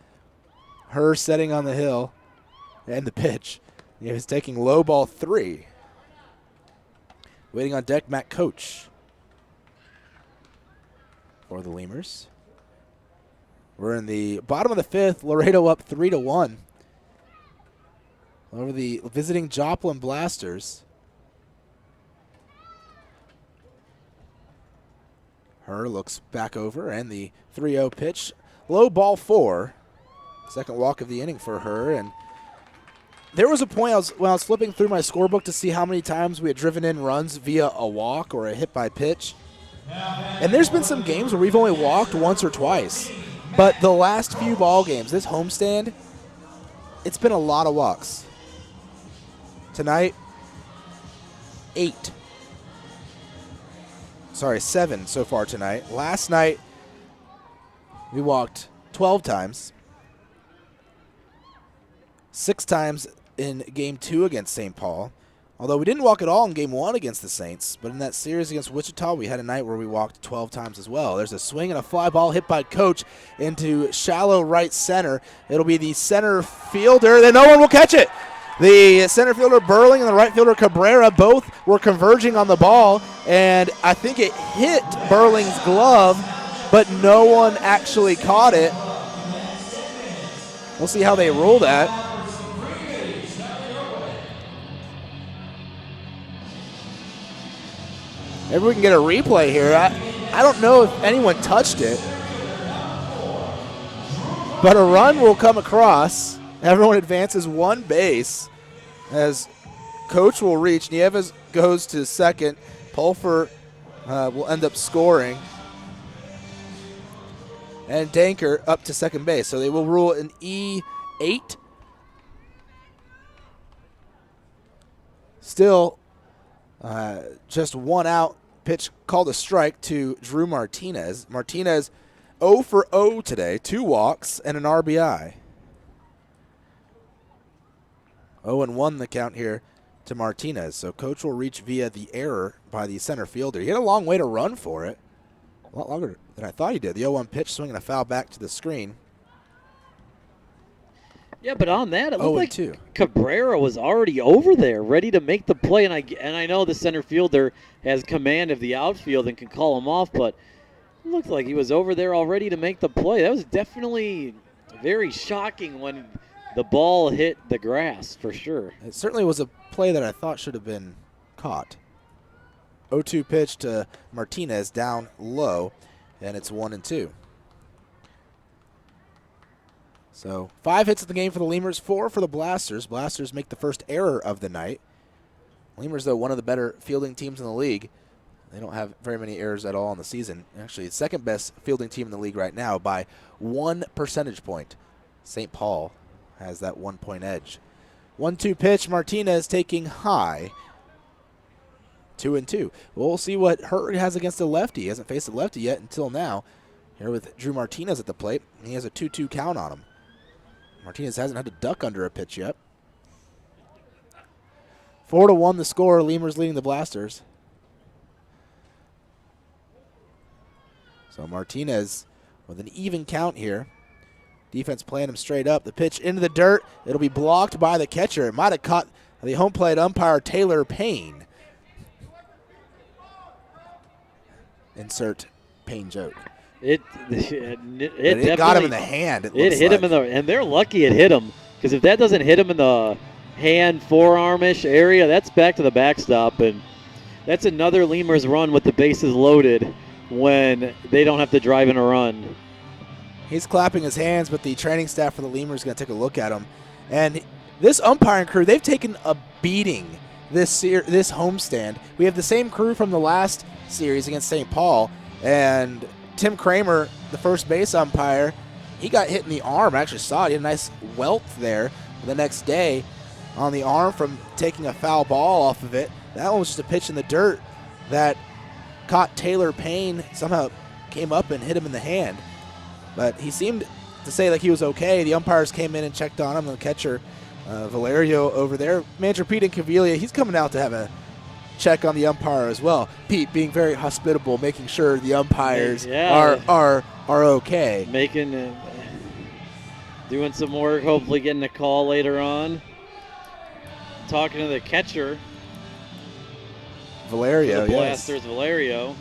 Her setting on the hill. And the pitch. Nieves taking low ball 3. Waiting on deck, Matt Coach for the Lemurs. We're in the bottom of the 5th. Laredo up 3-1 over the visiting Joplin Blasters. Her looks back over, and the 3-0 pitch. Low ball 4. Second walk of the inning for her, and There was a point when I was flipping through my scorebook to see how many times we had driven in runs via a walk or a hit by pitch. And there's been some games where we've only walked once or twice. But the last few ball games, this homestand, it's been a lot of walks. Tonight, 7 so far tonight. Last night, we walked 12 times. 6 times in Game 2 against St. Paul. Although we didn't walk at all in Game 1 against the Saints, but in that series against Wichita, we had a night where we walked 12 times as well. There's a swing and a fly ball hit by Coach into shallow right center. It'll be the center fielder. Then no one will catch it. The center fielder Burling and the right fielder Cabrera both were converging on the ball, and I think it hit Burling's glove, but no one actually caught it. We'll see how they rule that. Maybe we can get a replay here. I don't know if anyone touched it. But a run will come across. Everyone advances one base as Coach will reach. Nieves goes to second. Pulfer will end up scoring. And Danker up to second base. So they will rule an E8. Still just one out. Pitch called a strike to Drew Martinez. Martinez 0 for 0 today. 2 walks and an RBI. 0-1 the count here to Martinez. So Coach will reach via the error by the center fielder. He had a long way to run for it. A lot longer than I thought he did. The 0-1 pitch swinging a foul back to the screen. Yeah, but on that, it looked like Cabrera was already over there, ready to make the play. And I know the center fielder has command of the outfield and can call him off, but it looked like he was over there already to make the play. That was definitely very shocking when the ball hit the grass, for sure. It certainly was a play that I thought should have been caught. 0-2 pitch to Martinez down low, and it's 1-2. So 5 hits in the game for the Lemurs, 4 for the Blasters. Blasters make the first error of the night. Lemurs, though, one of the better fielding teams in the league. They don't have very many errors at all in the season. Actually, the second best fielding team in the league right now by 1 percentage point. St. Paul has that 1 point edge. 1-2 pitch, Martinez taking high. 2-2. We'll see what Hurt has against a lefty. He hasn't faced a lefty yet until now. Here with Drew Martinez at the plate. He has a 2-2 count on him. Martinez hasn't had to duck under a pitch yet. 4-1 the score. Lemurs leading the Blasters. So Martinez with an even count here. Defense playing him straight up. The pitch into the dirt. It'll be blocked by the catcher. It might have caught the home plate umpire Taylor Payne. Insert Payne joke. It got him in the hand. It hit him in the, and they're lucky it hit him, because if that doesn't hit him in the hand, forearm-ish area, that's back to the backstop, and that's another Lemurs run with the bases loaded when they don't have to drive in a run. He's clapping his hands, but the training staff for the Lemurs is going to take a look at him. And this umpiring crew, they've taken a beating this homestand. We have the same crew from the last series against St. Paul, and Tim Kramer, the first base umpire, he got hit in the arm. I actually saw it. He had a nice welt there the next day on the arm from taking a foul ball off of it. That one was just a pitch in the dirt that caught Taylor Payne, somehow came up and hit him in the hand. But he seemed to say like he was okay. The umpires came in and checked on him. The catcher, Valerio over there. Manager Pete Incaviglia, he's coming out to have a check on the umpire as well. Pete being very hospitable, making sure the umpires are okay. Doing some work, hopefully getting a call later on. Talking to the catcher. Valerio, the Blasters, yes. Valerio.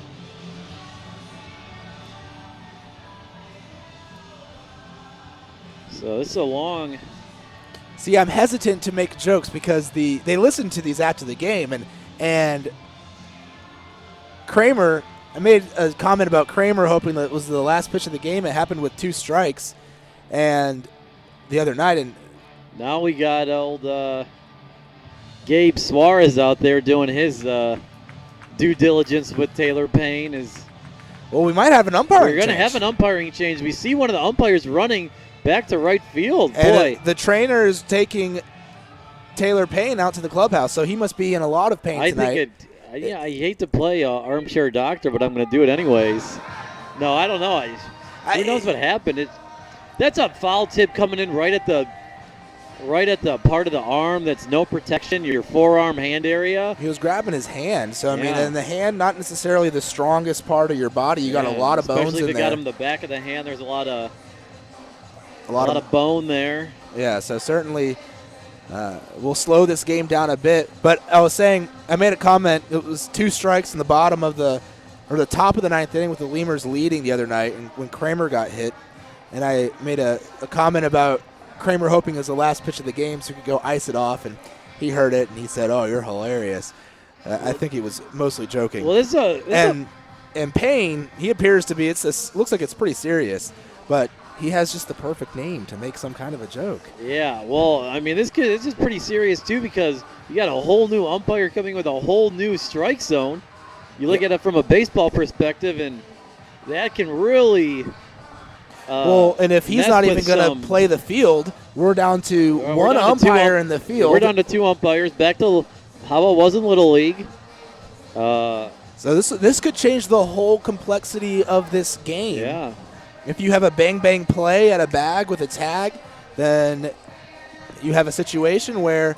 So this is a long. See, I'm hesitant to make jokes because they listen to these after the game, and Kramer, I made a comment about Kramer hoping that it was the last pitch of the game. It happened with 2 strikes and the other night, and Now we got old Gabe Suarez out there doing his due diligence with Taylor Payne. Well, we might have an umpiring We're going to change. have an umpiring change. We see one of the umpires running back to right field. And Boy, the trainer is taking Taylor Payne out to the clubhouse, so he must be in a lot of pain tonight. I hate to play armchair doctor, but I'm going to do it anyways. No, I don't know. Who knows what happened? That's a foul tip coming in right at the part of the arm that's no protection, your forearm hand area. He was grabbing his hand, so I mean, Yeah. and the hand not necessarily the strongest part of your body. You got a lot of bones in there. Especially if they got him the back of the hand. There's a lot of bone there. Yeah, so certainly we'll slow this game down a bit. But I was saying, I made a comment. It was 2 strikes in the bottom of the top of the 9th inning with the Lemurs leading the other night, and when Kramer got hit, and I made a comment about Kramer hoping it was the last pitch of the game so he could go ice it off, and he heard it and he said, "Oh, you're hilarious." I think he was mostly joking. Well, and Payne, he appears to be. Looks like it's pretty serious, but he has just the perfect name to make some kind of a joke. Yeah, well, I mean, this is pretty serious too, because you got a whole new umpire coming with a whole new strike zone. You look at it from a baseball perspective, and that can really. Well, and if he's not even going to play the field, we're down to one umpire in the field. We're down to 2 umpires. Back to how it was in Little League. So this could change the whole complexity of this game. Yeah. If you have a bang-bang play at a bag with a tag, then you have a situation where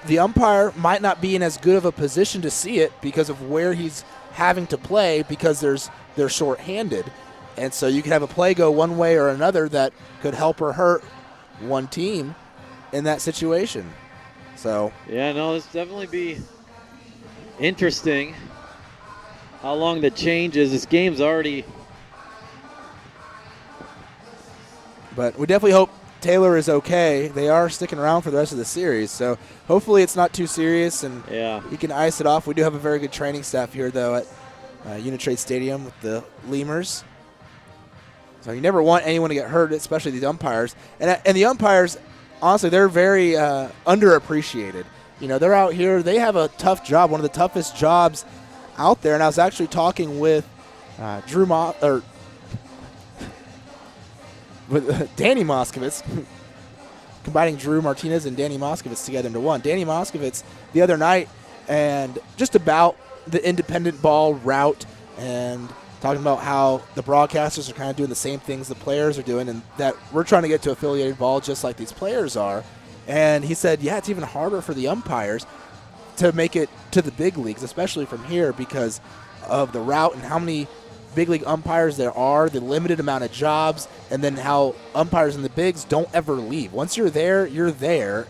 the umpire might not be in as good of a position to see it because of where he's having to play, because they're short-handed. And so you could have a play go one way or another that could help or hurt one team in that situation. So yeah, no, this definitely be interesting. How long the change is. This game's already. But we definitely hope Taylor is okay. They are sticking around for the rest of the series, so hopefully it's not too serious and he can ice it off. We do have a very good training staff here, though, at Uni-Trade Stadium with the Lemurs. So you never want anyone to get hurt, especially these umpires. And the umpires, honestly, they're very underappreciated. You know, they're out here. They have a tough job, one of the toughest jobs out there. And I was actually talking with with Danny Moskovitz, combining Drew Martinez and Danny Moskovitz together into one. Danny Moskovitz the other night, and just about the independent ball route, and talking about how the broadcasters are kind of doing the same things the players are doing, and that we're trying to get to affiliated ball just like these players are. And he said, yeah, it's even harder for the umpires to make it to the big leagues, especially from here, because of the route and how many big league umpires there are, the limited amount of jobs, and then how umpires in the bigs don't ever leave. Once you're there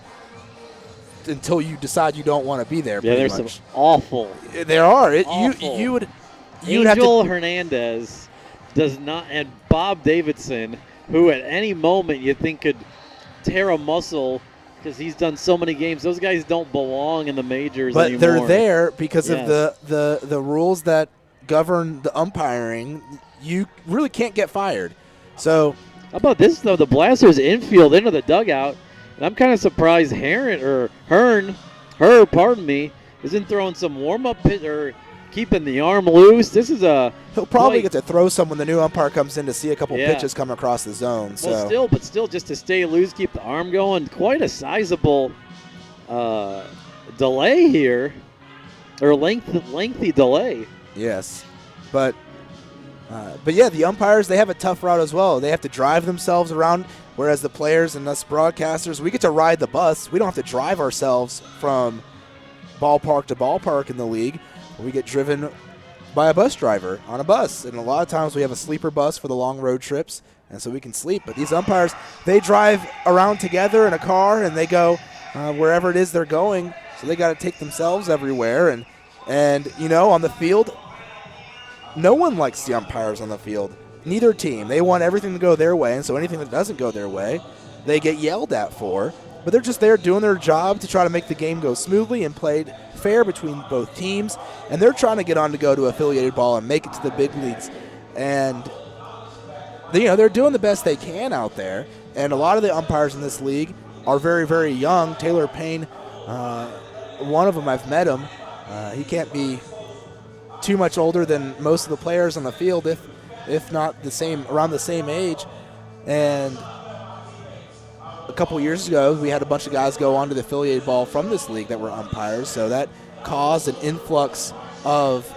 until you decide you don't want to be there. Yeah, there's some awful. There are. Awful. You would Angel have to. Hernandez does not, and Bob Davidson, who at any moment you think could tear a muscle because he's done so many games. Those guys don't belong in the majors but anymore. They're there because Yes. of the rules that govern the umpiring. You really can't get fired. So how about this though? The Blasters infield into the dugout, and I'm kind of surprised Hearn, isn't throwing some warm-up pitch or keeping the arm loose. This is he'll probably get to throw some when the new umpire comes in to see a couple Yeah. pitches come across the zone. So Well, still, just to stay loose, keep the arm going. Quite a sizable delay here, or lengthy delay. yes, but yeah, the umpires, they have a tough route as well. They have to drive themselves around, whereas the players and us broadcasters, we get to ride the bus. We don't have to drive ourselves from ballpark to ballpark in the league. We get driven by a bus driver on a bus, and a lot of times we have a sleeper bus for the long road trips, and so we can sleep. But these umpires, they drive around together in a car, and they go wherever it is they're going, so they got to take themselves everywhere. And you know, on the field, no one likes the umpires on the field. Neither team. They want everything to go their way, and so anything that doesn't go their way, they get yelled at for. But they're just there doing their job to try to make the game go smoothly and played fair between both teams. And they're trying to get on to go to affiliated ball and make it to the big leagues. And they're doing the best they can out there. And a lot of the umpires in this league, are very, very young. Taylor Payne, one of them, I've met him. He can't be too much older than most of the players on the field, if not around the same age. And a couple years ago, we had a bunch of guys go onto the affiliated ball from this league that were umpires, so that caused an influx of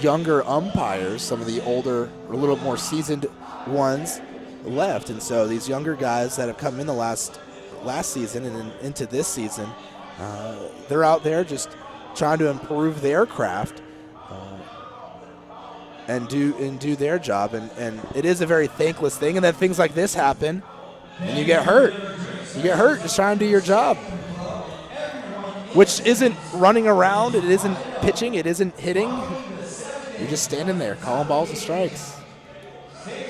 younger umpires. Some of the older, or a little more seasoned ones left, and so these younger guys that have come in the last season and into this season, they're out there just trying to improve their craft and do their job, and it is a very thankless thing. And then things like this happen, and you get hurt. You get hurt just trying to do your job, which isn't running around, it isn't pitching, it isn't hitting. You're just standing there calling balls and strikes.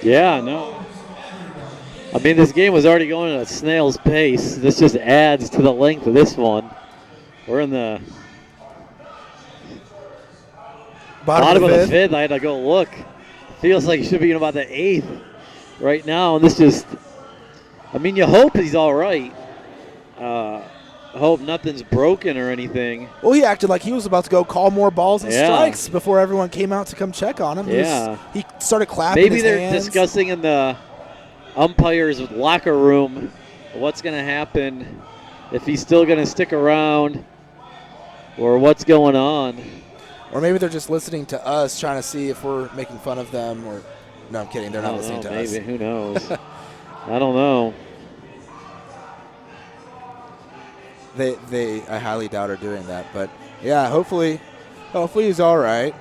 Yeah, no. I mean, this game was already going at a snail's pace. This just adds to the length of this one. We're in the bottom of the fifth. I had to go look. Feels like it should be in about the eighth right now. And this just, I mean, you hope he's all right. I hope nothing's broken or anything. Well, he acted like he was about to go call more balls and strikes before everyone came out to come check on him. He started clapping Maybe his they're hands. discussing in the umpire's locker room what's going to happen, if he's still going to stick around or what's going on. Or maybe they're just listening to us, trying to see if we're making fun of them. Or no, I'm kidding. They're not listening to us. Maybe. Who knows? I don't know. I highly doubt are doing that. But, yeah, hopefully he's all right.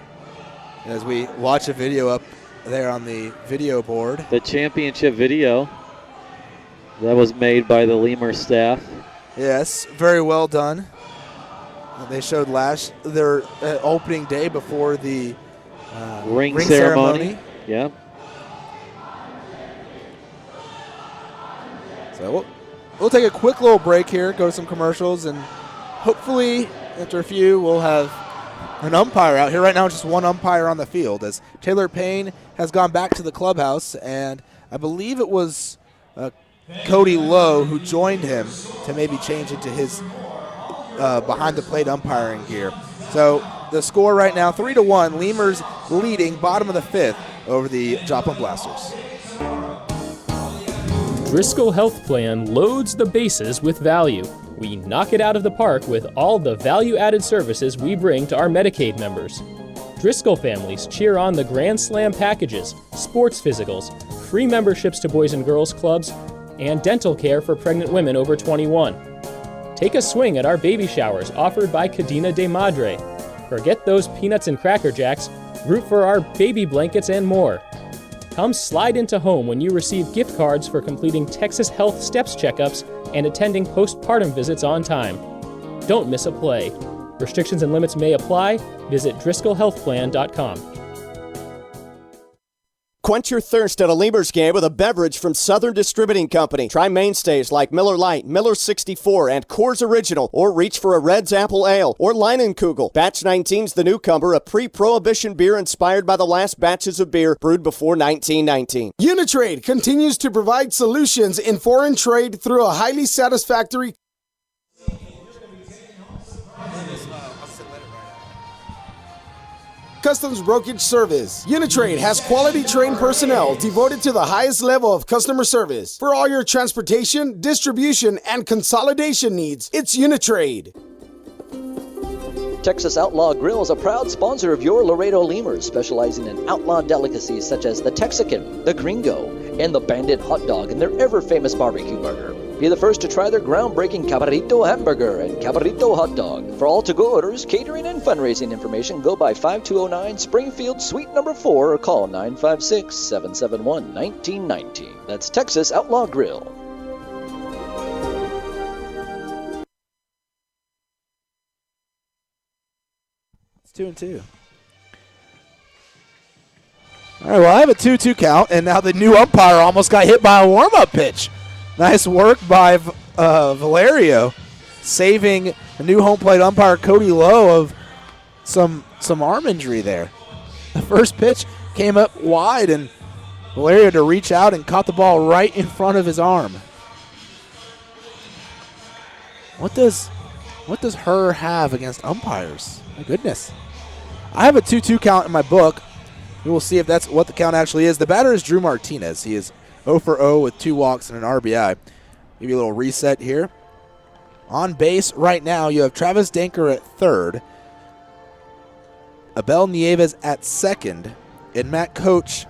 As we watch a video up there on the video board. The championship video that was made by the Lemurs staff. Yes, very well done. They showed their opening day before the ring ceremony. Yeah. So we'll take a quick little break here, go to some commercials, and hopefully after a few we'll have an umpire out here. Right now just one umpire on the field, as Taylor Payne has gone back to the clubhouse, and I believe it was Cody Lowe who joined him to maybe change into his behind-the-plate umpiring gear. So the score right now, 3-1, Lemurs leading bottom of the fifth over the Joplin Blasters. Driscoll Health Plan loads the bases with value. We knock it out of the park with all the value-added services we bring to our Medicaid members. Driscoll families cheer on the Grand Slam packages, sports physicals, free memberships to Boys and Girls Clubs, and dental care for pregnant women over 21. Take a swing at our baby showers offered by Cadena de Madre. Forget those peanuts and Cracker Jacks, root for our baby blankets and more. Come slide into home when you receive gift cards for completing Texas Health Steps checkups and attending postpartum visits on time. Don't miss a play. Restrictions and limits may apply. Visit DriscollHealthPlan.com. Quench your thirst at a Lemurs game with a beverage from Southern Distributing Company. Try mainstays like Miller Lite, Miller 64, and Coors Original, or reach for a Red's Apple Ale or Leinenkugel. Batch 19's the newcomer, a pre-prohibition beer inspired by the last batches of beer brewed before 1919. Uni-Trade continues to provide solutions in foreign trade through a highly satisfactory customs brokerage service. Uni-Trade has quality trained personnel devoted to the highest level of customer service. For all your transportation, distribution, and consolidation needs, it's Uni-Trade. Texas Outlaw Grill is a proud sponsor of your Laredo Lemurs, specializing in outlaw delicacies such as the Texican, the Gringo, and the Bandit hot dog and their ever-famous barbecue burger. Be the first to try their groundbreaking Cabrito hamburger and Cabrito hot dog. For all to-go orders, catering, and fundraising information, go by 5209 Springfield Suite number 4 or call 956-771-1919. That's Texas Outlaw Grill. It's 2-2. All right, well, I have a 2-2 count, and now the new umpire almost got hit by a warm-up pitch. Nice work by Valerio, saving the new home plate umpire Cody Lowe of some arm injury there. The first pitch came up wide, and Valerio to reach out and caught the ball right in front of his arm. What does her have against umpires? My goodness. I have a 2-2 count in my book. We will see if that's what the count actually is. The batter is Drew Martinez. He is 0 for 0 with 2 walks and an RBI. Give you a little reset here. On base right now, you have Travis Danker at third, Abel Nieves at second, and Matt Coach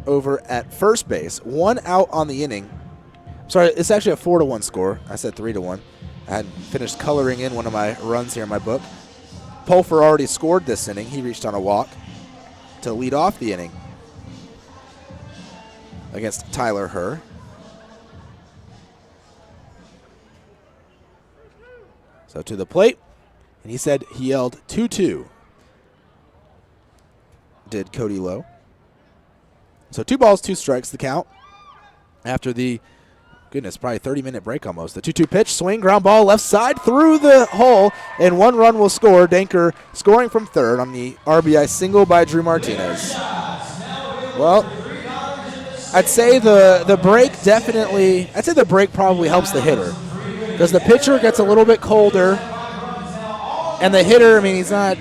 over at first base. 1 out on the inning. Sorry, it's actually a 4-1 score. I said 3-1. I hadn't finished coloring in one of my runs here in my book. Pulfer already scored this inning. He reached on a walk to lead off the inning against Tyler Herr. So to the plate, and he said he yelled 2-2. Did Cody Lowe. So 2 balls, 2 strikes, the count after the, goodness, probably 30-minute break almost. The 2-2 pitch, swing, ground ball, left side through the hole, and 1 run will score. Danker scoring from third on the RBI single by Drew Martinez. Well, I'd say the break definitely, I'd say the break probably helps the hitter because the pitcher gets a little bit colder, and the hitter, I mean, he's not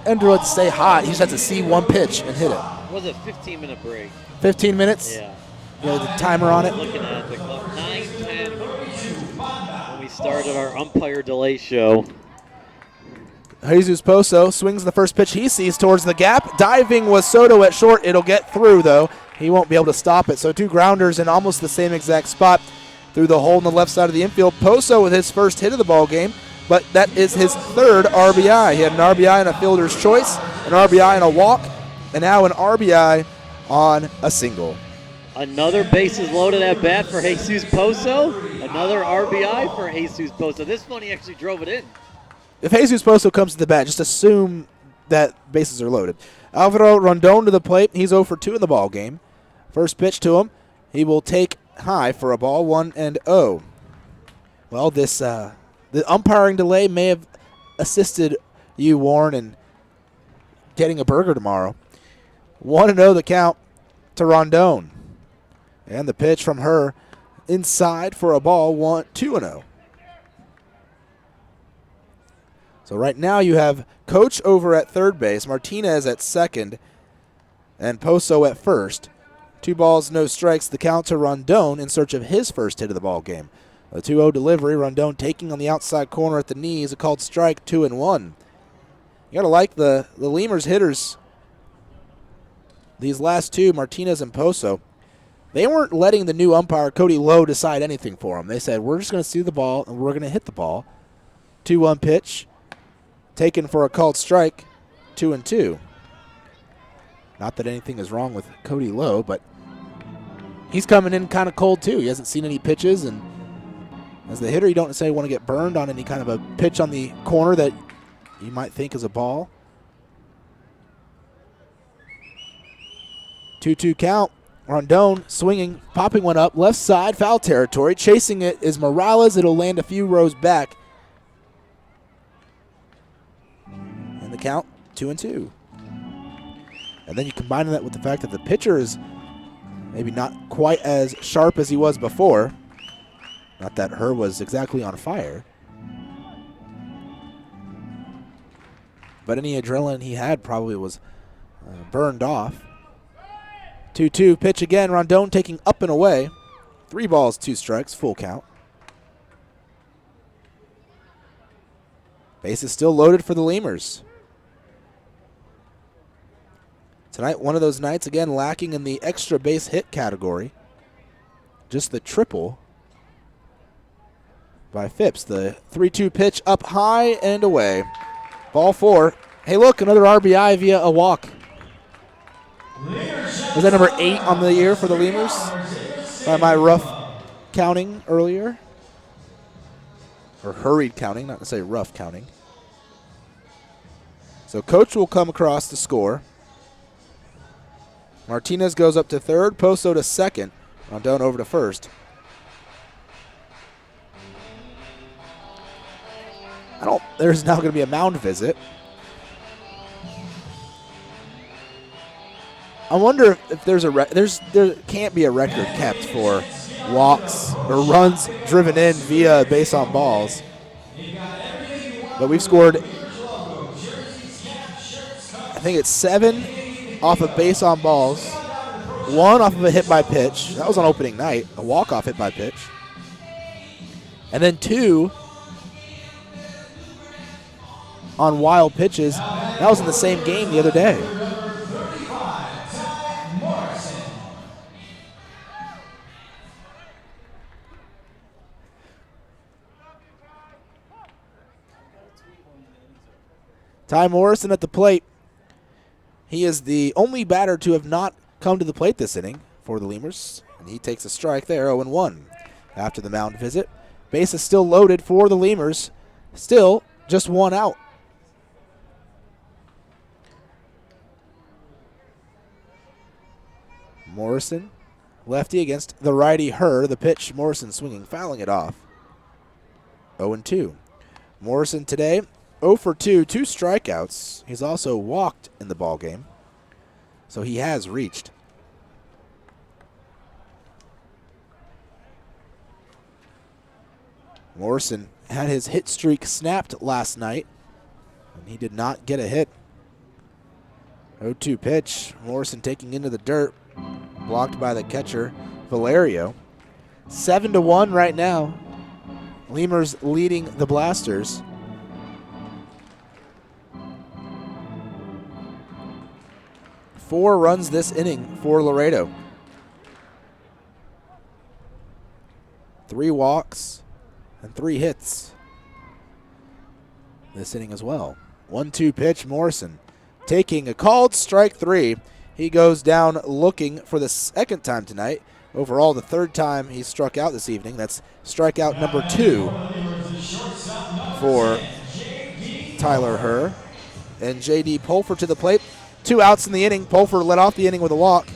under to stay hot. He just has to see 1 pitch and hit it. Was it 15-minute break? 15 minutes? Yeah. You know, the timer on it? Looking at the clock, 9:10 when we started our umpire delay show. Jesus Poso swings the first pitch he sees towards the gap. Diving was Soto at short. It'll get through, though. He won't be able to stop it. So 2 grounders in almost the same exact spot through the hole in the left side of the infield. Poso with his first hit of the ball game, but that is his 3rd RBI. He had an RBI and a fielder's choice, an RBI and a walk, and now an RBI on a single. Another bases loaded at bat for Jesus Poso. Another RBI for Jesus Poso. This one he actually drove it in. If Jesus Poso comes to the bat, just assume that bases are loaded. Alvaro Rondon to the plate. He's 0 for 2 in the ball game. First pitch to him. He will take high for a ball, 1-0. Well, this the umpiring delay may have assisted you, Warren, in getting a burger tomorrow. 1-0 the count to Rondon. And the pitch from her inside for a ball, 2-0. So right now you have Coach over at third base, Martinez at second, and Poso at first. 2 balls, no strikes. The count to Rondon in search of his first hit of the ball game. A 2-0 delivery. Rondon taking on the outside corner at the knees. A called strike, 2-1. You got to like the Lemurs hitters. These last 2, Martinez and Poso, they weren't letting the new umpire, Cody Lowe, decide anything for them. They said, we're just going to see the ball, and we're going to hit the ball. 2-1 pitch, taken for a called strike, 2-2. Not that anything is wrong with Cody Lowe, but he's coming in kind of cold, too. He hasn't seen any pitches, and as the hitter, you don't necessarily want to get burned on any kind of a pitch on the corner that you might think is a ball. 2-2 count. Rondon swinging, popping one up, left side, foul territory. Chasing it is Morales. It'll land a few rows back. And the count, 2-2. And then you combine that with the fact that the pitcher is maybe not quite as sharp as he was before. Not that Herr was exactly on fire. But any adrenaline he had probably was burned off. 2-2 pitch again. Rondon taking up and away. 3 balls, 2 strikes, full count. Base is still loaded for the Lemurs. Tonight, one of those nights, again, lacking in the extra base hit category. Just the triple by Phipps. The 3-2 pitch up high and away. Ball 4. Hey, look, another RBI via a walk. Was that number 8 on the year for the Lemurs? By my rough counting earlier. Or hurried counting, not to say rough counting. So Coach will come across to score. Martinez goes up to third, Poso to second. Rondon over to first. There's now going to be a mound visit. I wonder if there's there can't be a record kept for walks or runs driven in via base on balls. But we've scored, I think it's 7 off of base on balls, 1 off of a hit by pitch. That was on opening night, a walk-off hit by pitch. And then 2 on wild pitches. That was in the same game the other day. Ty Morrison at the plate. He is the only batter to have not come to the plate this inning for the Lemurs. And he takes a strike there, 0-1 after the mound visit. Base is still loaded for the Lemurs. Still just 1 out. Morrison, lefty against the righty Herr. The pitch, Morrison swinging, fouling it off. 0-2. Morrison today, 0 for 2, 2 strikeouts. He's also walked in the ball game, so he has reached. Morrison had his hit streak snapped last night, and he did not get a hit. 0-2 pitch. Morrison taking into the dirt, blocked by the catcher, Valerio. 7-1 right now. Lemurs leading the Blasters. Four runs this inning for Laredo. 3 walks and 3 hits this inning as well. 1-2 pitch, Morrison taking a called strike 3. He goes down looking for the second time tonight. Overall, the 3rd time he struck out this evening. That's strikeout number 2 for Tyler Herr. And J.D. Pulfer to the plate. 2 outs in the inning. Pulfer led off the inning with a walk.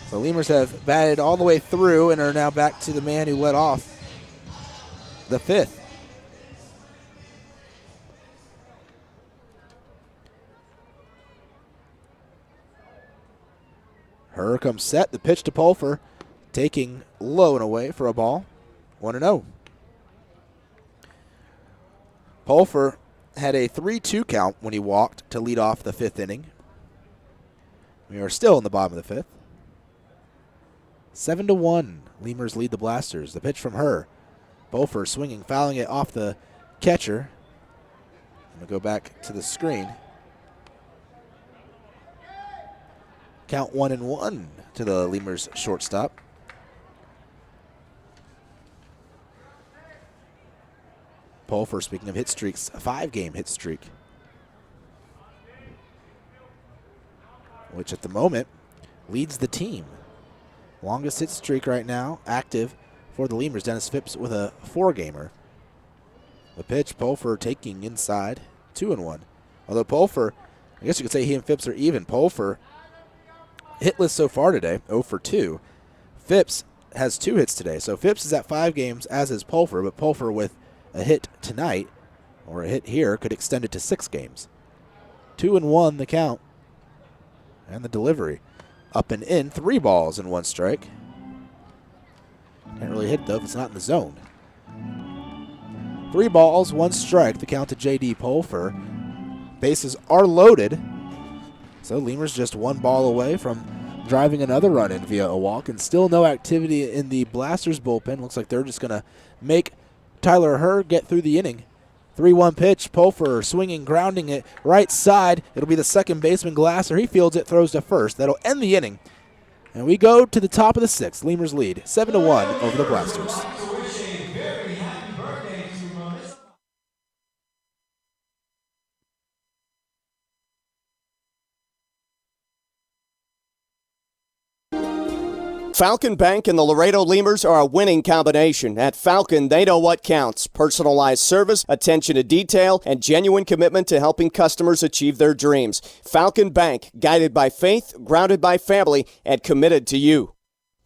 The Lemurs have batted all the way through and are now back to the man who led off the 5th. Herr comes set. The pitch to Pulfer, taking low and away for a ball. 1-0. Pulfer had a 3-2 count when he walked to lead off the 5th inning. We are still in the bottom of the 5th. 7-1. Lemurs lead the Blasters. The pitch from Herr. Pulfer swinging, fouling it off the catcher. I'm going to go back to the screen. Count 1-1 to the Lemurs shortstop. Pulfer, speaking of hit streaks, a 5-game hit streak, which at the moment leads the team. Longest hit streak right now, active for the Lemurs. Dennis Phipps with a 4-gamer. The pitch, Pulfer taking inside, 2-1. Although Pulfer, I guess you could say he and Phipps are even. Pulfer hitless so far today, 0 for 2. Phipps has 2 hits today, so Phipps is at 5 games, as is Pulfer, but Pulfer with a hit tonight, or a hit here, could extend it to 6 games. 2-1 the count, and the delivery. Up and in, 3 balls and 1 strike. Can't really hit, though, if it's not in the zone. 3 balls, 1 strike, the count to J.D. Pulfer. Bases are loaded. So Lemurs just 1 ball away from driving another run in via a walk, and still no activity in the Blasters bullpen. Looks like they're just going to make Tyler Herr get through the inning. 3-1 pitch, Pulfer swinging, grounding it right side. It'll be the second baseman, Glasser. He fields it, throws to first. That'll end the inning. And we go to the top of the 6th. Lemurs lead 7-1 over the Blasters. Falcon Bank and the Laredo Lemurs are a winning combination. At Falcon, they know what counts. Personalized service, attention to detail, and genuine commitment to helping customers achieve their dreams. Falcon Bank, guided by faith, grounded by family, and committed to you.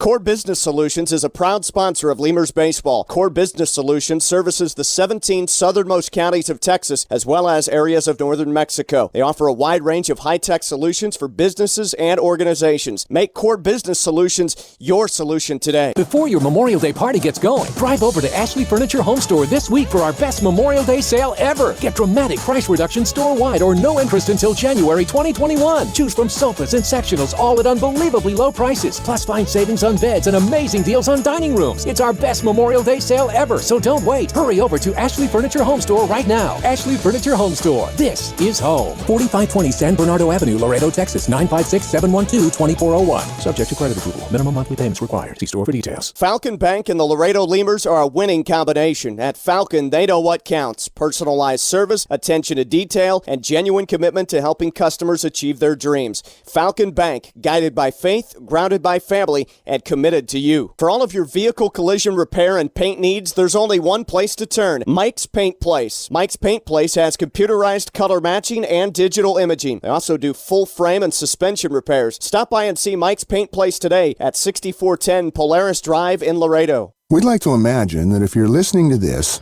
Core Business Solutions is a proud sponsor of Lemurs Baseball. Core Business Solutions services the 17 southernmost counties of Texas as well as areas of northern Mexico. They offer a wide range of high-tech solutions for businesses and organizations. Make Core Business Solutions your solution today. Before your Memorial Day party gets going, drive over to Ashley Furniture Home Store this week for our best Memorial Day sale ever. Get dramatic price reduction store-wide or no interest until January 2021. Choose from sofas and sectionals, all at unbelievably low prices. Plus, find savings on beds and amazing deals on dining rooms. It's our best Memorial Day sale ever, so don't wait. Hurry over to Ashley Furniture Home Store right now. Ashley Furniture Home Store. This is home. 4520 San Bernardo Avenue, Laredo, Texas, 956-712-2401. Subject to credit approval. Minimum monthly payments required. See store for details. Falcon Bank and the Laredo Lemurs are a winning combination. At Falcon, they know what counts. Personalized service, attention to detail, and genuine commitment to helping customers achieve their dreams. Falcon Bank, guided by faith, grounded by family, and committed to you. For all of your vehicle collision repair and paint needs, there's only one place to turn: Mike's Paint Place. Mike's Paint Place has computerized color matching and digital imaging. They also do full frame and suspension repairs. Stop by and see Mike's Paint Place today at 6410 Polaris Drive in Laredo. We'd like to imagine that if you're listening to this,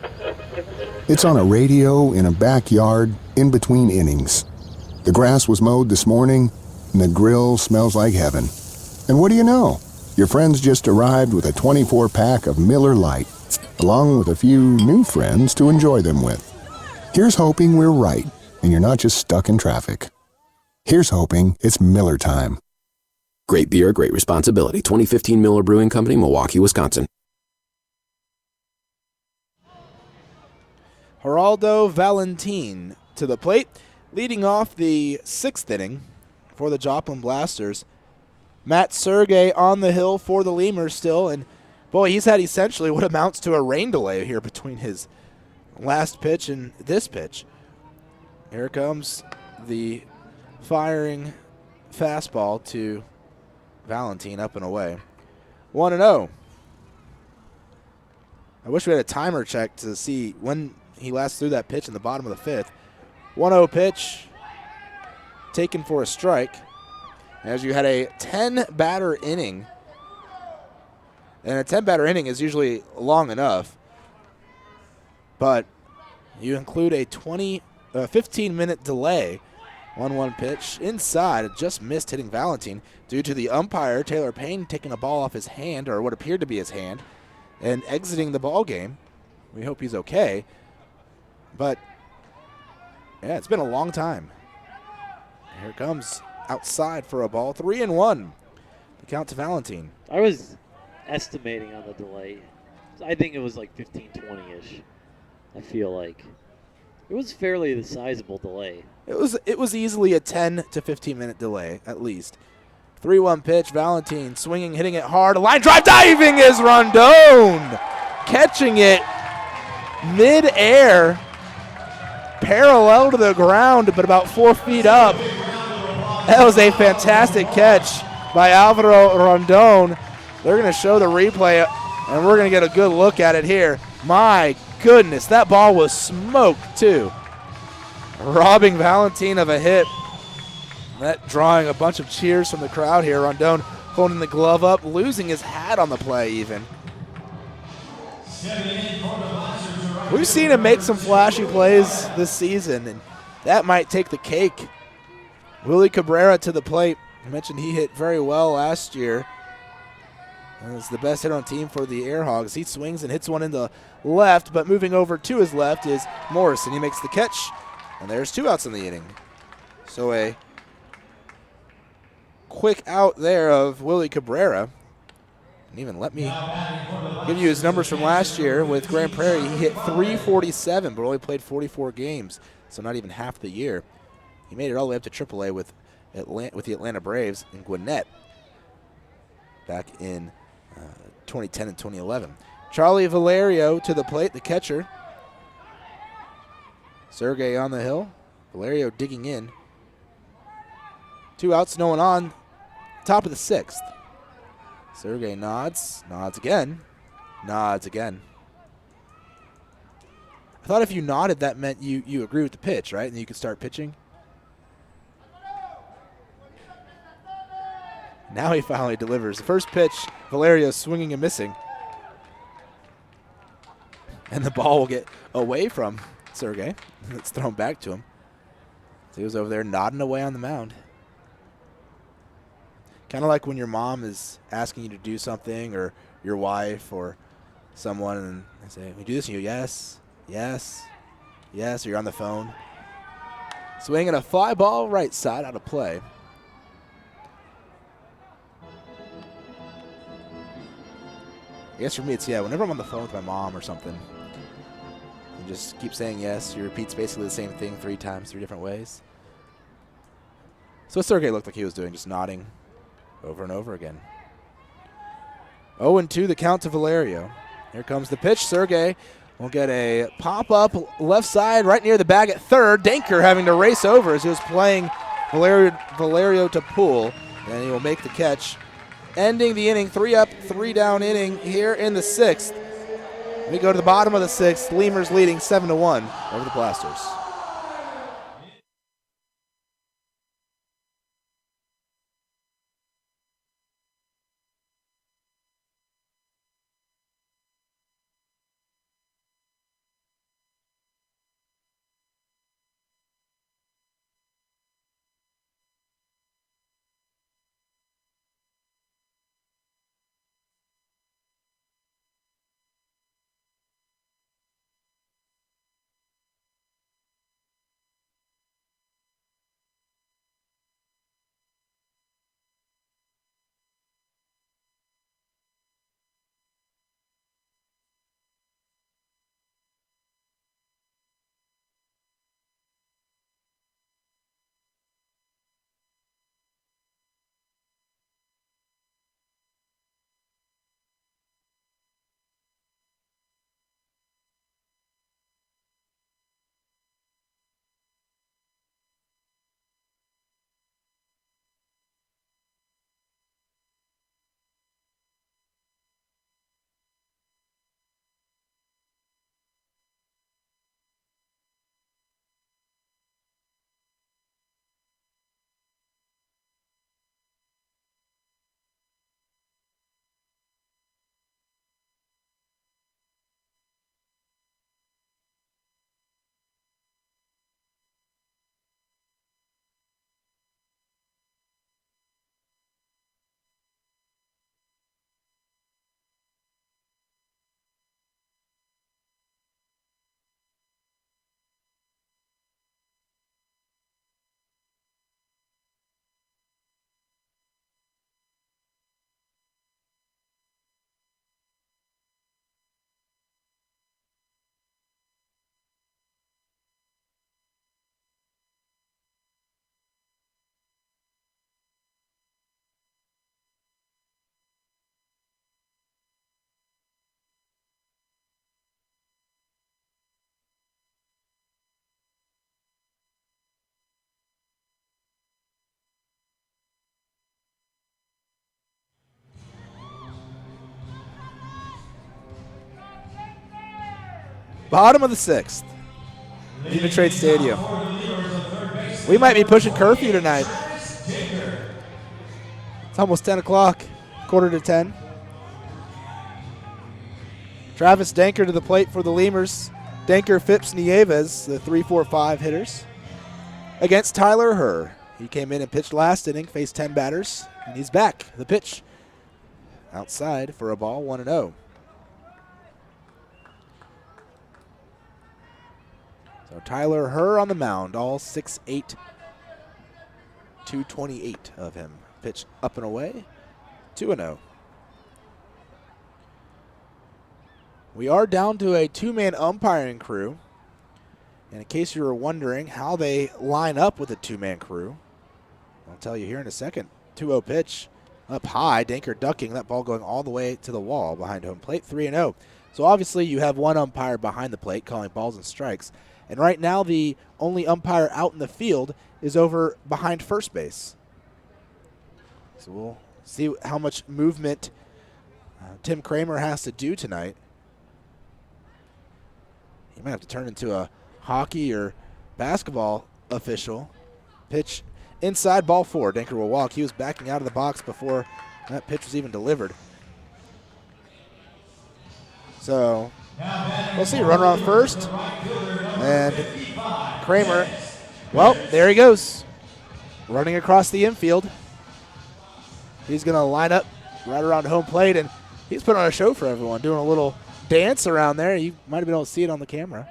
it's on a radio in a backyard in between innings. The grass was mowed this morning, and the grill smells like heaven. And what do you know? Your friends just arrived with a 24-pack of Miller Lite, along with a few new friends to enjoy them with. Here's hoping we're right, and you're not just stuck in traffic. Here's hoping it's Miller time. Great beer, great responsibility. 2015 Miller Brewing Company, Milwaukee, Wisconsin. Geraldo Valentin to the plate, leading off the 6th inning for the Joplin Blasters. Matt Sergey on the hill for the Lemurs still, and boy, he's had essentially what amounts to a rain delay here between his last pitch and this pitch. Here comes the firing fastball to Valentin, up and away. 1-0. I wish we had a timer check to see when he last threw that pitch in the bottom of the 5th. 1-0 pitch, taken for a strike. As you had a 10-batter inning, and a 10-batter inning is usually long enough, but you include a 15-minute delay. 1-1 pitch inside, it just missed hitting Valentin due to the umpire, Taylor Payne, taking a ball off his hand, or what appeared to be his hand, and exiting the ball game. We hope he's okay, but yeah, it's been a long time. Here it comes. Outside for a ball. 3-1. The count to Valentin. I was estimating on the delay. I think it was like 15-20-ish. I feel like it was fairly the sizable delay. It was easily a 10 to 15-minute delay at least. 3-1 pitch. Valentin swinging, hitting it hard. A line drive, diving is Rondon, catching it mid-air, parallel to the ground, but about 4 feet up. That was a fantastic catch by Alvaro Rondon. They're going to show the replay, and we're going to get a good look at it here. My goodness, that ball was smoked, too. Robbing Valentin of a hit. That drawing a bunch of cheers from the crowd here. Rondon holding the glove up, losing his hat on the play even. We've seen him make some flashy plays this season, and that might take the cake. Willie Cabrera to the plate. I mentioned he hit very well last year. He's the best hitter on team for the Airhogs. He swings and hits one in the left, but moving over to his left is Morrison. He makes the catch, and there's 2 outs in the inning. So a quick out there of Willie Cabrera. And even let me give you his numbers from last year with Grand Prairie. He hit .347, but only played 44 games, so not even half the year. He made it all the way up to AAA with the Atlanta Braves in Gwinnett back in 2010 and 2011. Charlie Valerio to the plate, the catcher. Sergey on the hill. Valerio digging in. 2 outs, no one on. Top of the 6th. Sergey nods again. I thought if you nodded, that meant you agree with the pitch, right? And you could start pitching. Now he finally delivers. The first pitch, Valerio swinging and missing. And the ball will get away from Sergey. It's thrown back to him. So he was over there nodding away on the mound. Kind of like when your mom is asking you to do something, or your wife or someone, and they say, "We do this," and you go, "Yes, yes, yes," or you're on the phone. Swinging a fly ball right side out of play. I guess for me, it's, whenever I'm on the phone with my mom or something, you just keep saying yes. You repeats basically the same thing 3 times, 3 different ways. So Sergey looked like he was doing, just nodding over and over again. 0-2 the count to Valerio. Here comes the pitch. Sergey will get a pop-up left side right near the bag at third. Danker having to race over as he was playing Valerio to pull, and he will make the catch, ending the inning. 3 up, 3 down inning here in the 6th. We go to the bottom of the 6th. Lemurs leading 7-1 over the Blasters. Bottom of the 6th. Uni-Trade Stadium. We might be pushing curfew tonight. It's almost 10 o'clock, quarter to 10. Travis Danker to the plate for the Lemurs. Danker, Phipps, Nieves, the 3-4-5 hitters. Against Tyler Herr. He came in and pitched last inning, faced 10 batters, and he's back. The pitch outside for a ball, 1-0. So Tyler Herr on the mound, all 6'8", 228 of him. Pitch up and away, 2-0. We are down to a 2-man umpiring crew. And in case you were wondering how they line up with a 2-man crew, I'll tell you here in a second. 2-0 pitch up high, Danker ducking, that ball going all the way to the wall behind home plate, 3-0. So obviously you have one umpire behind the plate calling balls and strikes. And right now, the only umpire out in the field is over behind first base. So we'll see how much movement Tim Kramer has to do tonight. He might have to turn into a hockey or basketball official. Pitch inside, ball 4. Danker will walk. He was backing out of the box before that pitch was even delivered. So we'll see. Runner on first. And Kramer, well, there he goes. Running across the infield. He's going to line up right around home plate, and he's putting on a show for everyone, doing a little dance around there. You might have been able to see it on the camera.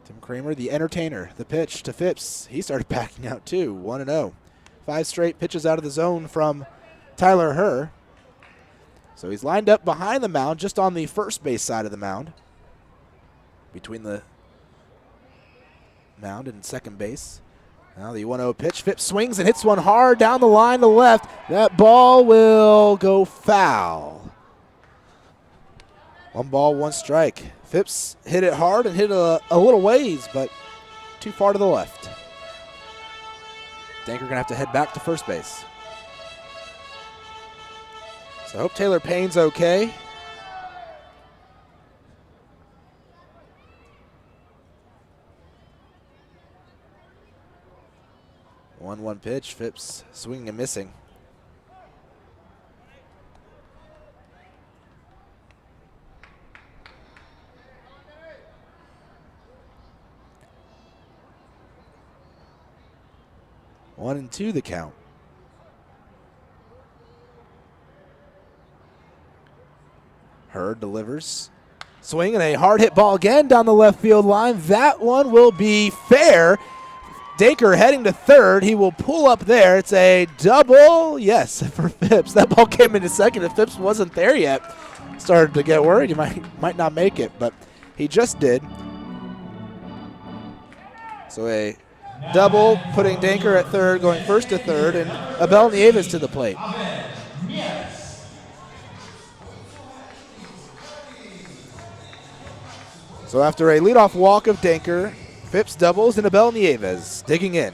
Tim Kramer, the entertainer. The pitch to Phipps. He started backing out too, 1-0. 5 straight pitches out of the zone from Tyler Herr. So he's lined up behind the mound, just on the first base side of the mound, between the mound and second base. Now the 1-0 pitch. Phipps swings and hits one hard down the line to left. That ball will go foul. 1 ball, 1 strike. Phipps hit it hard and hit a little ways, but too far to the left. Danker going to have to head back to first base. So I hope Taylor Payne's okay. 1-1 pitch. Phipps swinging and missing. One and 2 the count. Hurd delivers. Swing and a hard hit ball again down the left field line. That one will be fair. Danker heading to third. He will pull up there. It's a double, yes, for Phipps. That ball came into second. If Phipps wasn't there yet, started to get worried. He might not make it, but he just did. So a double, putting Danker at third, going first to third, and Abel Nieves to the plate. So after a leadoff walk of Danker, Phipps doubles and Abel Nieves digging in.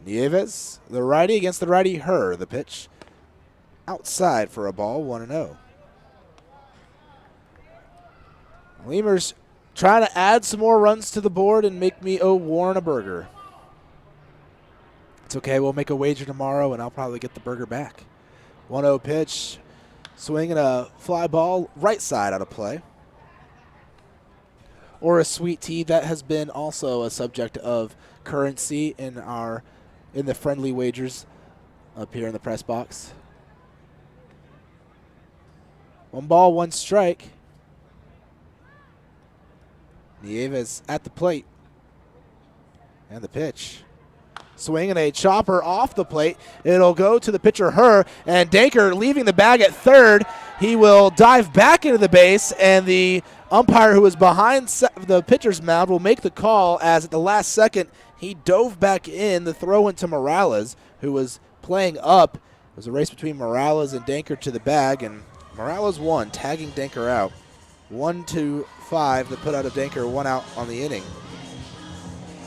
Nieves, the righty against the righty Herr. The pitch outside for a ball, 1-0. Lemurs trying to add some more runs to the board and make me owe Warren a burger. It's okay, we'll make a wager tomorrow, and I'll probably get the burger back. 1-0 pitch, swinging a fly ball right side out of play. Or a sweet tea that has been also a subject of currency in the friendly wagers up here in the press box. 1 ball, 1 strike. Nieves at the plate. And the pitch. Swinging a chopper off the plate. It'll go to the pitcher, Herr, and Danker leaving the bag at third. He will dive back into the base, and the umpire who is behind the pitcher's mound will make the call, as at the last second he dove back in. The throw went to Morales, who was playing up. It was a race between Morales and Danker to the bag, and Morales won, tagging Danker out. 1-5, the put out of Danker, 1 out on the inning.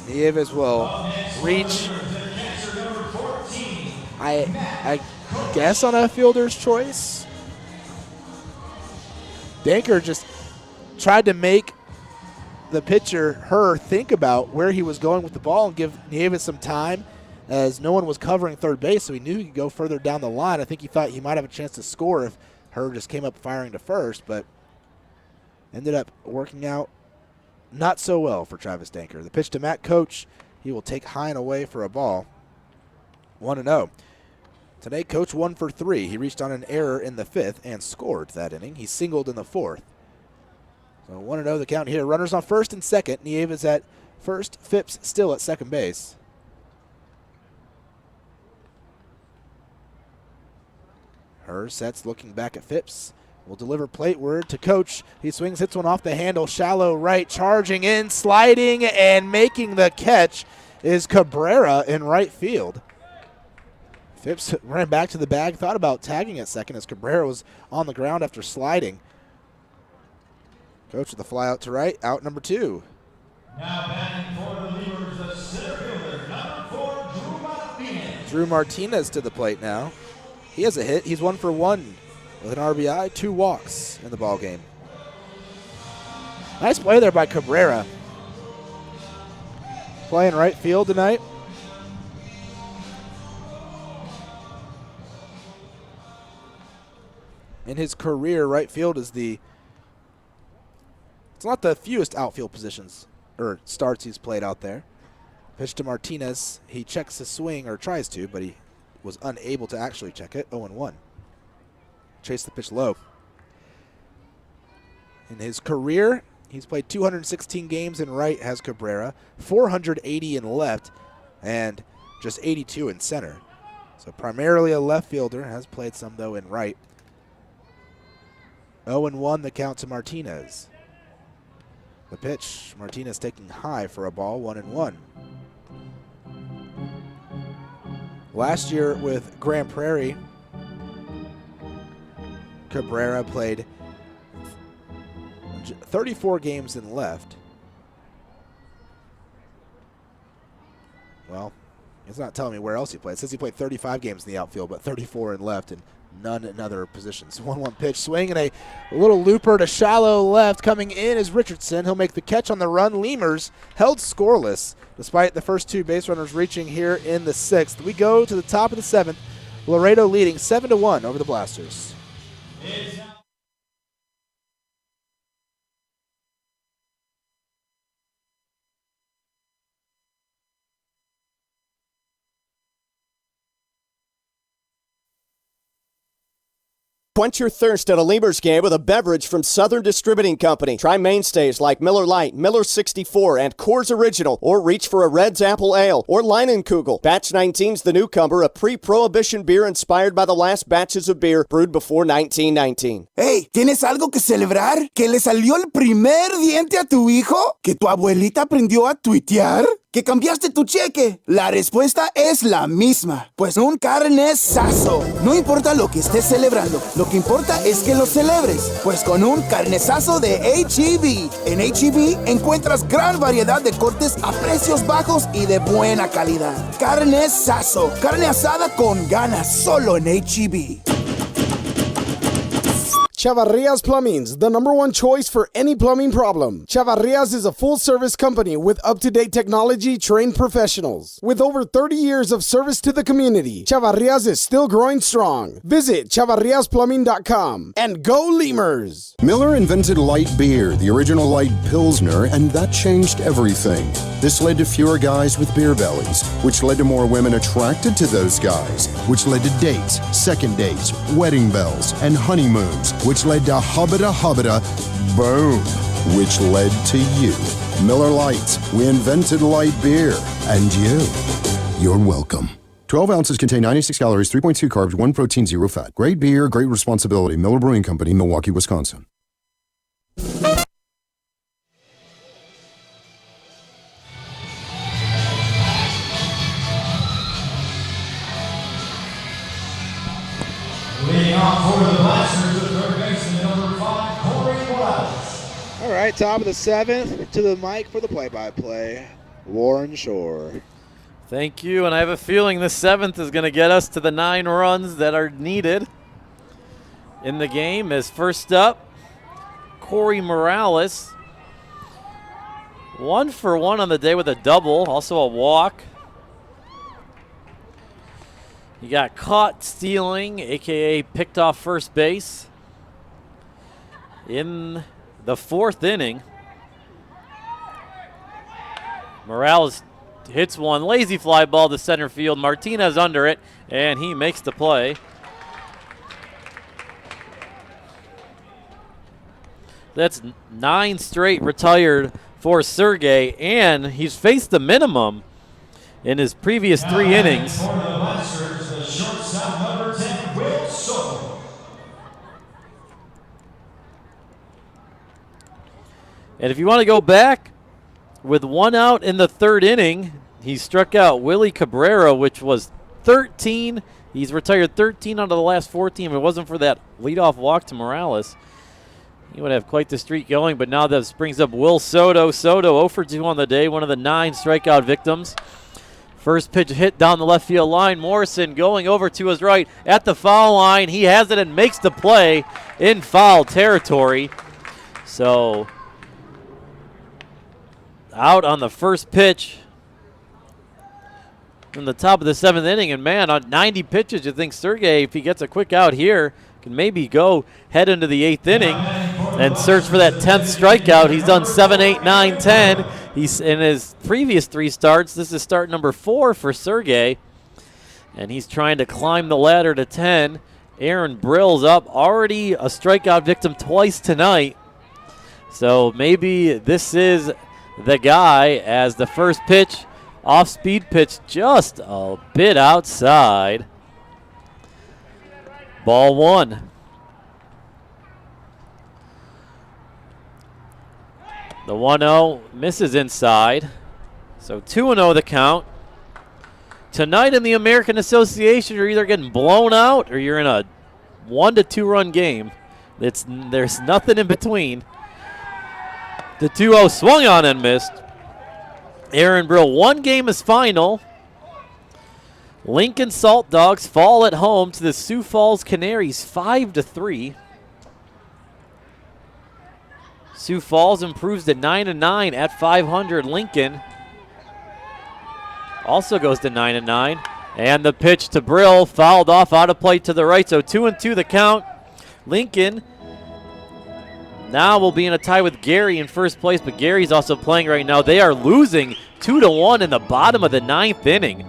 Nieves will reach, I guess, on a fielder's choice. Danker just tried to make the pitcher, Herr, think about where he was going with the ball and give Nieves some time, as no one was covering third base, so he knew he could go further down the line. I think he thought he might have a chance to score if Herr just came up firing to first, but ended up working out not so well for Travis Danker. The pitch to Matt Coach. He will take high and away for a ball. 1-0. Today, Coach 1 for 3. He reached on an error in the 5th and scored that inning. He singled in the 4th. So 1-0 the count here. Runners on first and second. Nieves at first. Phipps still at second base. Herr sets, looking back at Phipps. Will deliver plateward to Coach. He swings, hits one off the handle, shallow right, charging in, sliding, and making the catch is Cabrera in right field. Phipps ran back to the bag, thought about tagging at second as Cabrera was on the ground after sliding. Coach with the fly out to right, out number 2. Now batting for the Lemurs, the center fielder, number 4, Drew Martinez. Drew Martinez to the plate now. He has a hit. He's 1 for 1 with an RBI, 2 walks in the ball game. Nice play there by Cabrera. Playing right field tonight. In his career, right field is it's not the fewest outfield positions or starts he's played out there. Pitch to Martinez. He checks his swing, or tries to, but he was unable to actually check it. 0-1. Chase the pitch low. In his career, he's played 216 games in right, has Cabrera, 480 in left, and just 82 in center. So primarily a left fielder, has played some, though, in right. 0-1 the count to Martinez. The pitch, Martinez taking high for a ball, 1-1. Last year with Grand Prairie, Cabrera played 34 games in left. Well, it's not telling me where else he played. It says he played 35 games in the outfield, but 34 in left and none in other positions. 1-1 pitch, swing, and a little looper to shallow left. Coming in is Richardson. He'll make the catch on the run. Lemurs held scoreless despite the first 2 base runners reaching here in the 6th. We go to the top of the 7th. Laredo leading 7-1 over the Blasters. Quench your thirst at a Lemurs game with a beverage from Southern Distributing Company. Try mainstays like Miller Lite, Miller 64, and Coors Original, or reach for a Red's Apple Ale or Leinenkugel. Batch 19's the newcomer, a pre-prohibition beer inspired by the last batches of beer brewed before 1919. Hey, ¿tienes algo que celebrar? ¿Que le salió el primer diente a tu hijo? ¿Que tu abuelita aprendió a tuitear? ¿Que cambiaste tu cheque? La respuesta es la misma, pues un carnesazo. No importa lo que estés celebrando, lo que importa es que lo celebres, pues con un carnesazo de H-E-B. En H-E-B encuentras gran variedad de cortes a precios bajos y de buena calidad. Carnesazo, carne asada con ganas, solo en H-E-B. Chavarrias Plumbing's the #1 choice for any plumbing problem. Chavarrias is a full-service company with up-to-date technology, trained professionals. With over 30 years of service to the community, Chavarrias is still growing strong. Visit chavarriasplumbing.com and go Lemurs! Miller invented light beer, the original light Pilsner, and that changed everything. This led to fewer guys with beer bellies, which led to more women attracted to those guys, which led to dates, second dates, wedding bells, and honeymoons, which led to hubbada, boom, which led to you. Miller Lights, we invented light beer, and you're welcome. 12 ounces contain 96 calories, 3.2 carbs, 1 protein, 0 fat. Great beer, great responsibility. Miller Brewing Company, Milwaukee, Wisconsin. Leading off for the Blasters, the third baseman, number 5, Corey Morales. All right, top of the 7th, to the mic for the play-by-play, Warren Shore. Thank you, and I have a feeling the 7th is going to get us to the 9 runs that are needed in the game. As first up, Corey Morales. 1 for 1 on the day with a double, also a walk. He got caught stealing, a.k.a. picked off first base in the 4th inning. Morales hits one lazy fly ball to center field. Martinez under it, and he makes the play. That's 9 straight retired for Sergey, and he's faced the minimum in his previous 3 innings. Shortstop number 10, Will Soto. And if you want to go back, with 1 out in the 3rd inning, he struck out Willie Cabrera, which was 13. He's retired 13 out of the last 14. If it wasn't for that leadoff walk to Morales, he would have quite the streak going. But now this brings up Will Soto. Soto 0 for 2 on the day, one of the 9 strikeout victims First pitch hit down the left field line. Morrison going over to his right at the foul line. He has it and makes the play in foul territory. So out on the first pitch from the top of the 7th inning. And, man, on 90 pitches, you think Sergey, if he gets a quick out here, can maybe go head into the 8th inning and search for that 10th strikeout. He's done 7, 8, 9, 10. He's in his previous 3 starts. This is start number 4 for Sergey, and he's trying to climb the ladder to 10. Aaron Brill's up, already a strikeout victim twice tonight. So maybe this is the guy, as the first pitch, off-speed pitch, just a bit outside. Ball 1. The 1-0 misses inside. So 2-0 the count. Tonight in the American Association, you're either getting blown out or you're in a 1 to 2 run game. There's nothing in between. The 2-0 swung on and missed. Aaron Brill, 1 game is final. Lincoln Salt Dogs fall at home to the Sioux Falls Canaries 5-3. Sioux Falls improves to 9-9 at 500. Lincoln also goes to 9-9. And the pitch to Brill, fouled off, out of play to the right. So 2-2 the count. Lincoln now will be in a tie with Gary in first place, but Gary's also playing right now. They are losing 2-1 in the bottom of the 9th inning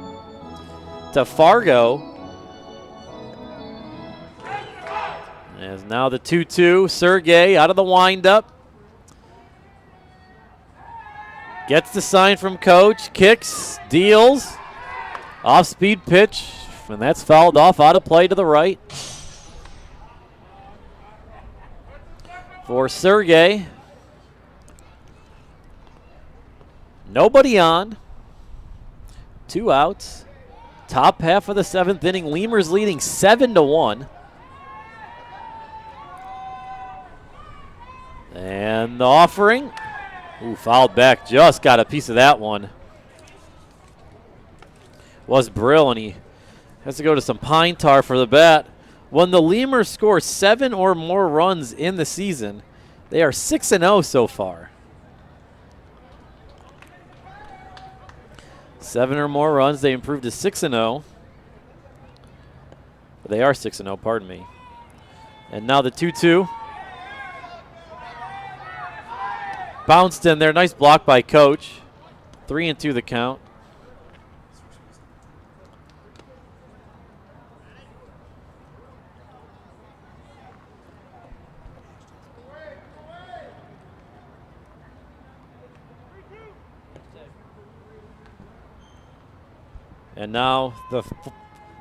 to Fargo. As now the 2-2, Sergey out of the windup. Gets the sign from coach, kicks, deals. Off-speed pitch, and that's fouled off, out of play to the right. For Sergey. Nobody on. 2 outs. Top half of the 7th inning. Lemurs leading 7-1. And the offering. Ooh, fouled back. Just got a piece of that one. Was Brill, and he has to go to some pine tar for the bat. When the Lemurs score 7 or more runs in the season, they are 6-0 so far. 7 or more runs, they improved to 6-0. They are 6-0, pardon me. And now the 2-2. Bounced in there, nice block by coach. 3-2 the count. And now the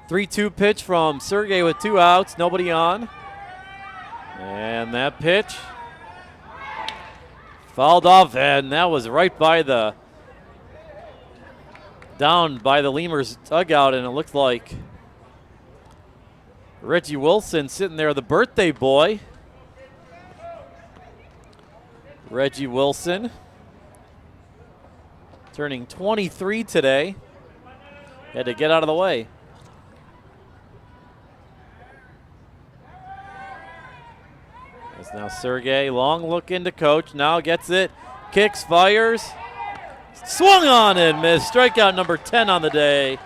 3-2 pitch from Sergey with 2 outs, nobody on. And that pitch fouled off, and that was right by the, down by the Lemurs dugout, and it looked like Reggie Wilson sitting there, the birthday boy. Reggie Wilson turning 23 today. Had to get out of the way. It's now Sergey. Long look into coach. Now gets it. Kicks, fires. Swung on and missed. Strikeout number 10 on the day.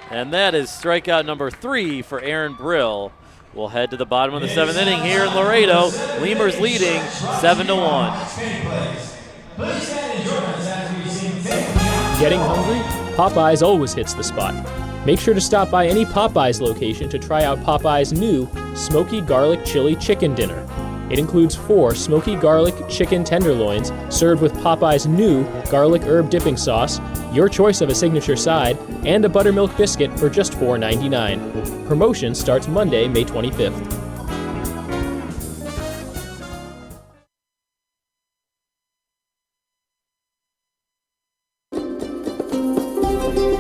And that is strikeout number 3 for Aaron Brill. We'll head to the bottom of the 7th inning here in Laredo. Lemurs leading 7-1. Getting hungry? Popeyes always hits the spot. Make sure to stop by any Popeyes location to try out Popeyes' new Smoky Garlic Chili Chicken Dinner. It includes 4 smoky garlic chicken tenderloins served with Popeyes' new garlic herb dipping sauce, your choice of a signature side, and a buttermilk biscuit for just $4.99. Promotion starts Monday, May 25th.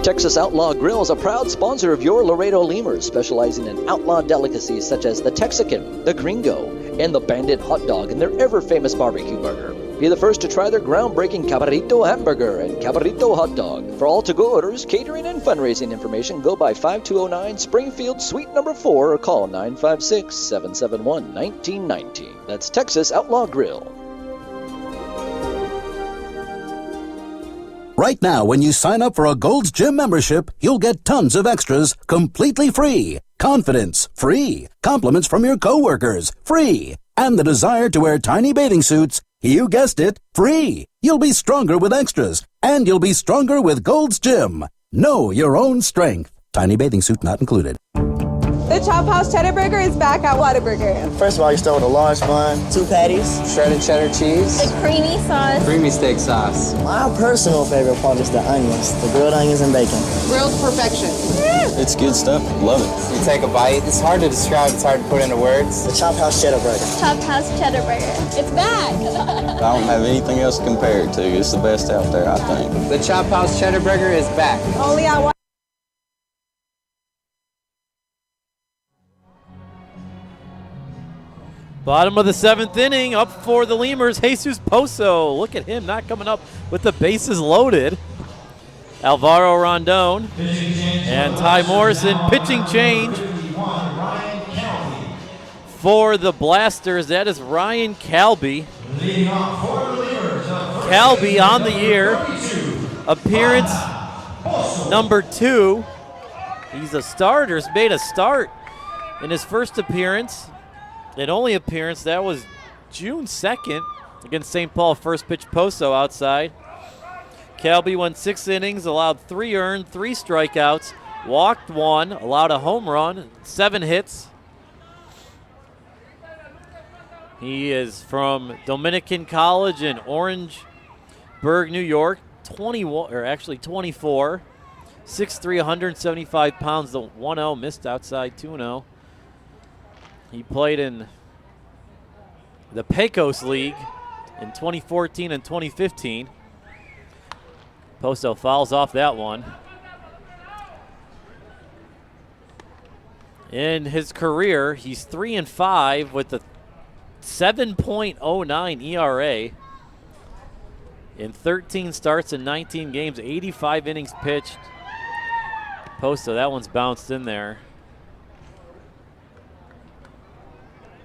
Texas Outlaw Grill is a proud sponsor of your Laredo Lemurs, specializing in outlaw delicacies such as the Texican, the Gringo, and the Bandit hot dog and their ever-famous barbecue burger. Be the first to try their groundbreaking Cabrito hamburger and Cabrito hot dog. For all to-go orders, catering, and fundraising information, go by 5209 Springfield Suite number 4 or call 956-771-1919. That's Texas Outlaw Grill. Right now, when you sign up for a Gold's Gym membership, you'll get tons of extras completely free. Confidence, free. Compliments from your coworkers, free. And the desire to wear tiny bathing suits, you guessed it, free. You'll be stronger with extras, and you'll be stronger with Gold's Gym. Know your own strength. Tiny bathing suit not included. The Chop House Cheddar Burger is back at Whataburger. First of all, you start with a large bun, 2 patties, shredded cheddar cheese, The creamy sauce, creamy steak sauce. My personal favorite part is the onions, the grilled onions and bacon. grilled perfection. It's good stuff. Love it. You take a bite. It's hard to describe. It's hard to put into words. The Chop House Cheddar Burger. Chop House Cheddar Burger. It's back. I don't have anything else to compare it to. It's the best out there, I think. The Chop House Cheddar Burger is back. Only at Bottom of the 7th inning, up for the Lemurs, Jesus Pozo. Look at him not coming up with the bases loaded. Alvaro Rondon and Ty Morrison, pitching change for the Blasters. That is Ryan Calby. Calby on the year, appearance number 2. He's a starter, he's made a start in his first appearance. And only appearance, that was June 2nd against St. Paul. First pitch, Pozo outside. Calby went 6 innings, allowed 3 earned, 3 strikeouts, walked 1, allowed a home run, 7 hits. He is from Dominican College in Orangeburg, New York, 24, 6'3", 175 pounds, the 1-0, missed outside 2-0. He played in the Pecos League in 2014 and 2015. Pozo fouls off that one. In his career, he's 3-5 with a 7.09 ERA in 13 starts in 19 games, 85 innings pitched. Pozo, that one's bounced in there.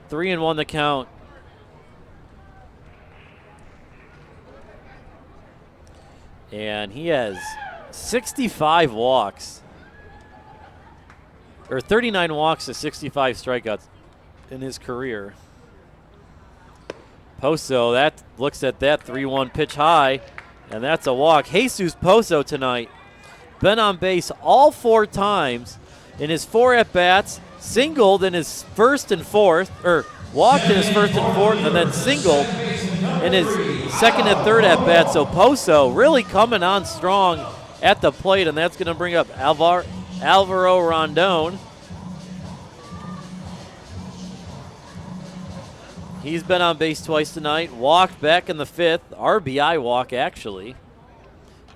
3-1 the count. And he has 65 walks, or 39 walks to 65 strikeouts in his career. Pozo, that looks at that 3-1 pitch high, and that's a walk. Jesus Pozo tonight been on base all 4 times in his 4 at-bats, singled in his first and fourth, or walked in his first and fourth, and then singled in his second and third at-bat. So Pozo really coming on strong at the plate, and that's going to bring up Alvaro Rondon. He's been on base twice tonight, walked back in the 5th, RBI walk actually.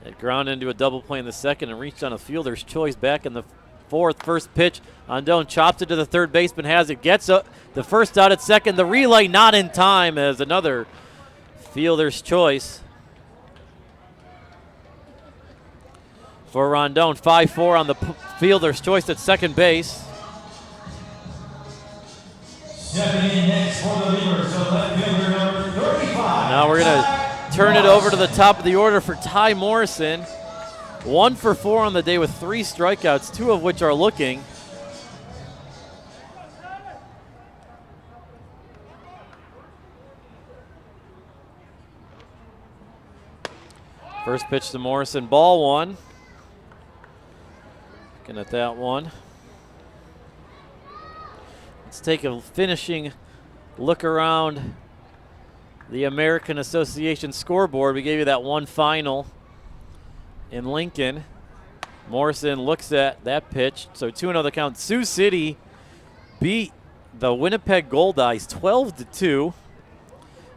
It ground into a double play in the 2nd and reached on a fielder's choice back in the 4th. First pitch, Rondon chops it to the third baseman, has it, gets up the first out at 2nd. The relay not in time as another fielder's choice for Rondon. 5-4 on the fielder's choice at 2nd base. Stepping in next for the Lemurs, so left fielder number 35. Now we're going to turn it over to the top of the order for Ty Morrison. 1 for 4 on the day with 3 strikeouts, 2 of which are looking. First pitch to Morrison, ball 1. Looking at that one. Let's take a finishing look around the American Association scoreboard. We gave you that one final in Lincoln. Morrison looks at that pitch. So 2-0 the count. Sioux City beat the Winnipeg Goldeyes 12-2.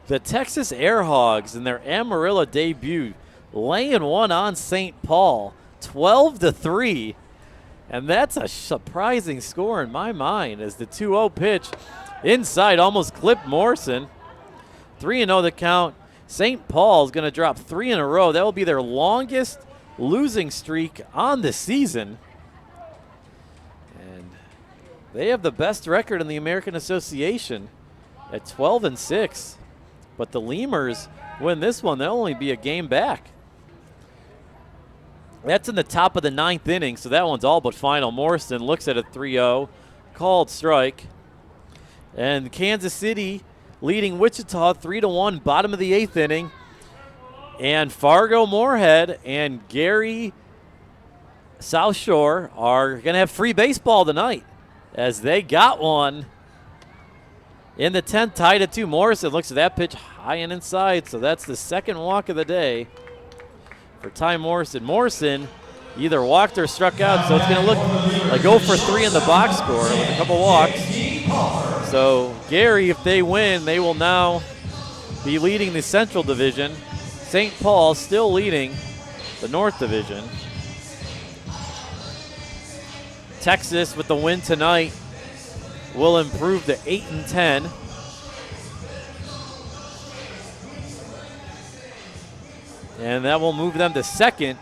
The Texas Air Hogs in their Amarillo debut laying one on St. Paul 12-3. And that's a surprising score in my mind as the 2-0 pitch inside almost clipped Morrison. 3-0 the count. St. Paul's going to drop 3 in a row. That will be their longest losing streak on the season. And they have the best record in the American Association at 12-6. But the Lemurs win this one, they'll only be a game back. That's in the top of the 9th inning, so that one's all but final. Morrison looks at a 3-0, called strike. And Kansas City leading Wichita 3-1, bottom of the 8th inning. And Fargo Moorhead and Gary South Shore are going to have free baseball tonight as they got one in the 10th, tied at 2. Morrison looks at that pitch high and inside, so that's the second walk of the day for Ty Morrison. Morrison either walked or struck out, so it's going to look like 0 for 3 in the box score with a couple walks. So Gary, if they win, they will now be leading the Central Division. St. Paul still leading the North Division. Texas with the win tonight will improve to 8-10. And that will move them to second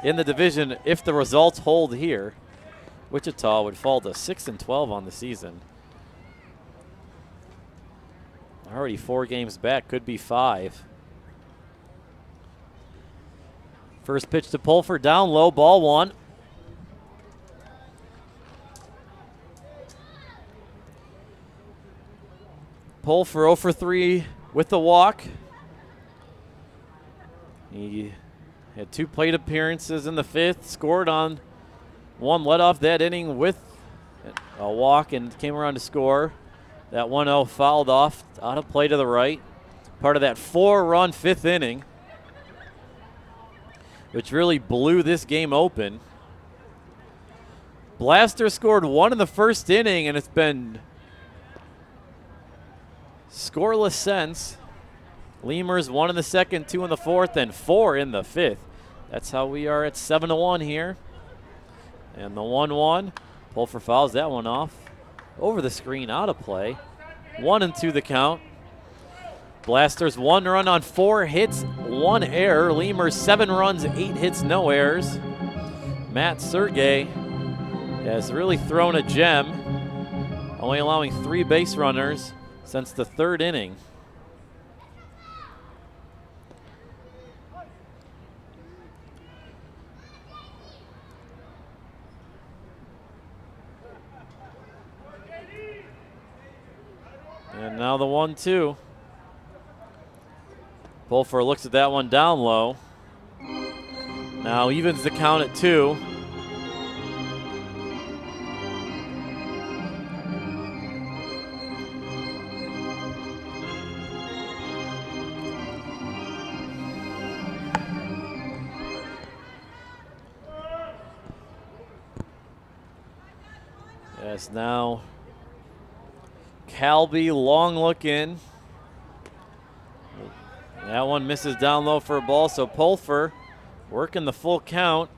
in the division if the results hold here. Wichita would fall to 6-12 on the season. Already 4 games back, could be 5. First pitch to Pulford, down low, ball 1. Pulford 0 for 3 with the walk. He had 2 plate appearances in the 5th, scored on 1 leadoff that inning with a walk and came around to score. That 1-0 fouled off out of play to the right. Part of that 4-run 5th inning, which really blew this game open. Blaster scored 1 in the 1st inning, and it's been scoreless since. Lemurs 1 in the 2nd, 2 in the 4th, and 4 in the 5th. That's how we are at 7-1 here. And the 1-1, Pulford fouls that one off. Over the screen, out of play. 1-2 the count. Blasters 1 run on 4 hits, 1 error. Lemurs 7 runs, 8 hits, no errors. Matt Sergey has really thrown a gem, only allowing 3 base runners since the 3rd inning. And now the 1-2. Pulford looks at that one down low. Now evens the count at 2. Yes, now Calby, long look in. That one misses down low for a ball, so Pulford working the full count,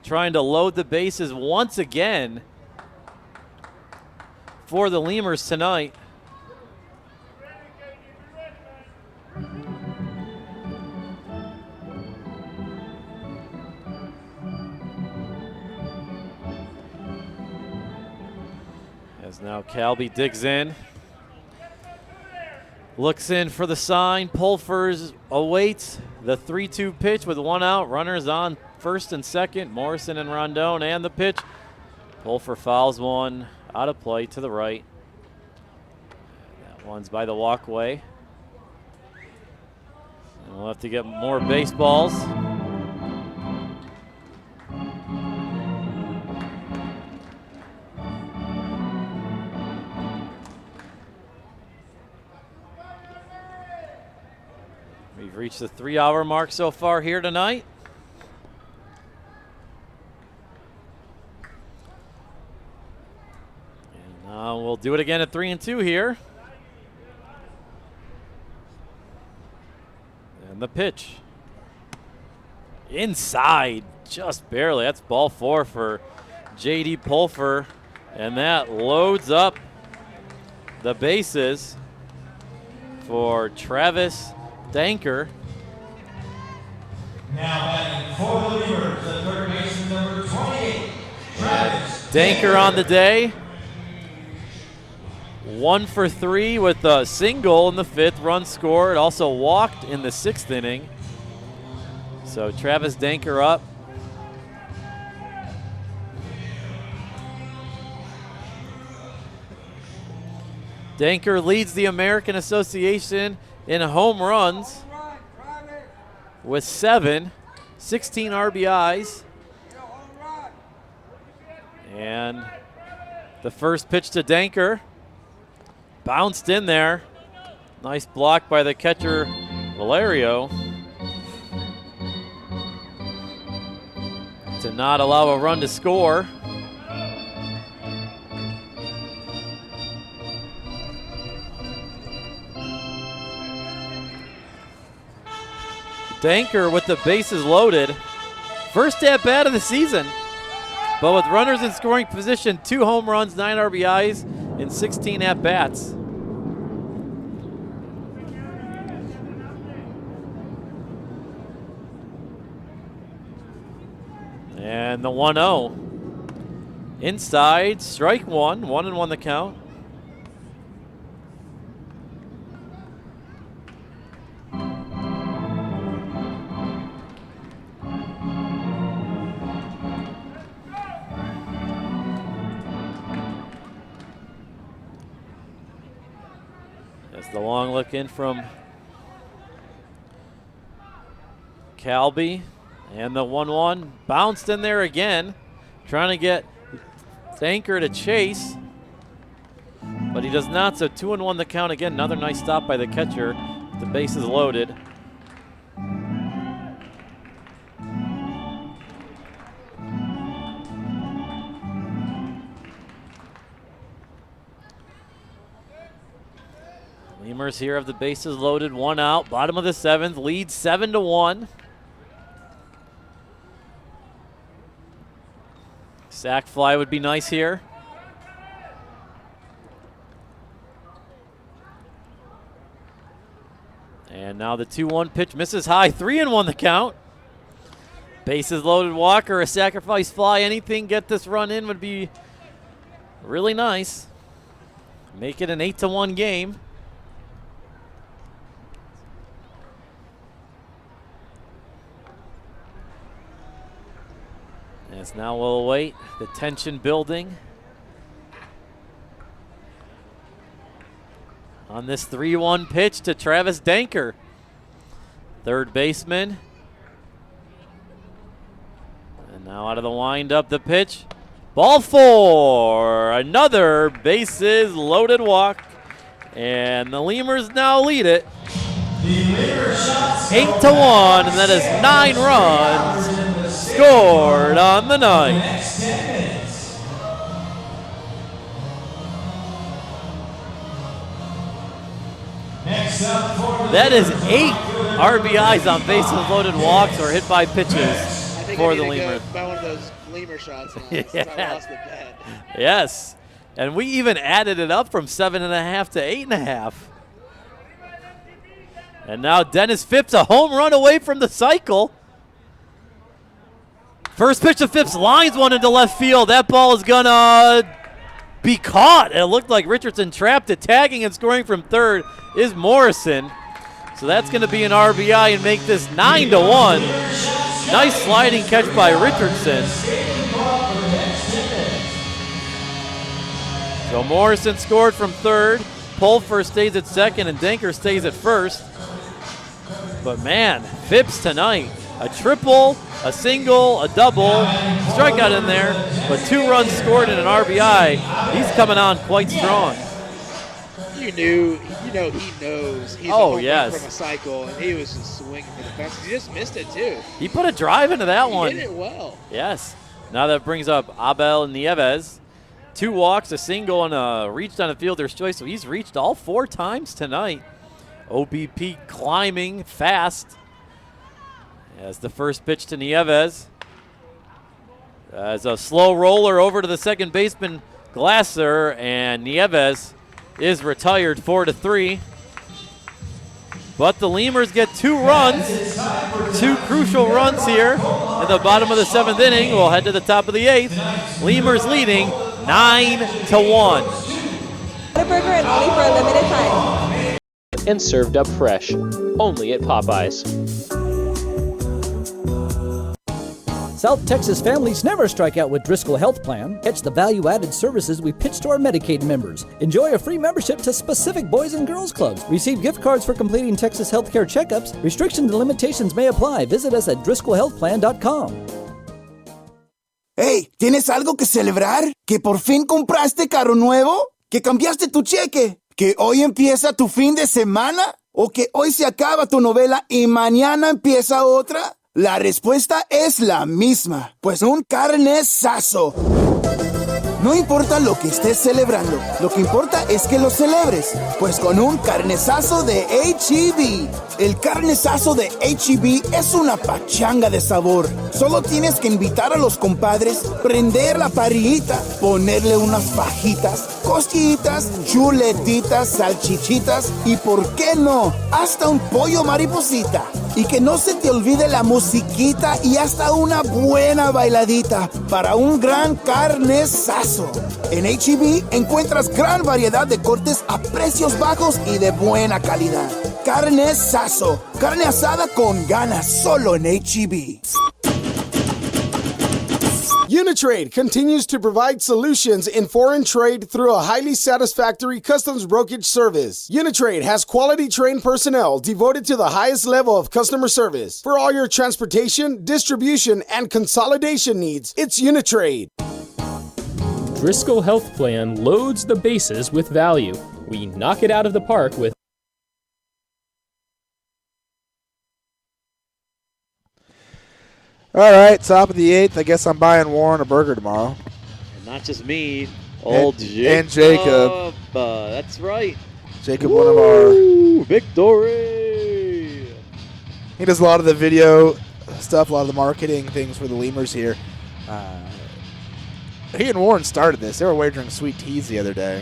trying to load the bases once again for the Lemurs tonight. As now Calby digs in. Looks in for the sign. Pulford awaits the 3-2 pitch with 1 out. Runners on 1st and 2nd. Morrison and Rondon, and the pitch. Pulford fouls one out of play to the right. That one's by the walkway. And we'll have to get more baseballs. We've reached the 3-hour mark so far here tonight. And now we'll do it again at 3-2 here. And the pitch. Inside, just barely. That's ball 4 for J.D. Pulford. And that loads up the bases for Travis Danker. Now batting for the Lemurs, the third baseman, number 28, Travis Danker on the day. 1 for 3 with a single in the 5th, run scored. Also walked in the 6th inning. So Travis Danker up. Danker leads the American Association in home runs with 7, 16 RBIs. And the first pitch to Danker. Bounced in there. Nice block by the catcher, Valerio, to not allow a run to score. Danker with the bases loaded. First at bat of the season. But with runners in scoring position, 2 home runs, 9 RBIs, in 16 at bats. And the 1-0. Inside, strike 1, 1-1 the count. The long look in from Calby, and the 1-1 bounced in there again, trying to get Danker to chase, but he does not, so 2-1 the count again. Another nice stop by the catcher. The bases loaded. Lemurs here have the bases loaded, 1 out, bottom of the 7th, lead 7-1. Sac fly would be nice here. And now the 2-1 pitch misses high, 3-1 the count. Bases loaded, Walker, a sacrifice fly, anything get this run in would be really nice. Make it an 8-1 game. As now we'll await the tension building on this 3-1 pitch to Travis Danker, third baseman. And now out of the windup, the pitch. Ball 4, another bases loaded walk. And the Lemurs now lead it 8-1, and that is 9 runs scored on the night. That is 8 RBIs on bases loaded walks or hit by pitches for the Lemurs. By one of those Lemur shots now, since I lost the bet. Yes, and we even added it up from 7.5 to 8.5. And now Dennis Phipps, a home run away from the cycle. First pitch to Phipps, lines one into left field. That ball is gonna be caught. It looked like Richardson trapped it. Tagging and scoring from third is Morrison. So that's gonna be an RBI and make this 9-1. Nice sliding catch by Richardson. So Morrison scored from third. Pulfer stays at second and Danker stays at first. But man, Phipps tonight, a triple, a single, a double, strikeout in there, but 2 runs scored and an RBI. He's coming on quite strong. He knows he's a home run from a cycle, and he was just swinging for the fences. He just missed it too. He put a drive into that one. He hit it well. Yes. Now that brings up Abel Nieves. 2 walks, a single, and a reached on a fielder's choice. So he's reached all 4 times tonight. OBP climbing fast. As the first pitch to Nieves. As a slow roller over to the second baseman, Glasser, and Nieves is retired 4-3. But the Lemurs get 2 runs, 2 crucial runs here in the bottom of the 7th inning. We'll head to the top of the 8th. Lemurs leading 9-1. Whataburger and only for a limited time. And served up fresh, only at Popeyes. South Texas families never strike out with Driscoll Health Plan. Catch the value-added services we pitch to our Medicaid members. Enjoy a free membership to specific boys and girls clubs. Receive gift cards for completing Texas healthcare checkups. Restrictions and limitations may apply. Visit us at DriscollHealthPlan.com. Hey, ¿tienes algo que celebrar? ¿Que por fin compraste carro nuevo? ¿Que cambiaste tu cheque? ¿Que hoy empieza tu fin de semana? ¿O que hoy se acaba tu novela y mañana empieza otra? La respuesta es la misma, pues un carnesazo. No importa lo que estés celebrando, lo que importa es que lo celebres, pues con un carnesazo de H-E-B. El carnesazo de H-E-B es una pachanga de sabor. Solo tienes que invitar a los compadres, prender la parrillita, ponerle unas fajitas, costillitas, chuletitas, salchichitas y, ¿por qué no?, hasta un pollo mariposita. Y que no se te olvide la musiquita y hasta una buena bailadita para un gran carnesazo. En H-E-B encuentras gran variedad de cortes a precios bajos y de buena calidad. Carnesazo, carne asada con ganas, solo en H-E-B. Uni-Trade continues to provide solutions in foreign trade through a highly satisfactory customs brokerage service. Uni-Trade has quality trained personnel devoted to the highest level of customer service. For all your transportation, distribution, and consolidation needs, it's Uni-Trade. Driscoll Health Plan loads the bases with value. We knock it out of the park with All right, top of the 8th. I guess I'm buying Warren a burger tomorrow. And not just me, old Jacob. And Jacob. That's right. Jacob, one of our... Victory! He does a lot of the video stuff, a lot of the marketing things for the Lemurs here. He and Warren started this. They were wagering sweet teas the other day.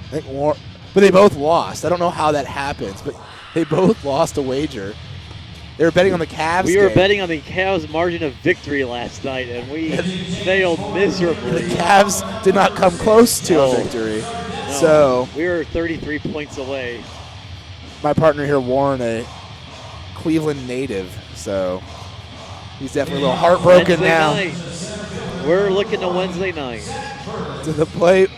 I think Warren... But they both lost. I don't know how that happens, but they both lost a wager. They were betting on the Cavs. We were betting on the Cavs' margin of victory last night, and we failed miserably. The Cavs did not come close to a victory. No, so we were 33 points away. My partner here, Warren, a Cleveland native, so he's definitely a little heartbroken Wednesday now. Night. We're looking to Wednesday night. To the plate,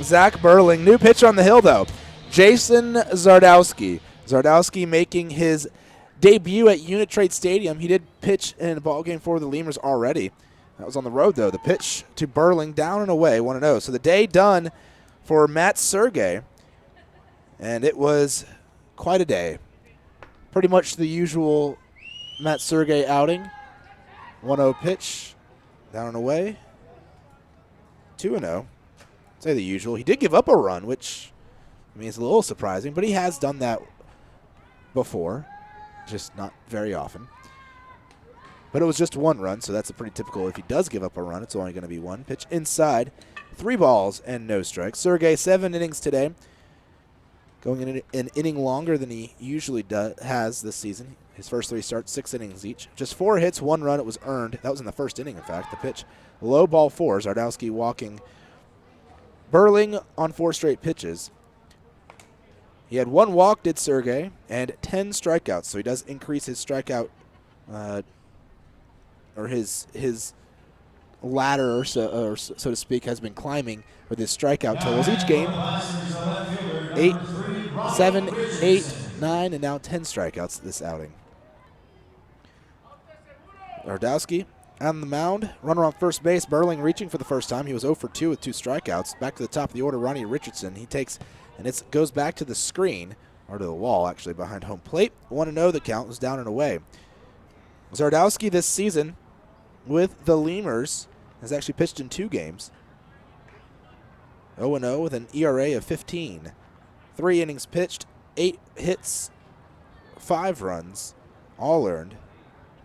Zach Burling. New pitcher on the hill, though. Jason Zardowski. Zardowski making his debut at Uni-Trade Stadium. He did pitch in a ball game for the Lemurs already. That was on the road, though. The pitch to Burling, down and away, 1-0. So the day done for Matt Sergey, and it was quite a day. Pretty much the usual Matt Sergey outing. 1-0 pitch, down and away, 2-0. Say the usual. He did give up a run, which, I mean, it's a little surprising, but he has done that before. Just not very often. But it was just 1 run, so that's a pretty typical. If he does give up a run, it's only going to be 1 pitch inside. 3 balls and no strikes. Sergey, 7 innings today. Going in an inning longer than he usually has this season. His first 3 starts, 6 innings each. Just 4 hits, 1 run. It was earned. That was in the first inning, in fact. The pitch, low ball 4. Zardowski walking Burling on 4 straight pitches. He had 1 walk, did Sergey, and 10 strikeouts. So he does increase his strikeout, or his ladder, so to speak, has been climbing with his strikeout totals each game. 8, 7, 8, 9, and now 10 strikeouts this outing. Zardowski on the mound, runner on first base. Burling reaching for the first time. He was 0 for 2 with 2 strikeouts. Back to the top of the order, Ronnie Richardson. He takes... And it goes back to the screen, or to the wall, actually, behind home plate. 1-0, the count was down and away. Zardowski this season with the Lemurs has actually pitched in 2 games. 0-0 with an ERA of 15. 3 innings pitched, 8 hits, 5 runs, all earned,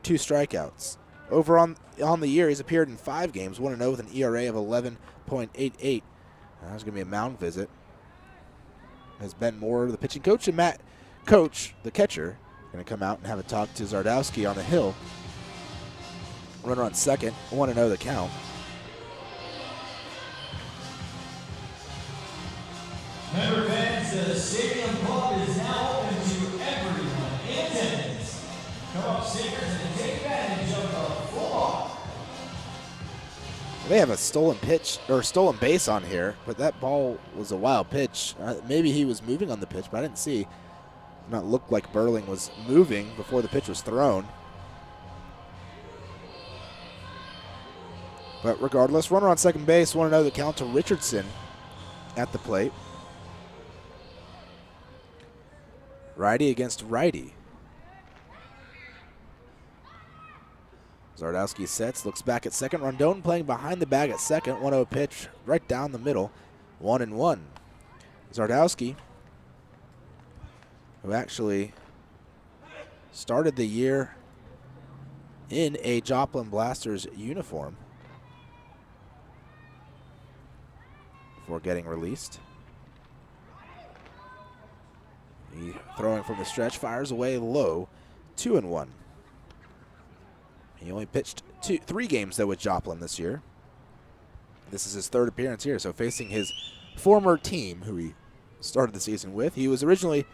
2 strikeouts. Over on the year, he's appeared in 5 games, 1-0 with an ERA of 11.88. There's going to be a mound visit. As Ben Moore, the pitching coach, and Matt coach, the catcher, going to come out and have a talk to Zardowski on the hill. Runner on second, 1-0 the count. Member fans, the Stadium Club is now open to everyone in attendance. Come upstairs and take advantage of the full bar. They have a stolen pitch or stolen base on here, but that ball was a wild pitch. Maybe he was moving on the pitch, but I didn't see. It not look like Burling was moving before the pitch was thrown. But regardless, runner on second base, 1-0 the count to Richardson at the plate. Righty against righty. Zardowski sets, looks back at second. Rondon playing behind the bag at second. 1-0 pitch right down the middle. 1-1. Zardowski, who actually started the year in a Joplin Blasters uniform before getting released. He throwing from the stretch, fires away low, 2-1. He only pitched 3 games, though, with Joplin this year. This is his 3rd appearance here, so facing his former team, who he started the season with. He was originally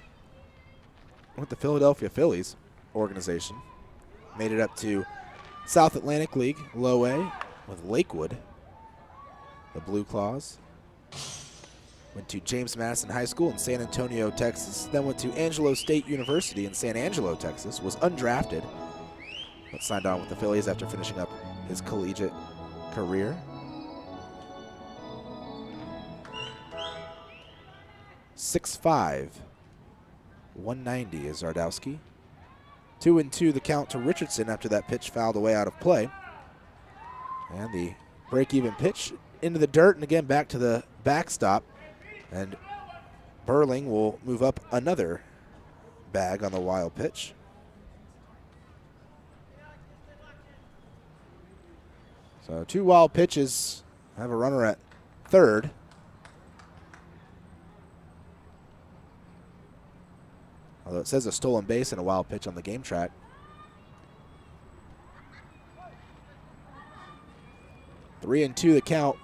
with the Philadelphia Phillies organization. Made it up to South Atlantic League, low A, with Lakewood, the Blue Claws. Went to James Madison High School in San Antonio, Texas. Then went to Angelo State University in San Angelo, Texas. Was undrafted, but signed on with the Phillies after finishing up his collegiate career. 6'5", 190 is Zardowski. 2-2 the count to Richardson after that pitch fouled away out of play. And the break-even pitch into the dirt, and again back to the backstop. And Burling will move up another bag on the wild pitch. So 2 wild pitches, have a runner at third. Although it says a stolen base and a wild pitch on the game track. Three and two the count.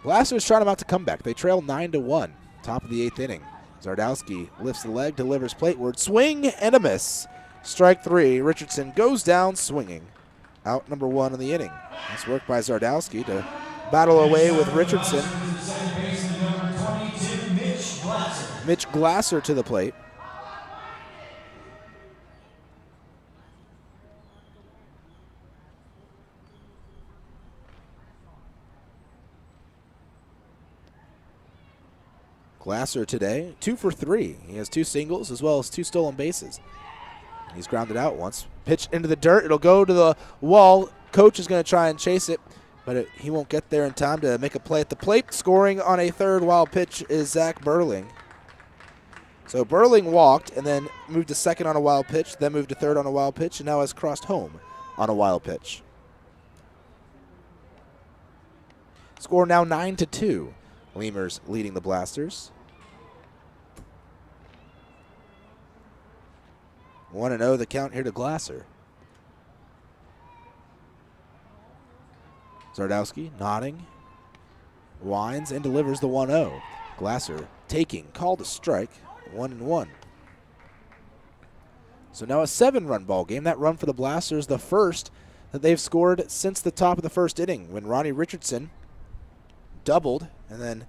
Blasters trying about to come back. They trail 9-1, top of the 8th inning. Zardowski lifts the leg, delivers plateward, swing and a miss. Strike 3. Richardson goes down swinging. Out number 1 in the inning. Nice work by Zardowski to battle away with Richardson. Mitch Glasser to the plate. Glasser today, 2 for 3. He has 2 singles as well as 2 stolen bases. He's grounded out once. Pitch into the dirt. It'll go to the wall. Coach is going to try and chase it, but he won't get there in time to make a play at the plate. Scoring on a 3rd wild pitch is Zach Burling. So Burling walked and then moved to 2nd on a wild pitch, then moved to 3rd on a wild pitch, and now has crossed home on a wild pitch. Score now 9-2. Lemurs leading the Blasters. 1-0 the count here to Glasser. Zardowski nodding, winds and delivers the 1-0. Glasser taking, called a strike, 1-1. So now a 7-run ball game. That run for the Blasters, the first that they've scored since the top of the 1st inning when Ronnie Richardson doubled and then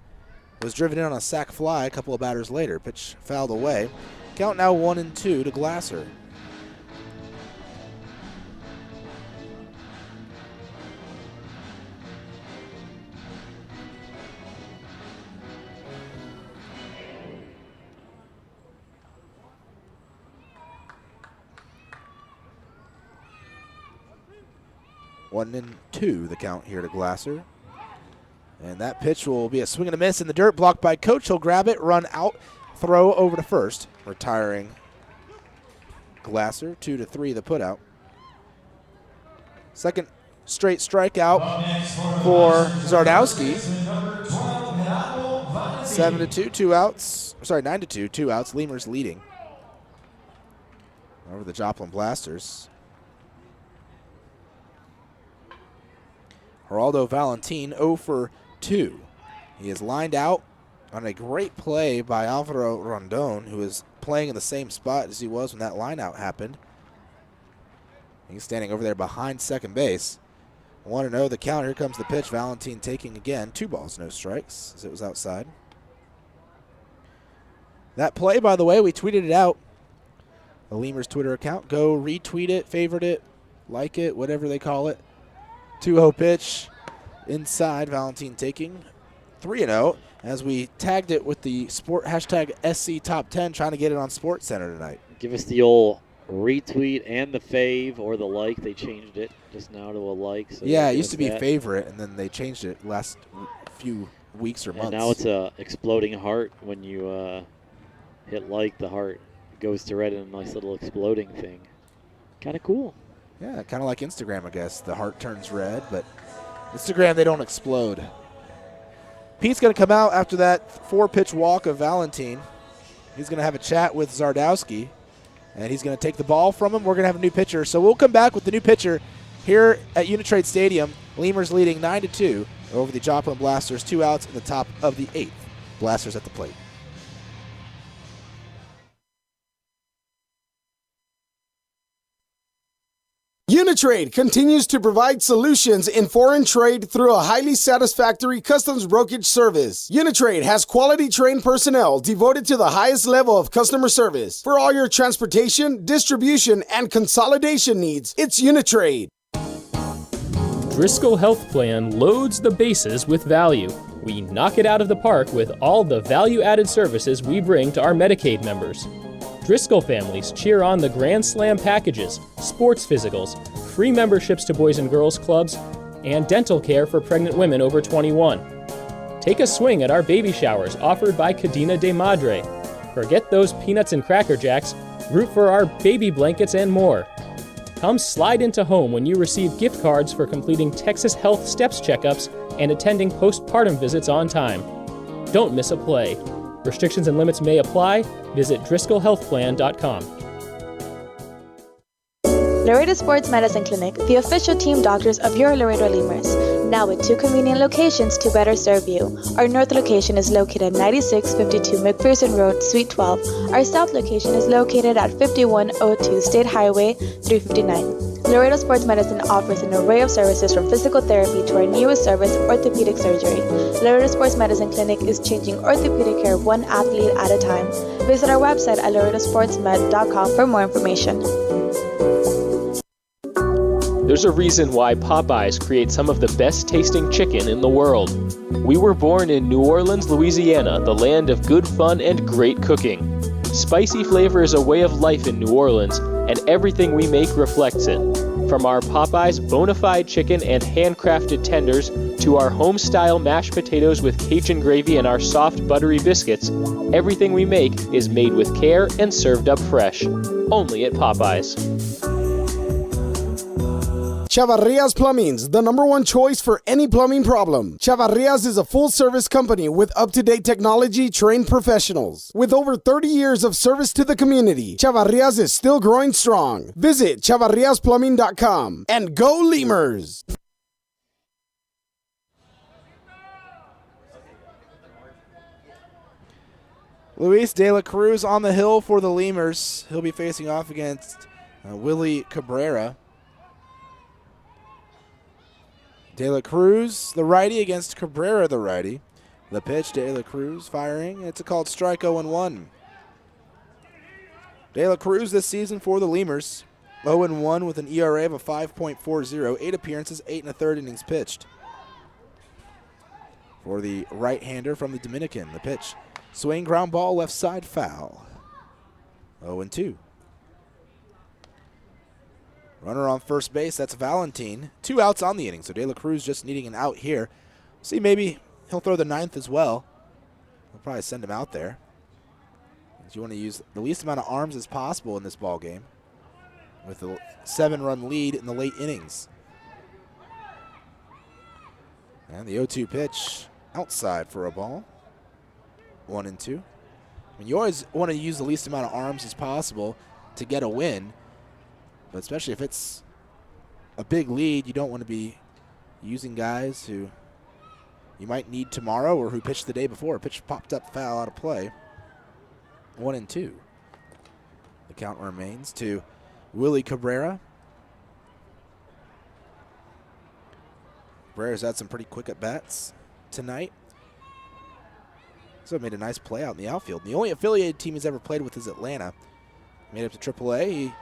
was driven in on a sac fly a couple of batters later. Pitch fouled away. Count now 1-2 to Glasser. One and two the count here to Glasser. And that pitch will be a swing and a miss in the dirt, blocked by Coach. He'll grab it, run out, throw over to first, retiring Glasser. 2-3 the putout. Second straight strikeout for Zardowski. 7-2, 2 outs. Sorry, 9-2, 2 outs. Lemurs leading over the Joplin Blasters. Geraldo Valentin 0 for 2. He is lined out on a great play by Alvaro Rondon, who is playing in the same spot as he was when that line out happened. He's standing over there behind second base. 1-0 the count. Here comes the pitch. Valentin taking again. 2 balls, no strikes, as it was outside. That play, by the way, we tweeted it out. The Lemurs Twitter account. Go retweet it, favorite it, like it, whatever they call it. 2-0 pitch inside. Valentin taking 3-0 as we tagged it with the sport hashtag SC Top 10, trying to get it on Sports Center tonight. Give us the old retweet and the fave or the like. They changed it just now to a like. So yeah, it used to be favorite, and then they changed it last few weeks or months. And now it's a exploding heart. When you hit like, the heart goes to red in a nice little exploding thing. Kind of cool. Yeah, kind of like Instagram, I guess. The heart turns red, but Instagram, they don't explode. Pete's going to come out after that 4-pitch walk of Valentin. He's going to have a chat with Zardowski, and he's going to take the ball from him. We're going to have a new pitcher. So we'll come back with the new pitcher here at Uni-Trade Stadium. Lemurs leading 9-2 over the Joplin Blasters. 2 outs in the top of the 8th. Blasters at the plate. Uni-Trade continues to provide solutions in foreign trade through a highly satisfactory customs brokerage service. Uni-Trade has quality trained personnel devoted to the highest level of customer service. For all your transportation, distribution, and consolidation needs, it's Uni-Trade. Driscoll Health Plan loads the bases with value. We knock it out of the park with all the value-added services we bring to our Medicaid members. Driscoll families cheer on the Grand Slam packages, sports physicals, free memberships to Boys and Girls Clubs, and dental care for pregnant women over 21. Take a swing at our baby showers offered by Cadena de Madre. Forget those peanuts and Cracker Jacks, root for our baby blankets and more. Come slide into home when you receive gift cards for completing Texas Health Steps checkups and attending postpartum visits on time. Don't miss a play. Restrictions and limits may apply. Visit DriscollHealthPlan.com. Laredo Sports Medicine Clinic, the official team doctors of your Laredo Lemurs. Now with 2 convenient locations to better serve you. Our north location is located at 9652 McPherson Road, Suite 12. Our south location is located at 5102 State Highway 359. Laredo Sports Medicine offers an array of services from physical therapy to our newest service, orthopedic surgery. Laredo Sports Medicine Clinic is changing orthopedic care one athlete at a time. Visit our website at laredosportsmed.com for more information. There's a reason why Popeyes creates some of the best tasting chicken in the world. We were born in New Orleans, Louisiana, the land of good fun and great cooking. Spicy flavor is a way of life in New Orleans, and everything we make reflects it. From our Popeyes bona fide chicken and handcrafted tenders to our home-style mashed potatoes with Cajun gravy and our soft buttery biscuits, everything we make is made with care and served up fresh. Only at Popeyes. Chavarrias Plumbing's the #1 choice for any plumbing problem. Chavarrias is a full-service company with up-to-date technology, trained professionals. With over 30 years of service to the community, Chavarrias is still growing strong. Visit chavarriasplumbing.com and go Lemurs! Luis De La Cruz on the hill for the Lemurs. He'll be facing off against Willie Cabrera. De La Cruz, the righty, against Cabrera, the righty. The pitch, De La Cruz firing. It's a called strike, 0-1. De La Cruz this season for the Lemurs, 0-1 with an ERA of a 5.40, 8 appearances, 8 1/3 innings pitched. For the right-hander from the Dominican, the pitch, swing, ground ball, left side, foul. 0-2. Runner on first base, that's Valentin. 2 outs on the inning, so De La Cruz just needing an out here. See, maybe he'll throw the 9th as well. We'll probably send him out there. You want to use the least amount of arms as possible in this ball game with a 7-run lead in the late innings. And the 0-2 pitch outside for a ball. 1-2. I mean, you always want to use the least amount of arms as possible to get a win, but especially if it's a big lead, you don't want to be using guys who you might need tomorrow or who pitched the day before. A pitch popped up, foul, out of play. 1-2. The count remains to Willie Cabrera. Cabrera's had some pretty quick at-bats tonight. So made a nice play out in the outfield. The only affiliated team he's ever played with is Atlanta. Made it to AAA. He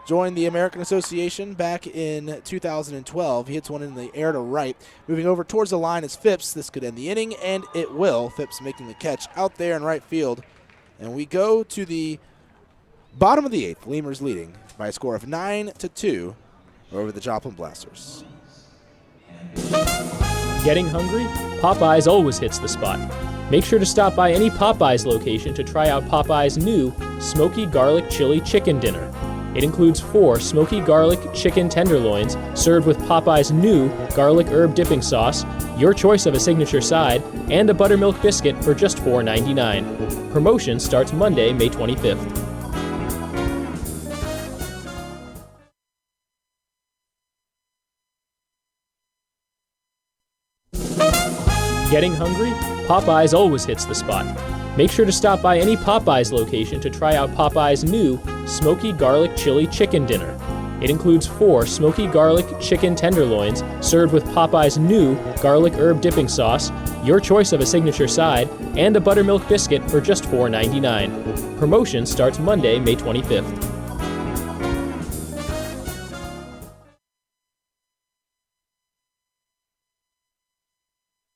joined the American Association back in 2012. He hits one in the air to right. Moving over towards the line is Phipps. This could end the inning, and it will. Phipps making the catch out there in right field. And we go to the bottom of the 8th. Lemurs leading by a score of 9-2 over the Joplin Blasters. Getting hungry? Popeyes always hits the spot. Make sure to stop by any Popeyes location to try out Popeyes' new Smoky Garlic Chili Chicken Dinner. It includes 4 smoky garlic chicken tenderloins served with Popeyes' new garlic herb dipping sauce, your choice of a signature side, and a buttermilk biscuit for just $4.99. Promotion starts Monday, May 25th. Getting hungry? Popeyes always hits the spot. Make sure to stop by any Popeyes location to try out Popeyes' new Smoky Garlic Chili Chicken Dinner. It includes 4 smoky garlic chicken tenderloins served with Popeyes' new garlic herb dipping sauce, your choice of a signature side, and a buttermilk biscuit for just $4.99. Promotion starts Monday, May 25th.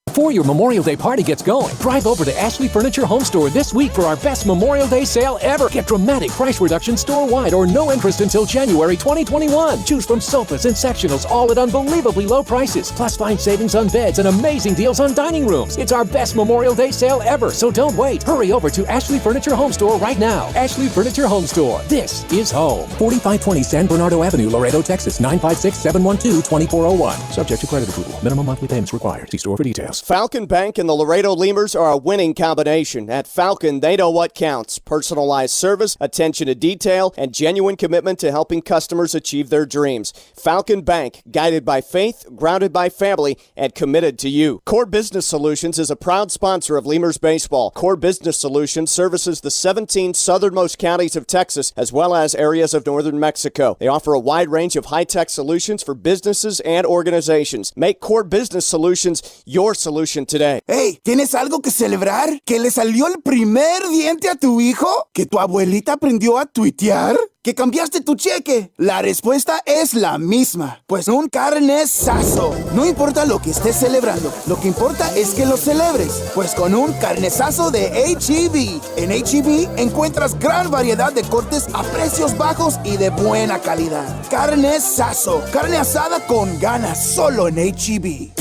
Before your Memorial Day party gets going, drive over to Ashley Furniture Home Store this week for our best Memorial Day sale ever. Get dramatic price reduction store-wide or no interest until January 2021. Choose from sofas and sectionals, all at unbelievably low prices. Plus, find savings on beds and amazing deals on dining rooms. It's our best Memorial Day sale ever, so don't wait. Hurry over to Ashley Furniture Home Store right now. Ashley Furniture Home Store. This is home. 4520 San Bernardo Avenue, Laredo, Texas. 956-712-2401. Subject to credit approval. Minimum monthly payments required. See store for details. Falcon Bank and the Laredo Lemurs are a winning combination. At Falcon, they know what counts. Personalized service, attention to detail, and genuine commitment to helping customers achieve their dreams. Falcon Bank, guided by faith, grounded by family, and committed to you. Core Business Solutions is a proud sponsor of Lemurs Baseball. Core Business Solutions services the 17 southernmost counties of Texas, as well as areas of northern Mexico. They offer a wide range of high-tech solutions for businesses and organizations. Make Core Business Solutions your solution today. Hey, ¿tienes algo que celebrar? ¿Que le salió el primer diente a tu hijo? ¿Que tu abuelita aprendió a tuitear? ¿Que cambiaste tu cheque? La respuesta es la misma. Pues un carnesazo. No importa lo que estés celebrando, lo que importa es que lo celebres. Pues con un carnesazo de H-E-B. En H-E-B encuentras gran variedad de cortes a precios bajos y de buena calidad. Carnesazo. Carne asada con ganas solo en H-E-B.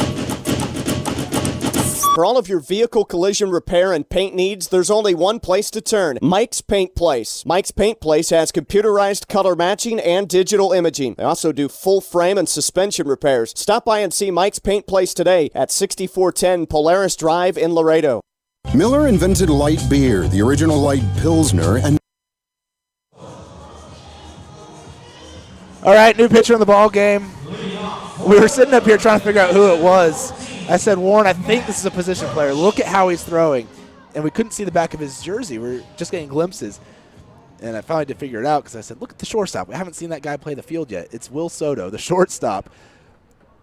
For all of your vehicle collision repair and paint needs, there's only one place to turn, Mike's Paint Place. Mike's Paint Place has computerized color matching and digital imaging. They also do full frame and suspension repairs. Stop by and see Mike's Paint Place today at 6410 Polaris Drive in Laredo. Miller invented light beer, the original light Pilsner, and All right, new pitcher in the ball game. We were sitting up here trying to figure out who it was. I said, Warren, I think this is a position player. Look at how he's throwing. And we couldn't see the back of his jersey. We were just getting glimpses. And I finally did figure it out because I said, look at the shortstop. We haven't seen that guy play the field yet. It's Will Soto, the shortstop,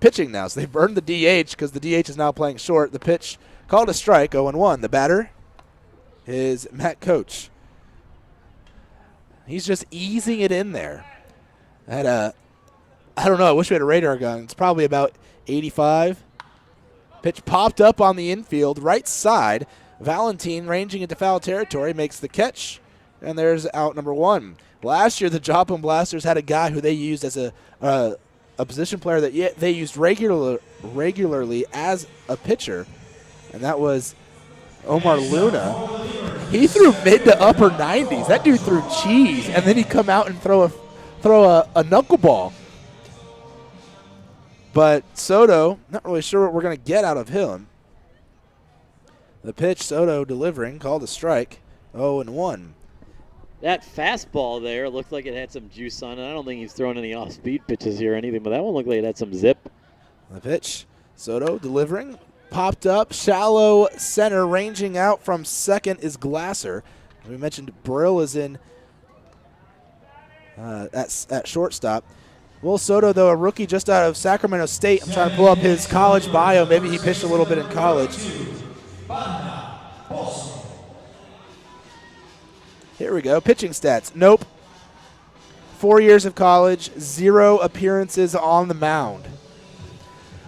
pitching now. So they burned the DH because the DH is now playing short. The pitch called a strike, 0-1. The batter is Matt Coach. He's just easing it in there. I don't know. I wish we had a radar gun. It's probably about 85. Pitch popped up on the infield, right side. Valentin, ranging into foul territory, makes the catch, and there's out number 1. Last year, the Joplin Blasters had a guy who they used as a position player that they used regularly as a pitcher, and that was Omar Luna. He threw mid to upper 90s. That dude threw cheese, and then he'd come out and throw a knuckleball. But Soto, not really sure what we're going to get out of him. The pitch, Soto delivering, called a strike, 0-1. That fastball there looked like it had some juice on it. I don't think he's throwing any off-speed pitches here or anything, but that one looked like it had some zip. The pitch, Soto delivering, popped up, shallow center, ranging out from second is Glasser. We mentioned Brill is in at shortstop. Will Soto, though, a rookie just out of Sacramento State. I'm trying to pull up his college bio. Maybe he pitched a little bit in college. Here we go. Pitching stats. Nope. 4 years of college, 0 appearances on the mound.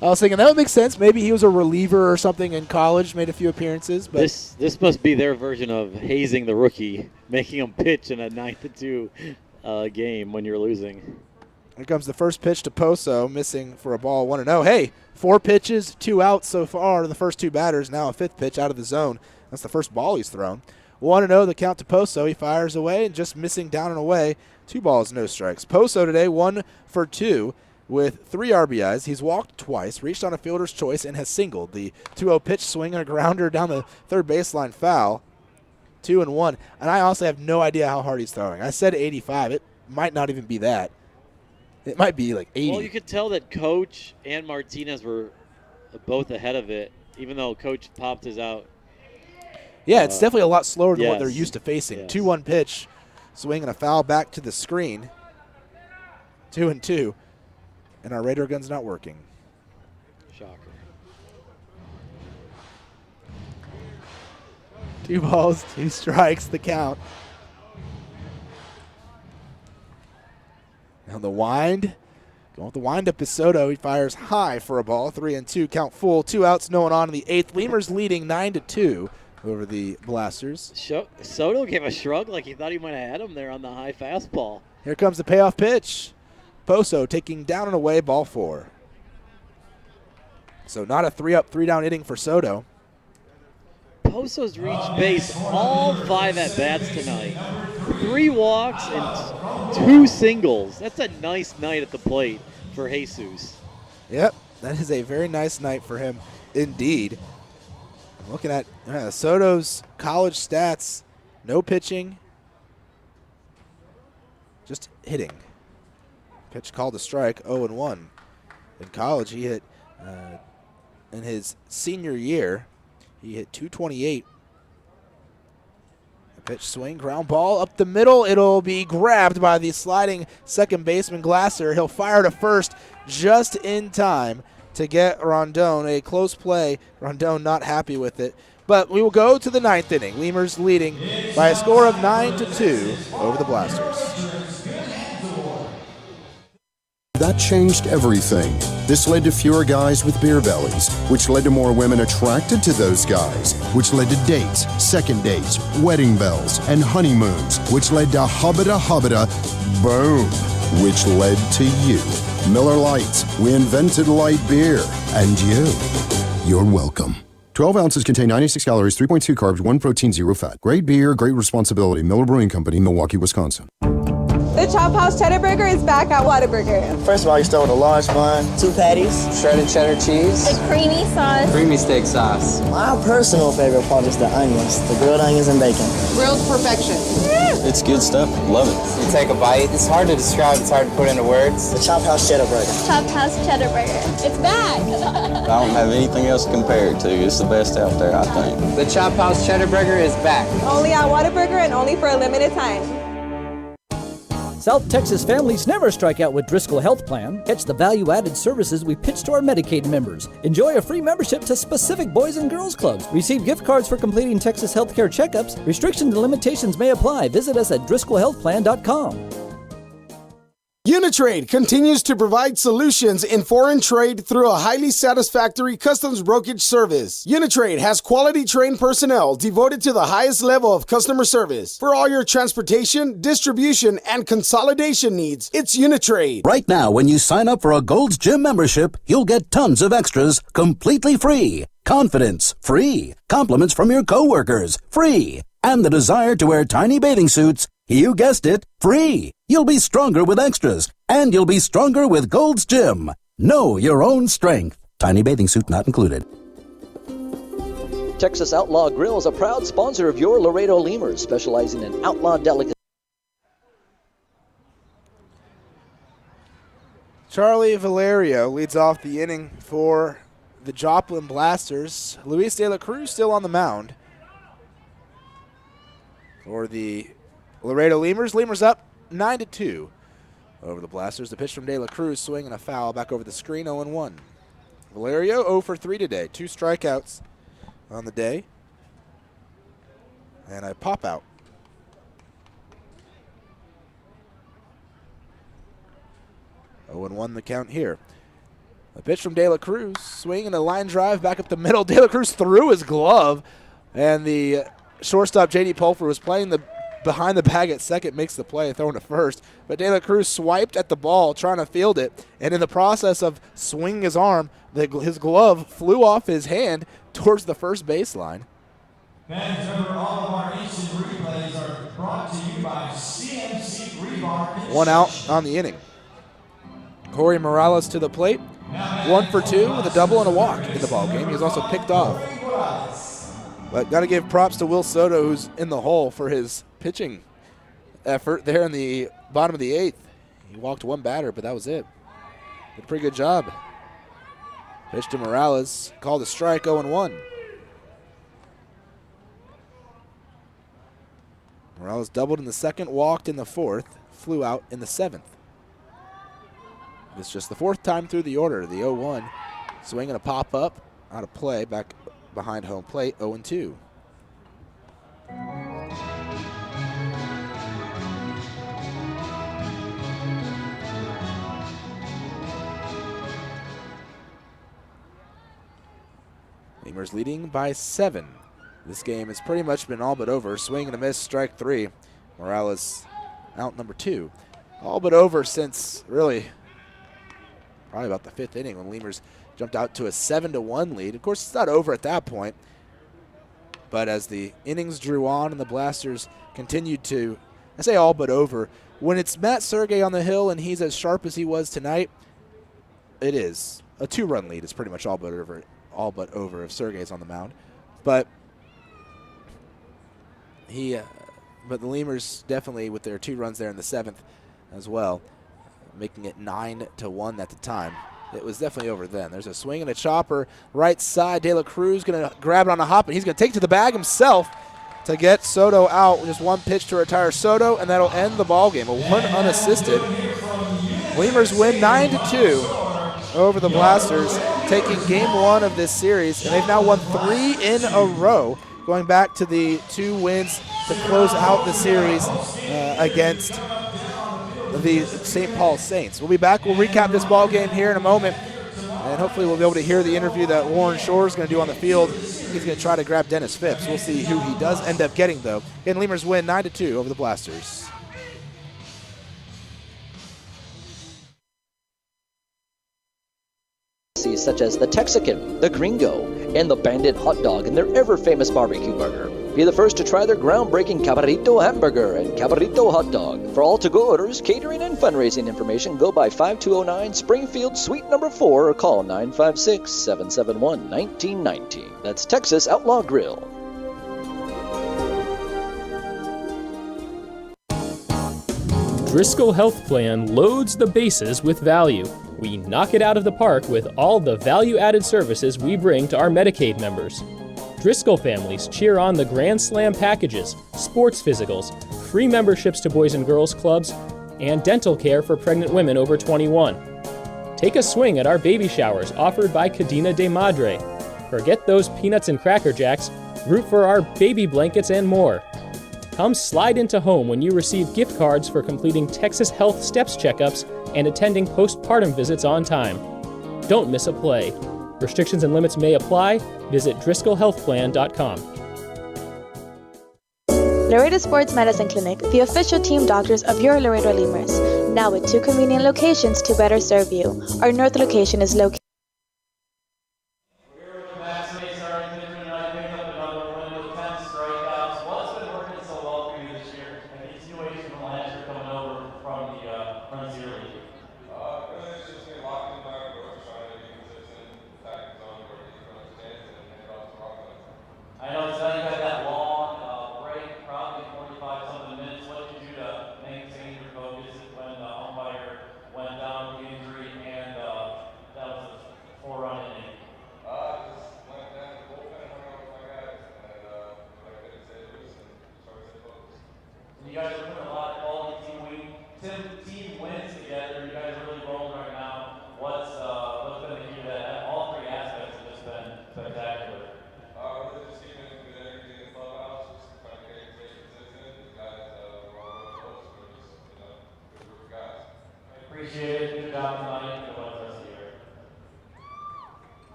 I was thinking that would make sense. Maybe he was a reliever or something in college, made a few appearances. But This must be their version of hazing the rookie, making him pitch in a 9-2 game when you're losing. Here comes the first pitch to Poso, missing for a ball, 1-0. Hey, 4 pitches, 2 outs so far in the first 2 batters. Now a 5th pitch out of the zone. That's the first ball he's thrown. 1-0, the count to Poso. He fires away and just missing down and away. 2 balls, no strikes. Poso today, 1 for 2 with 3 RBIs. He's walked twice, reached on a fielder's choice, and has singled. The 2-0 pitch swing and a grounder down the third baseline foul. 2-1. And I honestly have no idea how hard he's throwing. I said 85. It might not even be that. It might be like 80. Well, you could tell that Coach and Martinez were both ahead of it, even though Coach popped his out. Yeah, it's definitely a lot slower than what yes. they're used to facing. Yes. 2-1 pitch, swing and a foul back to the screen. 2-2, and our radar gun's not working. Shocker. 2 balls, 2 strikes, the count. Now the wind. Going with the windup is Soto. He fires high for a ball. 3-2, count full. 2 outs, no one on in the 8th. Lemurs leading 9-2 over the Blasters. Soto gave a shrug like he thought he might have had him there on the high fastball. Here comes the payoff pitch. Poso taking down and away, ball 4. So not a 3-up, 3-down inning for Soto. Poso's reached base all 5 at-bats tonight. 3 walks and 2 singles. That's a nice night at the plate for Jesus. Yep, that is a very nice night for him indeed. I'm looking at Soto's college stats. No pitching, just hitting. Pitch called a strike, 0-1. In college, he hit, in his senior year, he hit 228. A pitch swing, ground ball up the middle. It'll be grabbed by the sliding second baseman Glasser. He'll fire to first just in time to get Rondon. A close play. Rondon not happy with it. But we will go to the 9th inning. Lemurs leading by a score of 9-2 over the Blasters. That changed everything. This led to fewer guys with beer bellies, which led to more women attracted to those guys, which led to dates, second dates, wedding bells, and honeymoons, which led to hubbada, boom, which led to you. Miller Lights, we invented light beer, and you're welcome. 12 ounces contain 96 calories, 3.2 carbs, 1 protein, 0 fat. Great beer, great responsibility. Miller Brewing Company, Milwaukee, Wisconsin. The Chop House Cheddar Burger is back at Whataburger. First of all, you start with a large bun, 2 patties, shredded cheddar cheese, A creamy sauce. creamy steak sauce. My personal favorite part is the onions, the grilled onions and bacon. Grilled perfection. It's good stuff. Love it. You take a bite. It's hard to describe. It's hard to put into words. The Chop House Cheddar Burger. Chop House Cheddar Burger. It's back. I don't have anything else to compare it to. It's the best out there, I think. The Chop House Cheddar Burger is back. Only at Whataburger and only for a limited time. South Texas families never strike out with Driscoll Health Plan. Catch the value-added services we pitch to our Medicaid members. Enjoy a free membership to specific boys and girls clubs. Receive gift cards for completing Texas healthcare checkups. Restrictions and limitations may apply. Visit us at DriscollHealthPlan.com. Uni-Trade continues to provide solutions in foreign trade through a highly satisfactory customs brokerage service. Uni-Trade has quality trained personnel devoted to the highest level of customer service. For all your transportation, distribution, and consolidation needs, it's Uni-Trade. Right now, when you sign up for a Gold's Gym membership, you'll get tons of extras completely free. Confidence, free. Compliments from your coworkers, free. And the desire to wear tiny bathing suits, you guessed it, free. You'll be stronger with extras, and you'll be stronger with Gold's Gym. Know your own strength. Tiny bathing suit not included. Texas Outlaw Grill is a proud sponsor of your Laredo Lemurs, specializing in outlaw delicacies. Charlie Valerio leads off the inning for the Joplin Blasters. Luis de la Cruz still on the mound for the Laredo Lemurs. Lemurs up 9-2 over the Blasters. The pitch from de la Cruz, swing and a foul back over the screen, 0-1. Valerio 0 for 3 today. 2 strikeouts on the day and a pop out. 0-1 the count here. A pitch from de la Cruz, swing and a line drive back up the middle. De la Cruz threw his glove, and the shortstop J.D. Pulford was playing the behind the bag at second, makes the play, throwing to first. But de la Cruz swiped at the ball, trying to field it, and in the process of swinging his arm, his glove flew off his hand towards the first baseline. Fans, remember all of our instant replays are brought to you by CMC Rebar. 1 out on the inning. Corey Morales to the plate. 1 for 2 with a double and a walk in the ball game. He was also picked off. But got to give props to Will Soto, who's in the hole for his pitching effort there in the bottom of the 8th. He walked 1 batter, but that was it. Did a pretty good job. Pitch to Morales, called a strike, 0-1. Morales doubled in the 2nd, walked in the 4th, flew out in the 7th. It's just the 4th time through the order. The 0-1, swing and a pop up, out of play, back behind home plate, 0-2. Lemurs leading by 7. This game has pretty much been all but over. Swing and a miss, strike 3. Morales out number 2. All but over since really probably about the 5th inning when Lemurs jumped out to a 7-1 lead. Of course, it's not over at that point. But as the innings drew on and the Blasters continued to, I say all but over, when it's Matt Sergey on the hill and he's as sharp as he was tonight, it is. A 2-run lead is pretty much all but over if Sergey's on the mound. But but the Lemurs definitely with their 2 runs there in the 7th as well, making it 9-1 at the time. It was definitely over then. There's a swing and a chopper right side. De la Cruz going to grab it on a hop, and he's going to take it to the bag himself to get Soto out. Just 1 pitch to retire Soto, and that'll end the ball game. A 1 unassisted. Lemurs win 9-2 over the Blasters, taking game 1 of this series, and they've now won 3 in a row, going back to the 2 wins to close out the series against the St. Paul Saints. We'll be back. We'll recap this ball game here in a moment, and hopefully we'll be able to hear the interview that Warren Shore is going to do on the field. He's going to try to grab Dennis Phipps. We'll see who he does end up getting, though. And Lemurs win 9-2 over the Blasters. Such as the Texican, the Gringo, and the Bandit hot dog and their ever-famous barbecue burger. Be the first to try their groundbreaking Cabrito hamburger and Cabrito hot dog. For all to-go orders, catering, and fundraising information, go by 5209 Springfield Suite number 4 or call 956-771-1919. That's Texas Outlaw Grill. Driscoll Health Plan loads the bases with value. We knock it out of the park with all the value-added services we bring to our Medicaid members. Driscoll families cheer on the Grand Slam packages, sports physicals, free memberships to Boys and Girls Clubs, and dental care for pregnant women over 21. Take a swing at our baby showers offered by Cadena de Madre. Forget those peanuts and Cracker Jacks, root for our baby blankets and more. Come slide into home when you receive gift cards for completing Texas Health Steps checkups and attending postpartum visits on time. Don't miss a play. Restrictions and limits may apply. Visit DriscollHealthPlan.com. Laredo Sports Medicine Clinic, the official team doctors of your Laredo Lemurs. Now with 2 convenient locations to better serve you. Our north location is located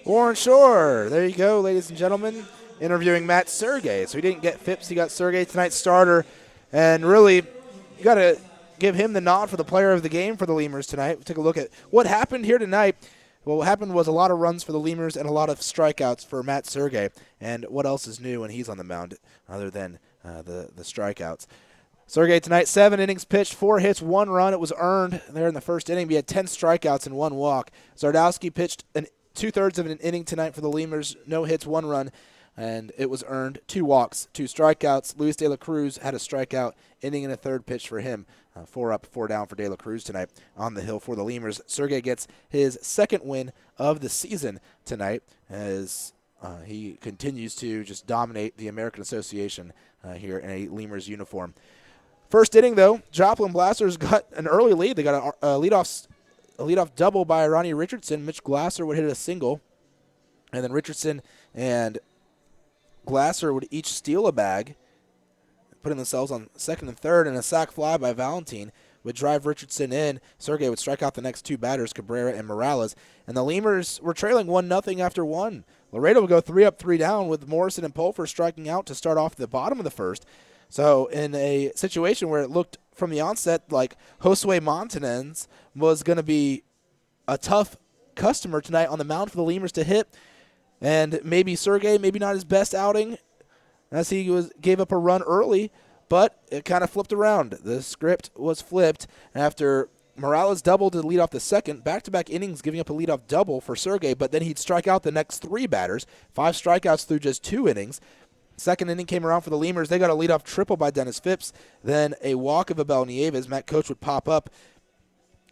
Warren Shore, there you go, ladies and gentlemen, interviewing Matt Sergey. So he didn't get Phipps, he got Sergey, tonight's starter. And really, you got to give him the nod for the player of the game for the Lemurs tonight. We'll take a look at what happened here tonight. Well, what happened was a lot of runs for the Lemurs and a lot of strikeouts for Matt Sergey. And what else is new when he's on the mound other than the strikeouts? Sergey tonight, 7 innings pitched, 4 hits, 1 run. It was earned there in the first inning. We had 10 strikeouts and 1 walk. Zardowski pitched 2/3 of an inning tonight for the Lemurs, no hits, 1 run, and it was earned, 2 walks, 2 strikeouts. Luis De La Cruz had a strikeout, inning and a third pitch for him. 4 up, 4 down for De La Cruz tonight on the hill for the Lemurs. Sergey gets his second win of the season tonight as he continues to just dominate the American Association here in a Lemurs uniform. First inning, though, Joplin Blasters got an early lead. They got a leadoff double by Ronnie Richardson. Mitch Glasser would hit a single, and then Richardson and Glasser would each steal a bag, putting themselves on second and third, and a sac fly by Valentin would drive Richardson in. Sergey would strike out the next 2 batters, Cabrera and Morales, and the Lemurs were trailing 1-0 after 1. Laredo would go 3 up, 3 down with Morrison and Pulfer striking out to start off the bottom of the first. So in a situation where it looked from the onset like Josue Montanez was going to be a tough customer tonight on the mound for the Lemurs to hit, and maybe Sergey, maybe not his best outing as he gave up a run early, but it kind of flipped around. The script was flipped after Morales doubled to lead off the second, back-to-back innings giving up a leadoff double for Sergey, but then he'd strike out the next 3 batters, 5 strikeouts through just 2 innings. Second inning came around for the Lemurs. They got a leadoff triple by Dennis Phipps, then a walk of Abel Nieves. Matt Coach would pop up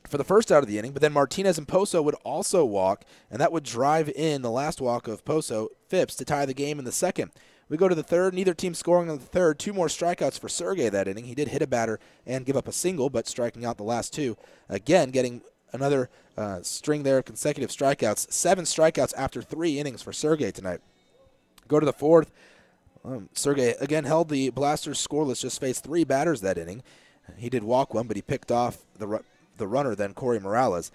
for the first out of the inning, but then Martinez and Poso would also walk, and that would drive in the last walk of Poso, Phipps, to tie the game in the second. We go to the third. Neither team scoring on the third. 2 more strikeouts for Sergey that inning. He did hit a batter and give up a single, but striking out the last 2. Again, getting another string there of consecutive strikeouts. 7 strikeouts after 3 innings for Sergey tonight. Go to the fourth. Sergey again held the Blasters scoreless, just faced 3 batters that inning. He did walk 1, but he picked off the runner then, Corey Morales.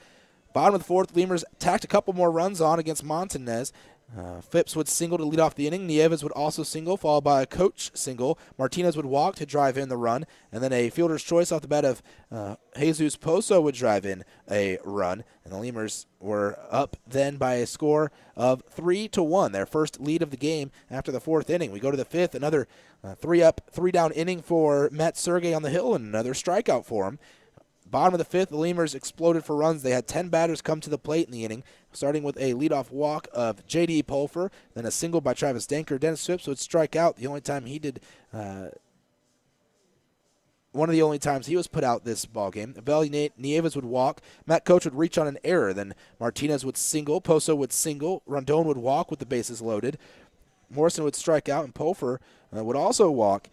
Bottom of the fourth, Lemurs tacked a couple more runs on against Montanez. Phipps would single to lead off the inning. Nieves would also single, followed by a Coach single. Martinez would walk to drive in the run, and then a fielder's choice off the bat of Jesus Poso would drive in a run, and the Lemurs were up then by a score of 3-1, their first lead of the game after the 4th inning. We go to the 5th, another 3 up, 3 down inning for Matt Sergey on the hill, and another strikeout for him. Bottom of the 5th, the Lemurs exploded for runs. They had 10 batters come to the plate in the inning, starting with a leadoff walk of J.D. Pulfer, then a single by Travis Danker. Dennis Phipps would strike out. The only time he did, one of the only times he was put out this ballgame. Abel Nieves would walk. Matt Coach would reach on an error. Then Martinez would single. Poso would single. Rondon would walk with the bases loaded. Morrison would strike out, and Pulfer would also walk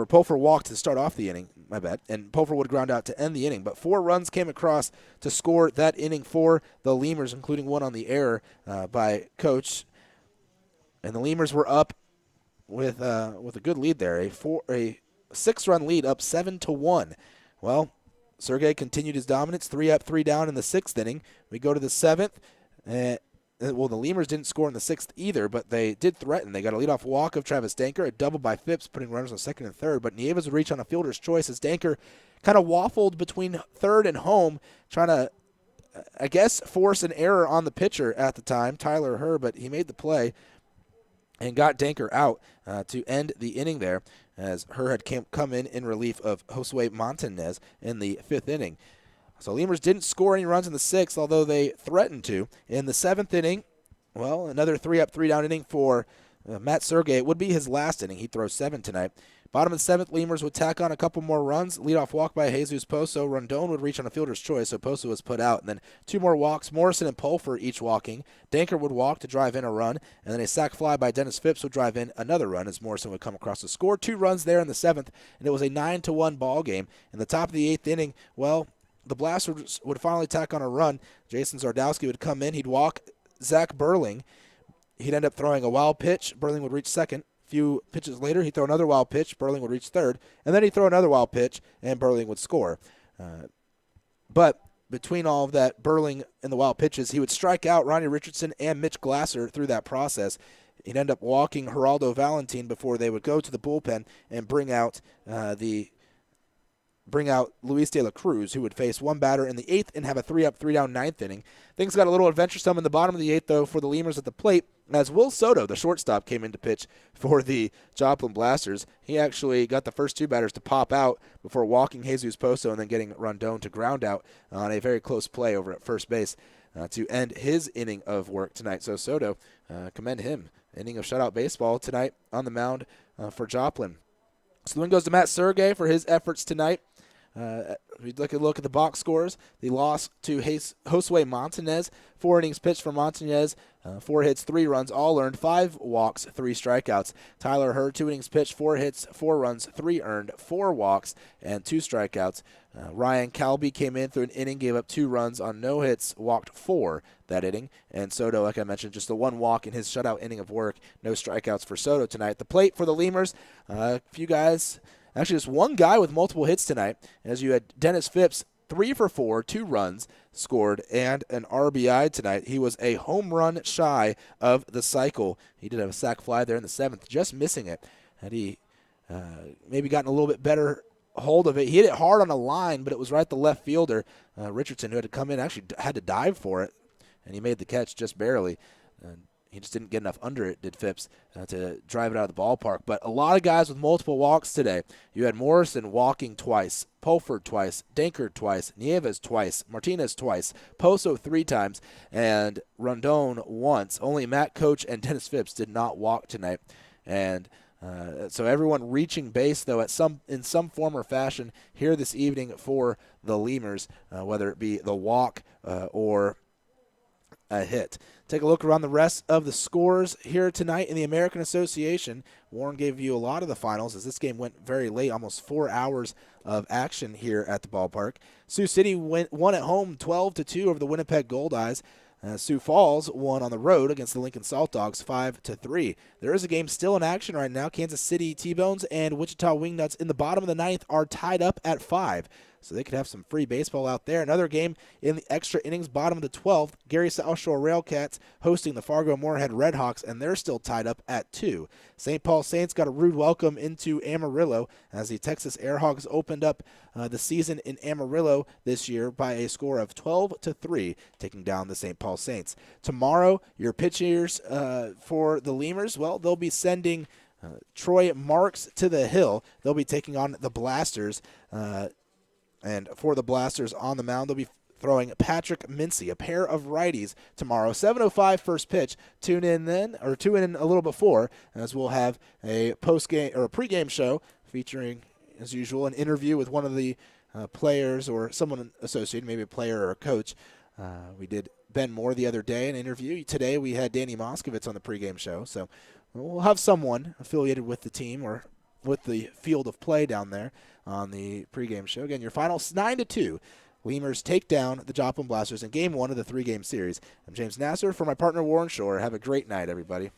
Pulfer walked to start off the inning, my bad, and Pulfer would ground out to end the inning. But 4 runs came across to score that inning for the Lemurs, including 1 on the error by Coach. And the Lemurs were up with a good lead there, a 6-run lead, up 7-1. Well, Sergey continued his dominance, 3 up, 3 down in the 6th inning. We go to the 7th, well, the Lemurs didn't score in the 6th either, but they did threaten. They got a leadoff walk of Travis Danker, a double by Phipps, putting runners on second and third. But Nieves would reach on a fielder's choice as Danker kind of waffled between third and home, trying to, I guess, force an error on the pitcher at the time, Tyler Herr, but he made the play and got Danker out to end the inning there, as Herr had come in relief of Josue Montanez in the 5th inning. So Lemurs didn't score any runs in the 6th, although they threatened to. In the 7th inning, well, another 3 up, 3 down inning for Matt Sergey. It would be his last inning. He'd throw 7 tonight. Bottom of the 7th, Lemurs would tack on a couple more runs. Leadoff walk by Jesus Poso. Rondon would reach on a fielder's choice, so Poso was put out. And then 2 more walks. Morrison and Pulfer each walking. Danker would walk to drive in a run. And then a sac fly by Dennis Phipps would drive in another run as Morrison would come across to score. 2 runs there in the 7th, and it was a 9-1 ball game. In the top of the 8th inning, well, the Blasters would finally tack on a run. Jason Zardowski would come in. He'd walk Zach Burling. He'd end up throwing a wild pitch. Burling would reach second. A few pitches later, he'd throw another wild pitch. Burling would reach third. And then he'd throw another wild pitch, and Burling would score. But between all of that burling and the wild pitches, he would strike out Ronnie Richardson and Mitch Glasser through that process. He'd end up walking Geraldo Valentin before they would go to the bullpen and bring out Luis de la Cruz, who would face one batter in the 8th and have a 3-up, 3-down 9th inning. Things got a little adventuresome in the bottom of the 8th, though, for the Lemurs at the plate, as Will Soto, the shortstop, came in to pitch for the Joplin Blasters. He actually got the first 2 batters to pop out before walking Jesus Pozo and then getting Rondon to ground out on a very close play over at first base to end his inning of work tonight. So Soto, commend him. Inning of shutout baseball tonight on the mound for Joplin. So the win goes to Matt Sergey for his efforts tonight. We look at the box scores. The loss to Josue Montanez. 4 innings pitched for Montanez. 4 hits, 3 runs, all earned. 5 walks, 3 strikeouts. Tyler Hurd, 2 innings pitched, 4 hits, 4 runs, 3 earned, 4 walks, and 2 strikeouts. Ryan Calby came in through an inning, gave up 2 runs on no hits, walked 4 that inning. And Soto, like I mentioned, just the 1 walk in his shutout inning of work. No strikeouts for Soto tonight. The plate for the Lemurs, a few guys. Actually, just 1 guy with multiple hits tonight, as you had Dennis Phipps, 3 for 4, 2 runs scored, and an RBI tonight. He was a home run shy of the cycle. He did have a sac fly there in the 7th, just missing it. Had he maybe gotten a little bit better hold of it. He hit it hard on a line, but it was right the left fielder, Richardson, who had to come in, actually had to dive for it, and he made the catch just barely. He just didn't get enough under it, did Phipps, to drive it out of the ballpark. But a lot of guys with multiple walks today. You had Morrison walking twice, Pulford twice, Dankert twice, Nieves twice, Martinez twice, Pozo 3 times, and Rondon once. Only Matt Coach and Dennis Phipps did not walk tonight. And so everyone reaching base, though, in some form or fashion here this evening for the Lemurs, whether it be the walk or a hit. Take a look around the rest of the scores here tonight in the American Association. Warren gave you a lot of the finals as this game went very late, almost 4 hours of action here at the ballpark. Sioux City won at home 12-2 over the Winnipeg Goldeyes. Sioux Falls won on the road against the Lincoln Salt Dogs 5-3. There is a game still in action right now. Kansas City T-Bones and Wichita Wingnuts in the bottom of the 9th are tied up at 5. So they could have some free baseball out there. Another game in the extra innings, bottom of the 12th. Gary South Shore Railcats hosting the Fargo Moorhead Redhawks, and they're still tied up at 2. St. Paul Saints got a rude welcome into Amarillo as the Texas Airhogs opened up the season in Amarillo this year by a score of 12-3, taking down the St. Paul Saints. Tomorrow, your pitchers for the Lemurs, well, they'll be sending Troy Marks to the hill. They'll be taking on the Blasters. And for the Blasters on the mound, they'll be throwing Patrick Mincy, a pair of righties tomorrow. 7:05 first pitch. Tune in a little before, as we'll have a postgame or a pregame show featuring, as usual, an interview with one of the players or someone associated, maybe a player or a coach. We did Ben Moore the other day, an interview. Today we had Danny Moskovitz on the pregame show, so we'll have someone affiliated with the team or with the field of play down there on the pregame show. Again, your final 9-2. Lemurs take down the Joplin Blasters in Game 1 of the 3-game series. I'm James Nasser for my partner Warren Shore. Have a great night, everybody.